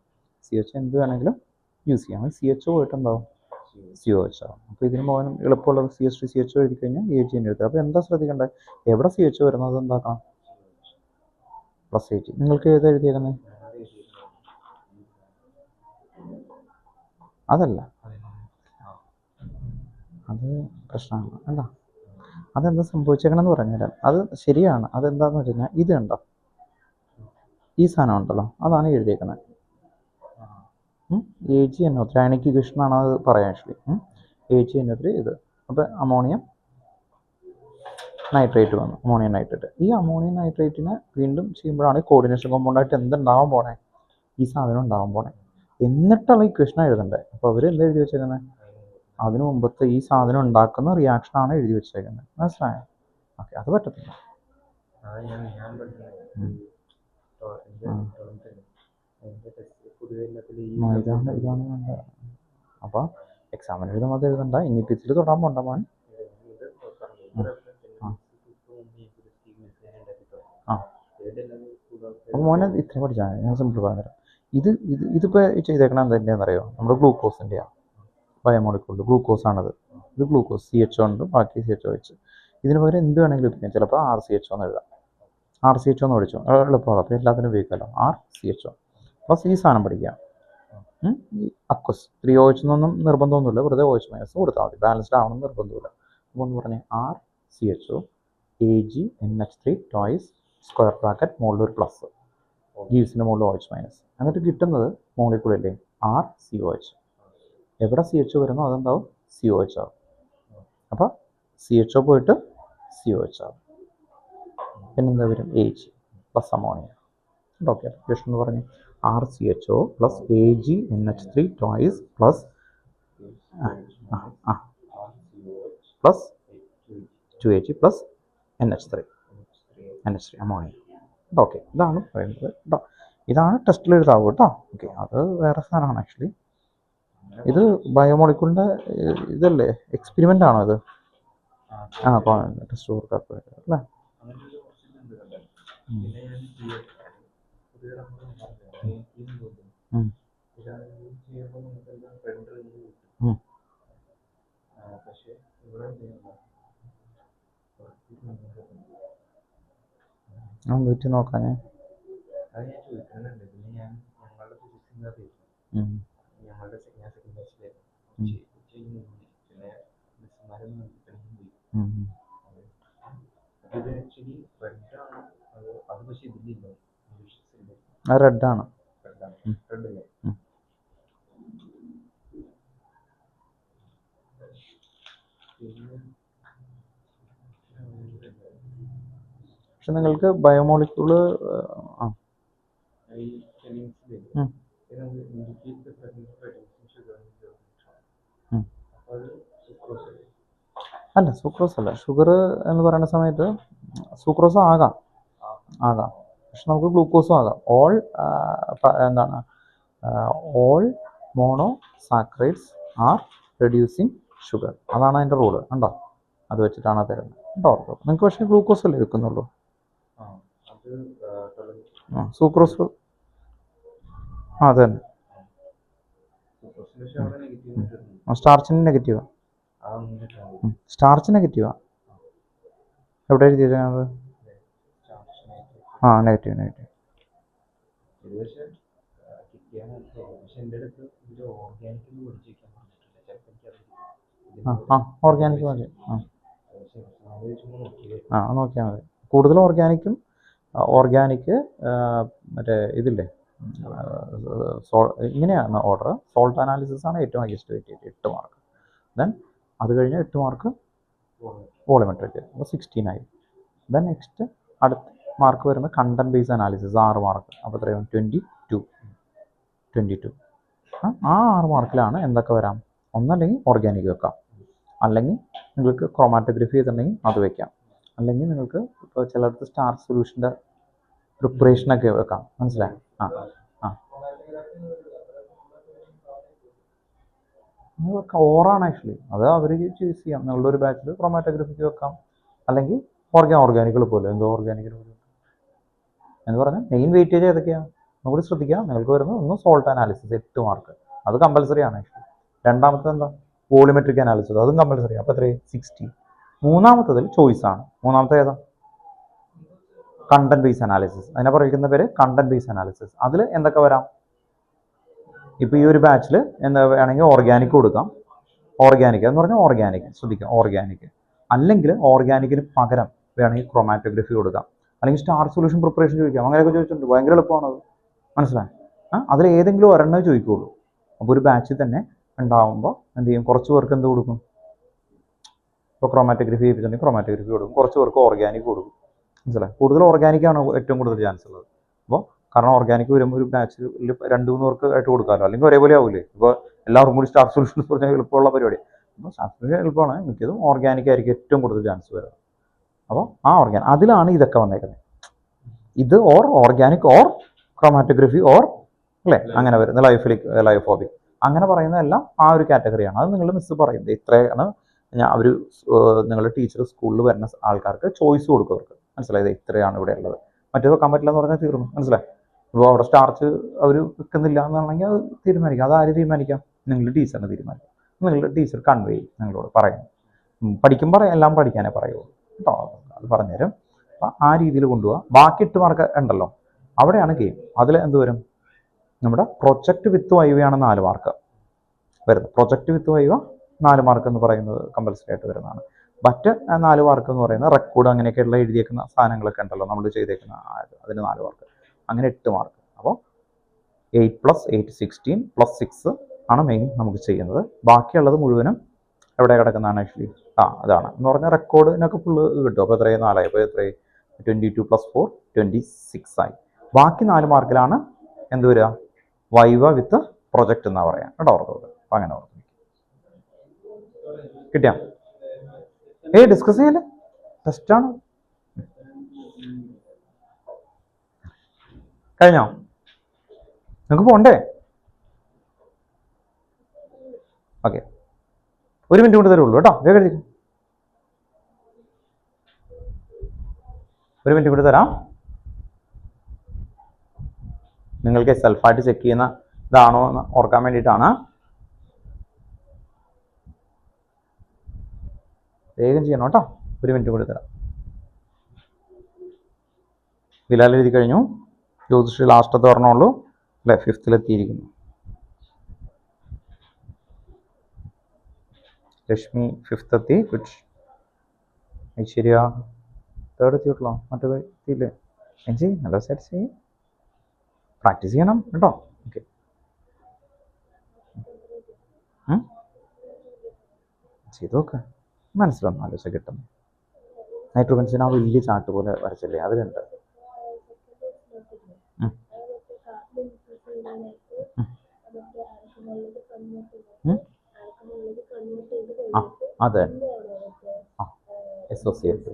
CHO എന്ത് വേണമെങ്കിലും യൂസ് ചെയ്യാം. CHO പോയിട്ട് എന്താവും COH ആവും. അപ്പോൾ ഇതിന് പോകാനും എളുപ്പമുള്ളത് CH3CHO എഴുതി കഴിഞ്ഞാൽ AG തന്നെ എഴുതുക. അപ്പോൾ എന്താ ശ്രദ്ധിക്കേണ്ടത്, എവിടെ CHO വരുന്നത് എന്താക്കണം +AG. നിങ്ങൾക്ക് ഏത് എഴുതിയേക്കുന്നത്? അതല്ല, അത് പ്രശ്നമാണ്. എന്താ അതെന്താ സംഭവിച്ചേക്കണമെന്ന് പറഞ്ഞുതരാം. അത് ശരിയാണ്. അതെന്താന്ന് വെച്ച് കഴിഞ്ഞാൽ ഇത് കണ്ടോ, ഈ സാധനം ഉണ്ടല്ലോ, അതാണ് എഴുതിയേക്കുന്നത്. AgNO3 അയണിക് ഇക്വേഷനാണ് അത് പറയാം ആക്ച്വലി. AgNO3 ഇത്. അപ്പോൾ അമോണിയം നൈട്രേറ്റ് വന്നു, അമോണിയം നൈട്രേറ്റ്. ഈ അമോണിയം നൈട്രേറ്റിനെ വീണ്ടും ചെയ്യുമ്പോഴാണ് കോർഡിനേഷൻ കോമ്പൗണ്ടായിട്ട് എന്തുണ്ടാവാൻ പോണേ, ഈ സാധനം ഉണ്ടാവാൻ പോണേ. എന്നിട്ടുള്ള ഇക്വേഷൻ എഴുതണ്ടേ. അപ്പോൾ അവർ എന്താ എഴുതി വെച്ചേക്കുന്നത്, അതിനു മുമ്പത്തെ ഈ സാധനം ഉണ്ടാക്കുന്ന റിയാക്ഷനാണ് എഴുതി വെച്ചേക്കുന്നത്. മനസ്സിലായോ? ഓക്കെ, അത് പറ്റത്തില്ല. ഇതാണ് വേണ്ട. അപ്പോൾ എക്സാമിന് എഴുതുമ്പോൾ അത് എഴുതണ്ട, ഇനി പിച്ചിൽ തൊടാൻ പോണ്ട മോൻ. ആ അപ്പോൾ മോനെ ഇത്രയും പഠിച്ചാൽ ഞാൻ സിമ്പിൾ പറഞ്ഞുതരാം. ഇതിപ്പോൾ ചെയ്തേക്കണം എന്താണെന്നറിയോ, നമ്മുടെ ഗ്ലൂക്കോസിൻ്റെയാണ് ബയോമോളിക്യൂൾ ഗ്ലൂക്കോസാണത്. ഇത് ഗ്ലൂക്കോസ് CHO ഉണ്ട്, ബാക്കി CHOH. ഇതിന് പകരം എന്ത് വേണമെങ്കിലും ഉപയോഗിക്കാം. ചിലപ്പോൾ RCHO എന്ന് എഴുതാം, RCHO എന്ന് പഠിച്ചോ, എളുപ്പമാണ്. അപ്പോൾ എല്ലാത്തിനും ഉപയോഗിക്കാമല്ലോ. RCHO പ്ലസ് ഈ സാധനം പഠിക്കാം, ഈ അക്വസ് 3OH എന്നൊന്നും നിർബന്ധമൊന്നുമില്ല, വെറുതെ OH മൈനസ് കൊടുത്താൽ മതി, ബാലൻസ്ഡ് ആവണം നിർബന്ധമില്ല. അപ്പോൾ ഒന്ന് പറഞ്ഞേ RCHO AgNH3 toys square bracket മുകളിൽ ഒരു പ്ലസ്, ഗീവ്സിൻ്റെ മുകളിൽ OH മൈനസ്. എന്നിട്ട് കിട്ടുന്നത് മോളിക്യൂൾ അല്ലേ RCOH. എവിടെ CHO വരുന്നോ അതെന്താവും COH ആവും. അപ്പോൾ CHO പോയിട്ട് COH ആവും. പിന്നെന്താ വരും AG plus ammonia. Okay, equation എന്ന് പറഞ്ഞ് RCHO plus AgNH3 toys plus plus 2Ag plus NH3 ammonia. Okay, ഇതാണ് പറയുന്നത് കേട്ടോ. ഇതാണ് ടെസ്റ്റിൽ എഴുതാവൂ കേട്ടോ. ഓക്കെ, അത് വേറെ സാധനമാണ് ആക്ച്വലി. ഇത് ബയോമോളിക്യൂളിൻ്റെ ഇതല്ലേ, എക്സ്പെരിമെൻ്റ് ആണോ ഇത്? ടെസ്റ്റ് വർക്ക് അല്ലേ? വീട്ടിൽ നോക്കാം ഞാൻ. റെഡാണ്. പക്ഷെ നിങ്ങൾക്ക് ബയോമോളിക്യൂള് അല്ല, സൂക്രോസ് അല്ല. ഷുഗർ എന്ന് പറയുന്ന സമയത്ത് സൂക്രോസ് ആകാം, പക്ഷെ നമുക്ക് ഗ്ലൂക്കോസും ആകാം. എന്താണ് all monosaccharides R reducing sugar. അതാണ് അതിൻ്റെ റൂള്. ഉണ്ടോ? അത് വെച്ചിട്ടാണ് തരുന്നത് കേട്ടോ. നിങ്ങൾക്ക് പക്ഷേ ഗ്ലൂക്കോസ് അല്ലേ വെക്കുന്നുള്ളൂ. സൂക്രോസ് അത് തന്നെ. സ്റ്റാർച്ചിന് നെഗറ്റീവാണ്. എവിടെ എഴുതിയത്? നെഗറ്റീവ്. ഓർഗാനിക് മതി. നോക്കിയാൽ മതി. കൂടുതൽ ഓർഗാനിക് മറ്റേ ഇതില്ലേ, ഇങ്ങനെയാണ് ഓർഡർ. സോൾട്ട് അനാലിസിസ് ആണ് ഏറ്റവും ഹയസ്റ്റ് വെയിറ്റ്, 8 മാർക്ക്. ദെൻ അത് കഴിഞ്ഞ് 8 മാർക്ക് വോളിമെട്രിക്, അപ്പോൾ 16 ആയി. ദെൻ നെക്സ്റ്റ് അടുത്ത മാർക്ക് വരുന്നത് കണ്ടന്റ് ബേസ് അനാലിസിസ് 6 മാർക്ക്. അപ്പോൾ എത്രയും 22. ആ 6 മാർക്കിലാണ് എന്തൊക്കെ വരാം, ഒന്നല്ലെങ്കിൽ ഓർഗാനിക് വെക്കാം, അല്ലെങ്കിൽ നിങ്ങൾക്ക് ക്രോമാറ്റോഗ്രഫി ചെയ്തിട്ടുണ്ടെങ്കിൽ അത് വെക്കാം, അല്ലെങ്കിൽ നിങ്ങൾക്ക് ഇപ്പോൾ ചിലർക്ക് സ്റ്റാർ സൊല്യൂഷൻ്റെ പ്രിപ്പറേഷനൊക്കെ വെക്കാം. മനസ്സിലായി? ആ ഓറാണ് ആക്ച്വലി, അത് അവർ ചൂസ് ചെയ്യാം. നിങ്ങളുടെ ഒരു ബാച്ചിൽ ക്രോമാറ്റോഗ്രഫിക്ക് വെക്കാം, അല്ലെങ്കിൽ ഓർഗാനിക്കുകൾ പോലെ എന്തോ ഓർഗാനിക്കിന് പോലെ എന്ന് പറഞ്ഞാൽ മെയിൻ വെയിറ്റേജ് ഏതൊക്കെയാണ് നമുക്ക് ശ്രദ്ധിക്കുക. നിങ്ങൾക്ക് വരുന്നത് ഒന്ന് സോൾട്ട് അനാലിസിസ് 8 മാർക്ക്, അത് കമ്പൽസറി ആണ് ആക്ച്വലി. രണ്ടാമത്തെ എന്താ വോളിമെട്രിക് അനാലിസിസ്, അതും കമ്പൽസറി. അപ്പോൾ എത്രയും 60. മൂന്നാമത്തതിൽ ചോയ്സ് ആണ്. മൂന്നാമത്തെ ഏതാ? Content base analysis. അതിനെ പറയുന്ന പേര് കണ്ടന്റ് ബേസ് അനാലിസിസ്. അതിൽ എന്തൊക്കെ വരാം? ഇപ്പോൾ ഈ ഒരു ബാച്ചിൽ എന്താ വേണമെങ്കിൽ ഓർഗാനിക് കൊടുക്കാം. ഓർഗാനിക് എന്ന് പറഞ്ഞാൽ ഓർഗാനിക് ശ്രദ്ധിക്കുക, ഓർഗാനിക്. അല്ലെങ്കിൽ ഓർഗാനിക്കിന് പകരം വേണമെങ്കിൽ ക്രോമാറ്റോഗ്രഫി കൊടുക്കാം, അല്ലെങ്കിൽ സ്റ്റാർ സൊല്യൂഷൻ പ്രിപ്പറേഷൻ ചോദിക്കാം. അങ്ങനെയൊക്കെ ചോദിച്ചിട്ടുണ്ട്, ഭയങ്കര എളുപ്പമാണത്. മനസ്സിലായി? അതിൽ ഏതെങ്കിലും ഒരെണ്ണേ ചോദിക്കുള്ളൂ. അപ്പോൾ ഒരു ബാച്ചിൽ തന്നെ ഉണ്ടാകുമ്പോൾ എന്ത് ചെയ്യും, കുറച്ച് പേർക്ക് എന്ത് കൊടുക്കും, ഇപ്പോൾ ക്രോമാറ്റോഗ്രഫി ചെയ്യിപ്പിച്ചിട്ടുണ്ടെങ്കിൽ ക്രോമാറ്റോഗ്രഫി കൊടുക്കും, കുറച്ച് പേർക്ക് ഓർഗാനിക് കൊടുക്കും. മനസ്സിലായി? കൂടുതൽ ഓർഗാനിക്കാണ് ഏറ്റവും കൂടുതൽ ചാൻസ് ഉള്ളത്. അപ്പോൾ കാരണം ഓർഗാനിക് വരുമ്പോൾ ഒരു ബാച്ചിൽ 2-3 പേർക്ക് ആയിട്ട് കൊടുക്കാമല്ലോ, അല്ലെങ്കിൽ ഒരേപോലെ ആവില്ലേ. ഇപ്പോൾ എല്ലാവർക്കും കൂടി സ്റ്റാർ സൊല്യൂഷൻ പറഞ്ഞാൽ എളുപ്പമുള്ള പരിപാടി. അപ്പോൾ സ്റ്റാർ സൊല്യൂഷൻ എളുപ്പമാണ്, മിക്കതും ഓർഗാനിക് ആയിരിക്കും ഏറ്റവും കൂടുതൽ ചാൻസ് വരുന്നത്. അപ്പോൾ ആ അതിലാണ് ഇതൊക്കെ വന്നേക്കുന്നത്. ഇത് ഓർഗാനിക് ക്രോമാറ്റോഗ്രഫി അല്ലേ, അങ്ങനെ വരുന്ന ലൈഫോബിക് അങ്ങനെ പറയുന്നതെല്ലാം ആ ഒരു കാറ്റഗറിയാണ്. അത് നിങ്ങൾ മിസ് പറയുന്നത് ഇത്രയാണ്. അവർ നിങ്ങളുടെ ടീച്ചർ സ്കൂളിൽ വരുന്ന ആൾക്കാർക്ക് ചോയ്സ് കൊടുക്കും അവർക്ക്. മനസ്സിലായത്? ഇത്രയാണ് ഇവിടെ ഉള്ളത്, മറ്റേ വെക്കാൻ പറ്റില്ല എന്ന് പറഞ്ഞാൽ തീർന്നു. മനസ്സിലായി? ഇപ്പോൾ അവിടെ സ്റ്റാർച്ച് അവർ വെക്കുന്നില്ല എന്നാണെങ്കിൽ അത് തീരുമാനിക്കാം. അത് ആര് തീരുമാനിക്കാം? നിങ്ങളുടെ ടീച്ചറിന് തീരുമാനിക്കാം. നിങ്ങളുടെ ടീച്ചർ കൺവേ ചെയ്യും, നിങ്ങളോട് പറയും. പഠിക്കുമ്പോൾ എല്ലാം പഠിക്കാനേ പറയുള്ളൂ കേട്ടോ, അത് പറഞ്ഞുതരും. അപ്പം ആ രീതിയിൽ കൊണ്ടുപോകാം. ബാക്കി 8 മാർക്ക് ഉണ്ടല്ലോ, അവിടെയാണ് ഗെയിം. അതിൽ എന്ത് വരും? നമ്മുടെ പ്രൊജക്റ്റ് വിത്ത് വൈവയാണ് 4 മാർക്ക് വരുന്നത്. പ്രൊജക്റ്റ് വിത്ത് വൈവ 4 മാർക്ക് എന്ന് പറയുന്നത് കമ്പൽസറി ആയിട്ട് വരുന്നതാണ്. മറ്റ് 4 മാർക്ക് എന്ന് പറയുന്നത് റെക്കോർഡ് അങ്ങനെയൊക്കെയുള്ള എഴുതിയേക്കുന്ന സാധനങ്ങളൊക്കെ ഉണ്ടല്ലോ നമ്മൾ ചെയ്തേക്കുന്ന, അതിന് 4 മാർക്ക്, അങ്ങനെ 8 മാർക്ക്. അപ്പോൾ 8 + 8 16 + 6 ആണ് മെയിൻ നമുക്ക് ചെയ്യുന്നത്. ബാക്കിയുള്ളത് മുഴുവനും എവിടെ കിടക്കുന്നതാണ് ആക്ച്വലി? അതാണ് എന്ന് പറഞ്ഞാൽ റെക്കോർഡിനൊക്കെ ഫുള്ള് കിട്ടും. അപ്പോൾ എത്രയും 4 ആയി. അപ്പോൾ എത്രയും 22 + 4 26 ആയി. ബാക്കി 4 മാർക്കിലാണ് എന്ത് വരിക? വൈവ വിത്ത് പ്രൊജക്റ്റ് എന്നാ പറയാം കേട്ടോ, ഓർക്കുക. അപ്പം അങ്ങനെ ഓർക്കുക. കിട്ടിയാ? ഡിസ്കസ് ചെയ്യല്ലേ, ടെസ്റ്റാണ്. കഴിഞ്ഞോ? നിങ്ങൾക്ക് പോണ്ടേ? ഓക്കെ, 1 മിനിറ്റ് കൊണ്ട് തരുള്ളൂ കേട്ടോ, വേഗം എഴുതിക്കും. 1 മിനിറ്റ് കൂടി തരാം. നിങ്ങൾക്ക് സെൽഫായിട്ട് ചെക്ക് ചെയ്യുന്ന ഇതാണോ എന്ന് ഓർക്കാൻ വേണ്ടിയിട്ടാണ്. വേഗം ചെയ്യണം കേട്ടോ, 1 മിനിറ്റ് കൂടി തരാം. ബിലാൽ എഴുതി കഴിഞ്ഞു. ജ്യോതിഷ് ലാസ്റ്റത്തെ പറഞ്ഞോളൂ അല്ലേ, 5th-ലെത്തിയിരിക്കുന്നു. ലക്ഷ്മി 5th എത്തി. ഗുഡ്. ഐശ്വര്യ 3rd എത്തിയിട്ടുള്ളോ? മറ്റേ എത്തിയില്ലേ? ചെയ്യും, നല്ല സെറ്റ് ചെയ്യും, പ്രാക്ടീസ് ചെയ്യണം കേട്ടോ. ഓക്കെ, ചെയ്ത് നോക്ക്, മനസ്സിലൊന്നും ആലോചിച്ച കിട്ടും. നൈട്രോബൻസിന് ആ വലിയ ചാട്ട് പോലെ വരച്ചില്ലേ, അതിലുണ്ട്. അതെ, അസോസിയേറ്റ്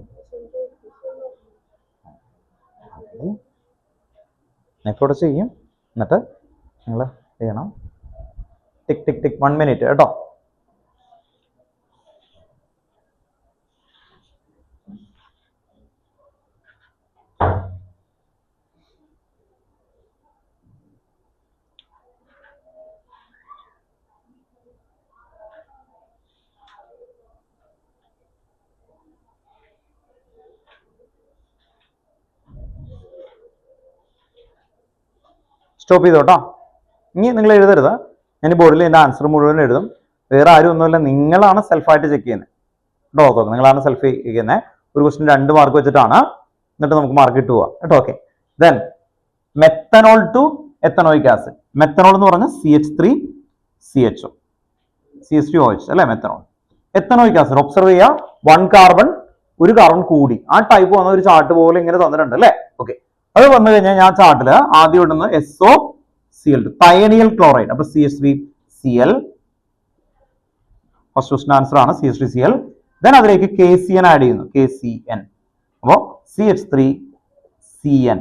നെക്കോടെ ചെയ്യും. എന്നിട്ട് നിങ്ങൾ ചെയ്യണം. ടിക് ടിക് ടിക് 1 മിനിറ്റ് കേട്ടോ. സ്റ്റോപ്പ് ചെയ്തോട്ടോ. ഇനി നിങ്ങൾ എഴുതരുത്, ഞാൻ ബോർഡിൽ എൻ്റെ ആൻസർ മുഴുവൻ എഴുതും. വേറെ ആരും ഒന്നുമില്ല, നിങ്ങളാണ് സെൽഫായിട്ട് ചെക്ക് ചെയ്യുന്നത് കേട്ടോ. നിങ്ങളാണ് സെൽഫ് ചെയ്യുന്നത്. ഒരു ക്വസ്റ്റ്യൻ 2 മാർക്ക് വെച്ചിട്ടാണ്, എന്നിട്ട് നമുക്ക് മാർക്ക് കിട്ടുക കേട്ടോ. Okay, then methanol to ethanoic acid. Methanol എന്ന് പറഞ്ഞാൽ CH3CH2OH അല്ലേ, മെത്തനോൾ. എത്തനോയിക് ആസിഡ് ഒബ്സർവ് ചെയ്യുക, 1 കാർബൺ ഒരു കാർബൺ കൂടി. ആ ടൈപ്പ് വന്ന ഒരു ചാർട്ട് പോലെ ഇങ്ങനെ തന്നിട്ടുണ്ട് അല്ലേ? ഓക്കെ, അത് വന്നു കഴിഞ്ഞാൽ ഞാൻ ചാർട്ടിൽ ആദ്യം ഇടുന്ന SOCl2 തയനിയൽ ക്ലോറൈഡ്. അപ്പൊ CH3Cl ഫസ്റ്റ് ക്വസ്റ്റൻ ആൻസർ ആണ് CH3Cl. ദെൻ അതിലേക്ക് KCN ആഡ് ചെയ്യുന്നു, KCN. അപ്പോ CH3CN.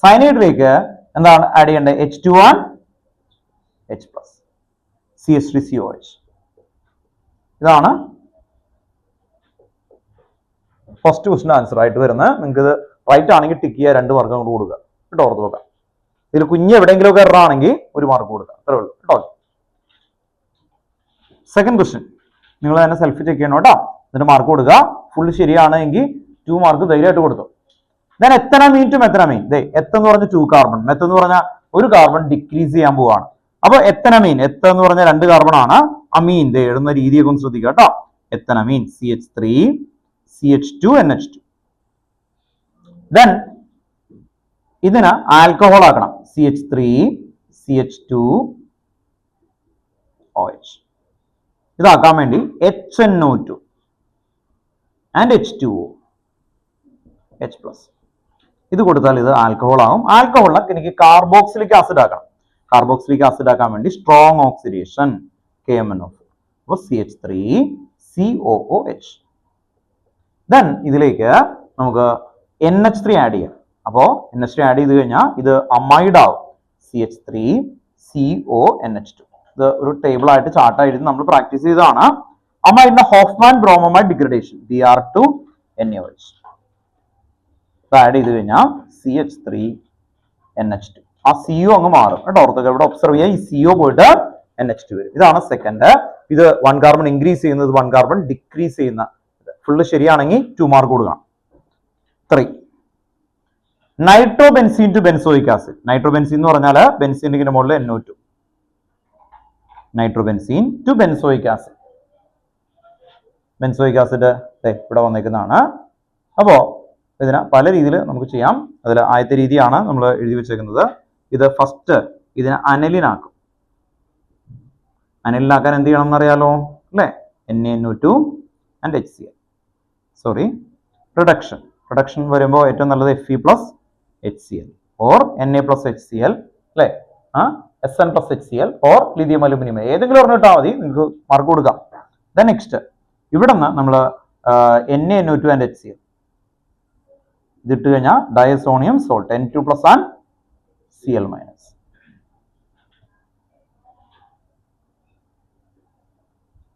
സയനൈഡിലേക്ക് എന്താണ് ആഡ് ചെയ്യേണ്ടത്? H2 H plus CH3COH. ഇതാണ് ഫസ്റ്റ് ക്വസ്റ്റൻ ആൻസർ ആയിട്ട് വരുന്നത്. നിങ്ങൾക്ക് ഇത് റൈറ്റ് ആണെങ്കിൽ ടിക്ക് ചെയ്യുക, 2 മാർക്ക് അങ്ങോട്ട് കൊടുക്കുക കേട്ടോ. ഓർത്ത് നോക്കാം. ഇതിൽ കുഞ്ഞ് എവിടെയെങ്കിലും ഒക്കെ എറർ ആണെങ്കിൽ 1 മാർക്ക് കൊടുക്കുക, അത്രേ ഉള്ളൂ കേട്ടോ. സെക്കൻഡ് ക്വസ്റ്റ്യൻ നിങ്ങൾ തന്നെ സെൽഫ് ചെക്ക് ചെയ്യണം കേട്ടോ. എന്നിട്ട് മാർക്ക് കൊടുക്കുക. ഫുൾ ശരിയാണെങ്കിൽ 2 മാർക്ക് ധൈര്യമായിട്ട് കൊടുത്തു. Then എത്തനമീൻ to മെത്തനമീൻ. എത്തെന്ന് പറഞ്ഞ 2 കാർബൺ, മെത്തെന്ന് പറഞ്ഞ 1 കാർബൺ ഡിക്രീസ് ചെയ്യാൻ പോവാണ്. അപ്പൊ എത്തനമീൻ, എന്ന് പറഞ്ഞ 2 കാർബൺ ആണ്. അമീൻ എഴുതുന്ന രീതിയൊക്കെ ഒന്ന് ശ്രദ്ധിക്കുക കേട്ടോ. എത്തനമീൻ CH3 CH2 NH2. ദെൻ ഇതിന് ആൽക്കഹോൾ ആക്കണം. CH3 CH2OH. ഇതാക്കാൻ വേണ്ടി HNO2 and H2O H plus. ഇത് കൊടുത്താൽ ഇത് ആൽക്കഹോൾ ആകും. ആൽക്കഹോളിനെ എനിക്ക് കാർബോക്സിലിക് ആസിഡ് ആക്കണം. കാർബോക്സിലിക് ആസിഡ് ആക്കാൻ വേണ്ടി സ്ട്രോങ് ഓക്സിഡേഷൻ KMnO4. അപ്പോൾ CH3COOH. ദെൻ ഇതിലേക്ക് നമുക്ക് NH3 ആഡ് ചെയ്യാം. അപ്പോൾ NH3 ആഡ് ചെയ്ത് കഴിഞ്ഞാൽ ഇത് അമൈഡ് ആവും. CH3CONH2. ഇത് ഒരു ടേബിൾ ആയിട്ട് ചാർട്ട് ആയിട്ട് നമ്മൾ പ്രാക്ടീസ് ചെയ്തതാണ്. അമൈഡിന്റെ ഹോഫ്മാൻ ബ്രോമോമൈഡ് ഡിഗ്രഡേഷൻ Br2NaOH. ആഡ് ചെയ്ത് കഴിഞ്ഞാൽ CH3NH2. ആ CO അങ്ങ് മാറും കേട്ടോ. ഓർത്തുക, ഇവിടെ ഒബ്സർവ് ചെയ്യുക, ഈ CO പോയിട്ട് NH2 വരും. ഇതാണ് സെക്കൻഡ്. ഇത് 1 കാർബൺ ഇൻക്രീസ് ചെയ്യുന്നത്, 1 കാർബൺ ഡിക്രീസ് ചെയ്യുന്ന. ഫുള്ള് ശരിയാണെങ്കിൽ 2 മാർക്ക് കൊടുക്കണം. 3 nitrobenzene to benzoic acid. Nitrobenzene എന്ന് പറഞ്ഞാൽ ബെൻസീൻ്റെ മുകളിൽ NO2. Nitrobenzene to benzoic acid. Benzoic acid ഇവിടെ വന്നേക്കുന്നതാണ്. അപ്പോ ഇതിന് പല രീതിയിൽ നമുക്ക് ചെയ്യാം. അതിൽ ആദ്യത്തെ രീതിയാണ് നമ്മൾ എഴുതി വെച്ചേക്കുന്നത്. ഇത് ഫസ്റ്റ് ഇതിനെ അനലിനാക്കും. അനലിനാക്കാൻ എന്ത് ചെയ്യണം എന്നറിയാലോ അല്ലേ? NaNO2 and HCl. Sorry, reduction. Reduction വരുമ്പോൾ ഏറ്റവും നല്ലത് Fe plus HCl or Na plus HCl അല്ലേ? Sn plus HCl or lithium aluminium, ഏതെങ്കിലും ഒരെണ്ണം ഇട്ടാൽ മതി, നിങ്ങൾക്ക് മാർക്ക് കൊടുക്കാം. ദെൻ നെക്സ്റ്റ് ഇവിടെ നിന്ന് നമ്മൾ NaNO2 ആൻഡ് HCl ഇതിട്ട് കഴിഞ്ഞാൽ diazonium salt N2 plus and Cl minus.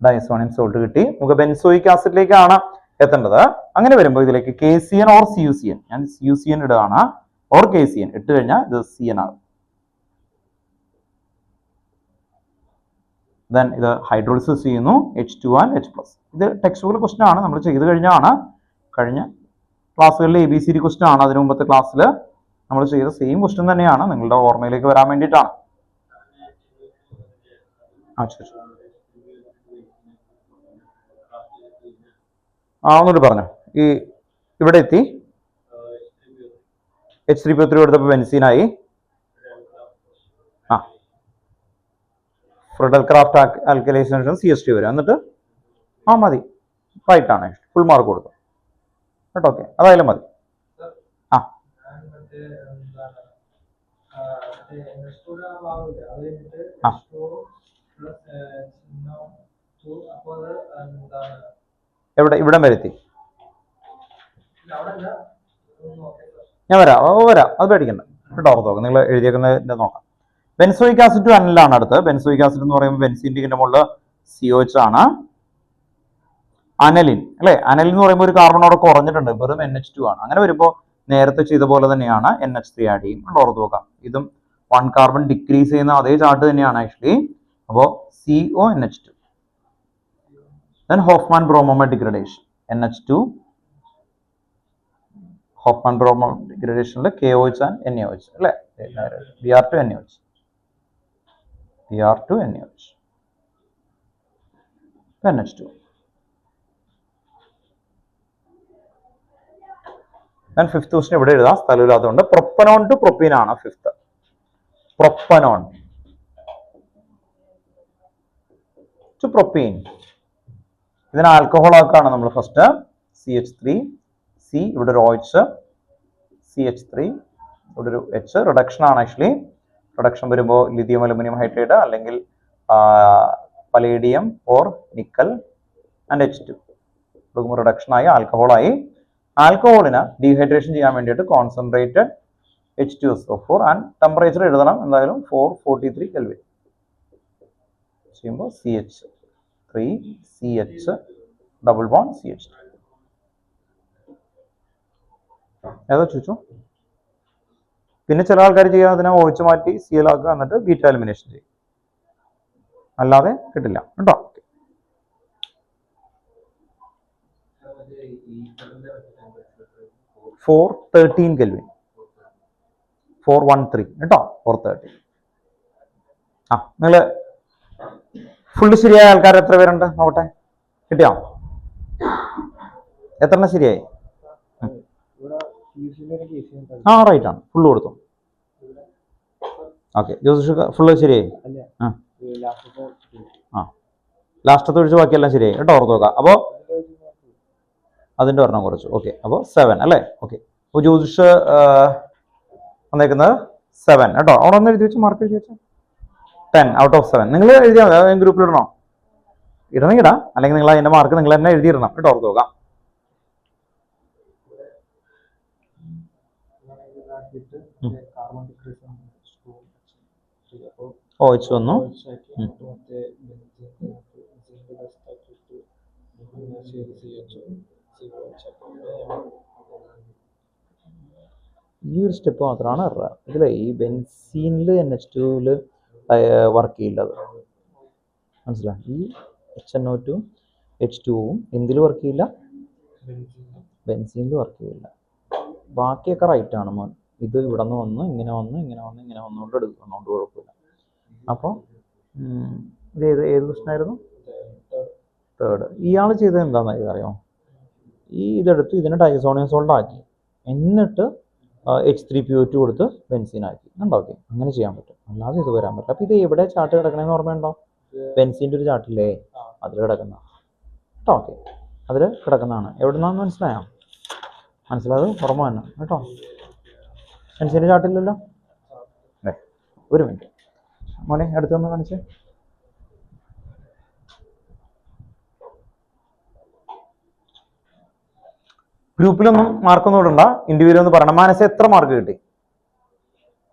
Diazonium salt കിട്ടി. നമുക്ക് ബെൻസോയിക് ആസിഡിലേക്കാണ് എത്തേണ്ടത്. അങ്ങനെ വരുമ്പോൾ ഇതിലേക്ക് KCN ഓർ CuCN, ഞാൻ CuCN ഇടുകയാണ്, ഓർ KCN ഇട്ട് കഴിഞ്ഞാൽ ഇത് CN ആകും. ദെൻ ഇത് ഹൈഡ്രോളിസിസ് ചെയ്യുന്നു, H2 ആൻഡ് H പ്ലസ്. ഇത് ടെക്സ്റ്റ് ബുക്കിലെ ക്വസ്റ്റൻ ആണ്, നമ്മൾ ചെയ്ത് കഴിഞ്ഞാണ്. കഴിഞ്ഞ ക്ലാസ്സുകളിലെ ABCD ക്വസ്റ്റൻ ആണ്. അതിനു മുമ്പത്തെ ക്ലാസ്സിൽ നമ്മൾ ചെയ്ത സെയിം ക്വസ്റ്റൻ തന്നെയാണ്, നിങ്ങളുടെ ഓർമ്മയിലേക്ക് വരാൻ വേണ്ടിയിട്ടാണ്. ഒന്നുകൂടി പറഞ്ഞു. ഈ ഇവിടെ എത്തി H3PO3 എടുത്തപ്പോൾ ബെൻസീനായി. ഫ്രെഡൽ ക്രാഫ്റ്റ് ആൽക്കലൈസേഷൻ CH3 വരും. എന്നിട്ട് മതി, റൈറ്റ് ആണ്. ഫുൾ മാർക്ക് കൊടുത്തു കേട്ടോ. ഓക്കെ, അതായാലും മതി. എവിടെ ഇവിടെ വരുത്തി? ഞാൻ വരാം, അത് പേടിക്കണ്ട കേട്ടോ. ഓർത്ത് നോക്കാം, നിങ്ങൾ എഴുതിയേക്കുന്നത് നോക്കാം. ബെൻസോയിക് ആസിഡ് ടു അനലാണ് അടുത്ത്. ബെൻസോയിക് ആസിഡ് എന്ന് പറയുമ്പോൾ ബെൻസീൻ്റെ മുകളിൽ COH ആണ്. അനലിൻ അല്ലെ? അനലിൻ എന്ന് പറയുമ്പോൾ ഒരു കാർബൺ അവിടെ കുറഞ്ഞിട്ടുണ്ട്, വെറും NH2 ആണ്. അങ്ങനെ വരുമ്പോൾ നേരത്തെ ചെയ്ത പോലെ തന്നെയാണ് NH3 ആഡ് ചെയ്യും. ഓർത്ത് നോക്കാം, ഇതും 1 കാർബൺ ഡിക്രീസ് ചെയ്യുന്ന അതേ ചാർട്ട് തന്നെയാണ് ആക്ച്വലി. അപ്പോൾ CONH2. Then Hofmann bromide degradation NH2, Hofmann bromide degradation KOH and NaOH അല്ലേ? Br2NaOH, Br2NaOH, NH2. Then fifth question ഇവിടെ എഴുതാം, സ്ഥലമില്ലാത്തതുകൊണ്ട്. പ്രൊപ്പനോൺ ടു പ്രൊപ്പീൻ ആണ് ഫിഫ്ത്ത്. Propanone to propene. ഇതിന് ആൽക്കഹോൾ ആക്കാണ് നമ്മൾ ഫസ്റ്റ് CH3 C ഇവിടെ ഒരു OH CH3 ഇവിടെ ഒരു H റിഡക്ഷൻ ആണ് ആക്ച്വലി റിഡക്ഷൻ വരുമ്പോൾ ലിഥിയം അലുമിനിയം ഹൈഡ്രൈഡ് അല്ലെങ്കിൽ palladium or nickel and H2 reduction ആയി ആൽക്കഹോളായി ആൽക്കഹോളിനെ ഡീഹൈഡ്രേഷൻ ചെയ്യാൻ വേണ്ടിയിട്ട് കോൺസെൻട്രേറ്റഡ് H2SO4 ആൻഡ് ടെമ്പറേച്ചർ എഴുതണം എന്തായാലും 443 കെൽവിൻ ചെയ്യുമ്പോൾ CH3 CH double bond CH2 ഏതാ ചോദിച്ചു. പിന്നെ ചില ആൾക്കാർ ചെയ്യുക അതിനെ OH മാറ്റി Cl ആക്കുക എന്നിട്ട് ബീറ്റ എലിമിനേഷൻ ചെയ്യും, അല്ലാതെ കിട്ടില്ല കേട്ടോ. 413 കെൽവിൻ 413 കേട്ടോ 413. ആ നിങ്ങൾ ഫുള്ള് ശരിയായ ആൾക്കാർ എത്ര പേരുണ്ട് നോക്കട്ടെ, കിട്ടിയോ? എത്ര ശരിയായി? ആ റൈറ്റ് ആണ്, ഫുള്ള് കൊടുത്തു. ഓക്കെ ജോസ് ഫുള്ള് ശരിയായി. ആ ലാസ്റ്റത്തെ ഒഴിച്ച് ബാക്കിയെല്ലാം ശരിയായി കേട്ടോ, ഓർത്ത് നോക്കാം. അപ്പോൾ അതിൻ്റെ ഒരെണ്ണം കുറച്ചു. ഓക്കെ അപ്പോൾ 7 അല്ലേ. ഓക്കെ അപ്പോൾ ജ്യോതിഷ് വന്നേക്കുന്നത് 7 കേട്ടോ. അവിടെ ഒന്ന് എഴുതി വെച്ച് മാർക്ക് എഴുതി വെച്ചാൽ 10 ഔട്ട് ഓഫ് 7 നിങ്ങൾ എഴുതിയാൽ മതി. ഗ്രൂപ്പിൽ ഇടണോ? ഇടണമെങ്കിൽ ഇടാം, അല്ലെങ്കിൽ നിങ്ങൾ അതിൻ്റെ മാർക്ക് നിങ്ങൾ തന്നെ എഴുതിയിടണം കേട്ടോ, ഓർത്ത് നോക്കാം. OH വന്നു. ഈ ഒരു സ്റ്റെപ്പ് മാത്രമാണ് എറർ. ഇതിലെ ഈ ബെൻസീനിൽ NH2 വർക്ക് ചെയ്യില്ലത് മനസ്സിലായി. ഈ HNO2 H2ഉം എന്തിൽ വർക്ക് ചെയ്യില്ല? ബെൻസീനിൽ വർക്ക് ചെയ്യില്ല. ബാക്കിയൊക്കെ റൈറ്റ് ആണ് മോൻ. ഇത് ഇവിടെ നിന്ന് വന്ന് ഇങ്ങനെ വന്ന് ഇങ്ങനെ വന്ന് ഇങ്ങനെ വന്നുകൊണ്ട് എടുക്കുന്നതുകൊണ്ട് കുഴപ്പമില്ല. അപ്പോൾ ഇത് ഏത് ക്വസ്റ്റനായിരുന്നു? തേർഡ്. ഇയാൾ ചെയ്തത് എന്താണെന്ന് അറിയാമോ? ഈ ഇതെടുത്ത് ഇതിനെ ഡൈസോണിയം സോൾട്ട് ആക്കി എന്നിട്ട് H3PO2 കൊടുത്ത് ബെൻസീനാക്കി ഉണ്ടാക്കി. അങ്ങനെ ചെയ്യാൻ പറ്റും, അല്ലാതെ ഇത് വരാൻ പറ്റില്ല. അപ്പോൾ ഇത് എവിടെ ചാർട്ട് കിടക്കണമെന്ന് ഓർമ്മയുണ്ടോ? ബെൻസീൻ്റെ ഒരു ചാർട്ടില്ലേ അതിൽ കിടക്കുന്ന കേട്ടോ. ഓക്കെ അതിൽ കിടക്കുന്നതാണ്. എവിടെ നിന്നാന്ന് മനസ്സിലായോ? മനസ്സിലായത് ഓർമ്മ തന്നെ കേട്ടോ. ബെൻസീൻ്റെ ചാർട്ടില്ലല്ലോ. അല്ലേ ഒരു മിനിറ്റ് മോനെ അടുത്തൊന്ന് കാണിച്ചേ. ഗ്രൂപ്പിലൊന്നും മാർക്കൊന്നും ഇടണ്ട, ഇൻഡിവിജ്വൽ ഒന്ന് പറയണം. മാനസ എത്ര മാർക്ക് കിട്ടി?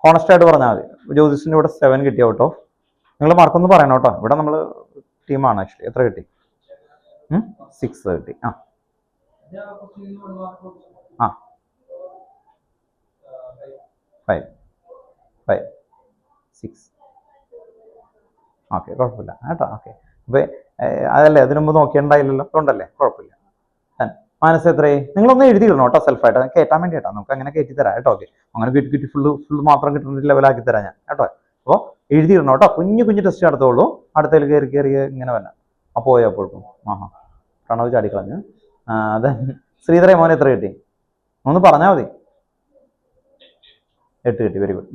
ഹോണസ്റ്റ് ആയിട്ട് പറഞ്ഞാൽ മതി. ജ്യോതിഷിന് ഇവിടെ 7 കിട്ടി ഔട്ട് ഓഫ്. നിങ്ങൾ മാർക്കൊന്ന് പറയണം കേട്ടോ. ഇവിടെ നമ്മൾ ടീമാണ് ആക്ച്വലി. എത്ര കിട്ടി? 6 കിട്ടി. ആ 5 6. ഓക്കെ കുഴപ്പമില്ല കേട്ടോ. ഓക്കെ അപ്പോൾ അതല്ലേ അതിനു മുമ്പ് നോക്കിയിട്ടുണ്ടായില്ലല്ലോ, അതുകൊണ്ടല്ലേ കുഴപ്പമില്ല. മാനസ് എത്രയായി? നിങ്ങളൊന്ന് എഴുതിയിടണം കേട്ടോ സെൽഫായിട്ട്. കയറ്റാൻ വേണ്ടി കേട്ടോ, നമുക്ക് അങ്ങനെ കയറ്റി തരാം കേട്ടോ. ഓക്കെ അങ്ങനെ കിട്ടി ഫുള്ള് മാത്രം കിട്ടുന്ന ലെവലാക്കി തരാം ഞാൻ കേട്ടോ. അപ്പോൾ എഴുതിയിടണം കേട്ടോ. കുഞ്ഞു ടെസ്റ്റ് നടത്തുള്ളൂ. അടുത്തതിൽ കയറി ഇങ്ങനെ വരണം. അപ്പോൾ പോയപ്പോഴേക്കും പ്രണവ് ചാടിക്കളഞ്ഞു. അതെ ശ്രീധരേ മോനെ എത്ര കിട്ടി? ഒന്ന് പറഞ്ഞാൽ മതി. 8 കിട്ടി. Very good.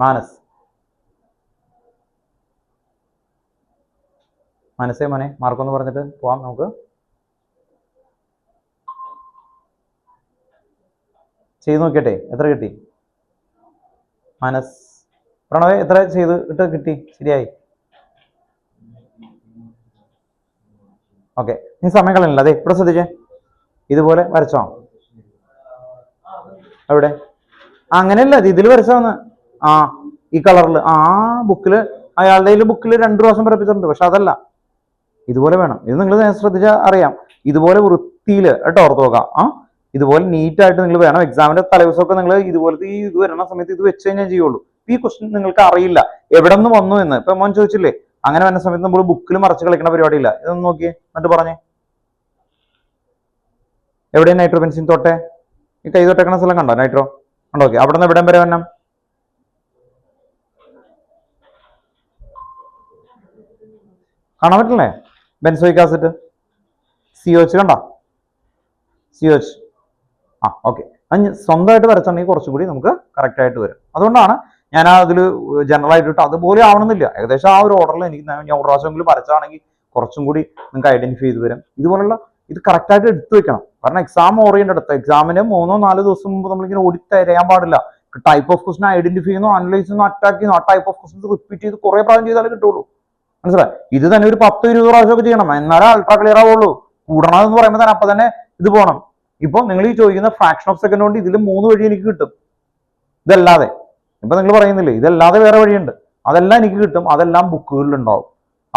മനസ്സേ മോനെ മാർക്കൊന്ന് പറഞ്ഞിട്ട് പോവാം നമുക്ക്. ചെയ്ത് നോക്കിയട്ടെ എത്ര കിട്ടി? പ്രണവേ എത്ര ചെയ്തിട്ട് കിട്ടി? ശരിയായി. ഓക്കെ നീ സമയം കളയണില്ല. അതെ ഇവിടെ ശ്രദ്ധിച്ചേ, ഇതുപോലെ വരച്ചോ. എവിടെ? അങ്ങനെയല്ല ഇതിൽ വരച്ചോന്ന്. ഈ കളറിൽ ബുക്കിൽ അയാളുടെ ബുക്കിൽ 2 പ്രാവശ്യം വരപ്പിച്ചിട്ടുണ്ട്. പക്ഷെ അതല്ല, ഇതുപോലെ വേണം. ഇത് നിങ്ങൾ ശ്രദ്ധിച്ചാൽ അറിയാം. ഇതുപോലെ വൃത്തിയിൽ കേട്ടോ ഓർത്ത് നോക്കാം. ഇതുപോലെ നീറ്റായിട്ട് നിങ്ങൾ വേണം. എക്സാമിന്റെ തലേദിവസമൊക്കെ നിങ്ങൾ ഇതുപോലത്തെ ഇത് വരുന്ന സമയത്ത് ഇത് വെച്ച് കഴിഞ്ഞാൽ ചെയ്യുള്ളൂ. ഈ ക്വസ്റ്റ്യൻ നിങ്ങൾക്ക് അറിയില്ല എവിടെ നിന്ന് വന്നു എന്ന്. ഇപ്പൊ മോൻ ചോദിച്ചില്ലേ, അങ്ങനെ വരുന്ന സമയത്ത് നമ്മൾ ബുക്കിൽ മറച്ച് കളിക്കുന്ന പരിപാടിയില്ല. ഇതൊന്ന് നോക്കിയേ എന്നിട്ട് പറഞ്ഞേ, എവിടെയാണ് നൈട്രോ ബെൻസിൻ തൊട്ടേ? ഈ കൈ തൊട്ടേക്കണ സ്ഥലം കണ്ടോ നൈട്രോ? കണ്ടോ? ഓക്കെ അവിടെ നിന്ന് എവിടെയും വരെ വരണം? കാണാൻ പറ്റില്ലേ? ബെൻസോയിക് ആസിഡ് COH കണ്ടോ? COH. ഓക്കെ സ്വന്തമായിട്ട് വരച്ചിട്ടുണ്ടെങ്കിൽ കുറച്ചും കൂടി നമുക്ക് കറക്റ്റ് ആയിട്ട് വരും. അതുകൊണ്ടാണ് ഞാൻ അതിൽ ജനറൽ ആയിട്ട് അതുപോലെ ആവണമെന്നില്ല. ഏകദേശം ആ ഒരു ഓർഡറിൽ എനിക്ക് ഞാൻ ഒരു പ്രാവശ്യമെങ്കിലും വരച്ചാണെങ്കിൽ കുറച്ചും കൂടി നിങ്ങൾക്ക് ഐഡന്റിഫൈ ചെയ്ത് വരും. ഇതുപോലുള്ള ഇത് കറക്റ്റായിട്ട് എടുത്തു വെക്കണം. കാരണം എക്സാം ഓറിയന്റഡ് എടുത്ത് എക്സാമിന് 3-4 ദിവസം മുമ്പ് നമ്മളിങ്ങനെ ഓടി തരാൻ പാടില്ല. ടൈപ്പ് ഓഫ് ക്വസ്റ്റൻ ഐഡന്റിഫൈ ചെയ്യുന്നു, അനലൈസ് ചെയ്യുന്നു, അറ്റാക്ക് ചെയ്യുന്നു. ആ ടൈപ്പ് ഓഫ് ക്വസ്റ്റൻസ് റിപ്പീറ്റ് ചെയ്ത് കുറെ പ്രാവശ്യം ചെയ്താലേ കിട്ടുള്ളൂ. മനസ്സിലായി? ഇത് തന്നെ ഒരു 10-20 പ്രാവശ്യമൊക്കെ ചെയ്യണം, എന്നാലേ അൾട്രാ ക്ലിയർ ആവുള്ളൂ. കൂടണമെന്ന് പറയുമ്പോൾ തന്നെ അപ്പൊ തന്നെ ഇത് പോകണം. ഇപ്പൊ നിങ്ങൾ ഈ ചോദിക്കുന്ന ഫ്രാക്ഷൻ ഓഫ് സെക്കൻഡ് കൊണ്ട് ഇതിൽ 3 വഴി എനിക്ക് കിട്ടും. ഇതല്ലാതെ ഇപ്പൊ നിങ്ങൾ പറയുന്നില്ലേ, ഇതല്ലാതെ വേറെ വഴിയുണ്ട്, അതെല്ലാം എനിക്ക് കിട്ടും. അതെല്ലാം ബുക്കുകളിൽ ഉണ്ടാവും.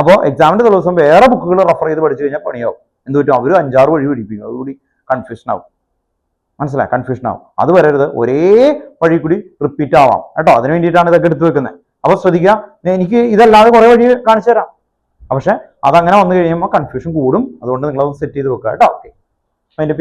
അപ്പോൾ എക്സാമിന്റെ ദിവസം വേറെ ബുക്കുകൾ റെഫർ ചെയ്ത് പഠിച്ചു കഴിഞ്ഞാൽ പണിയാവും. എന്ത് പറ്റും? അവർ 5-6 വഴി പഠിപ്പിക്കും. അതുകൂടി കൺഫ്യൂഷൻ ആവും. മനസ്സിലായി? കൺഫ്യൂഷൻ ആവും. അത് വരരുത്, ഒരേ വഴി കൂടി റിപ്പീറ്റ് ആവാം കേട്ടോ. അതിന് വേണ്ടിയിട്ടാണ് ഇതൊക്കെ എടുത്തു വെക്കുന്നത്. അപ്പൊ ശ്രദ്ധിക്കുക, എനിക്ക് ഇതല്ലാതെ കുറെ വഴി കാണിച്ചു തരാം. പക്ഷെ അതങ്ങനെ വന്നു കഴിയുമ്പോൾ കൺഫ്യൂഷൻ കൂടും. അതുകൊണ്ട് നിങ്ങളത് സെറ്റ് ചെയ്ത് വെക്കുക കേട്ടോ. ഓക്കെ. അതിന്റെ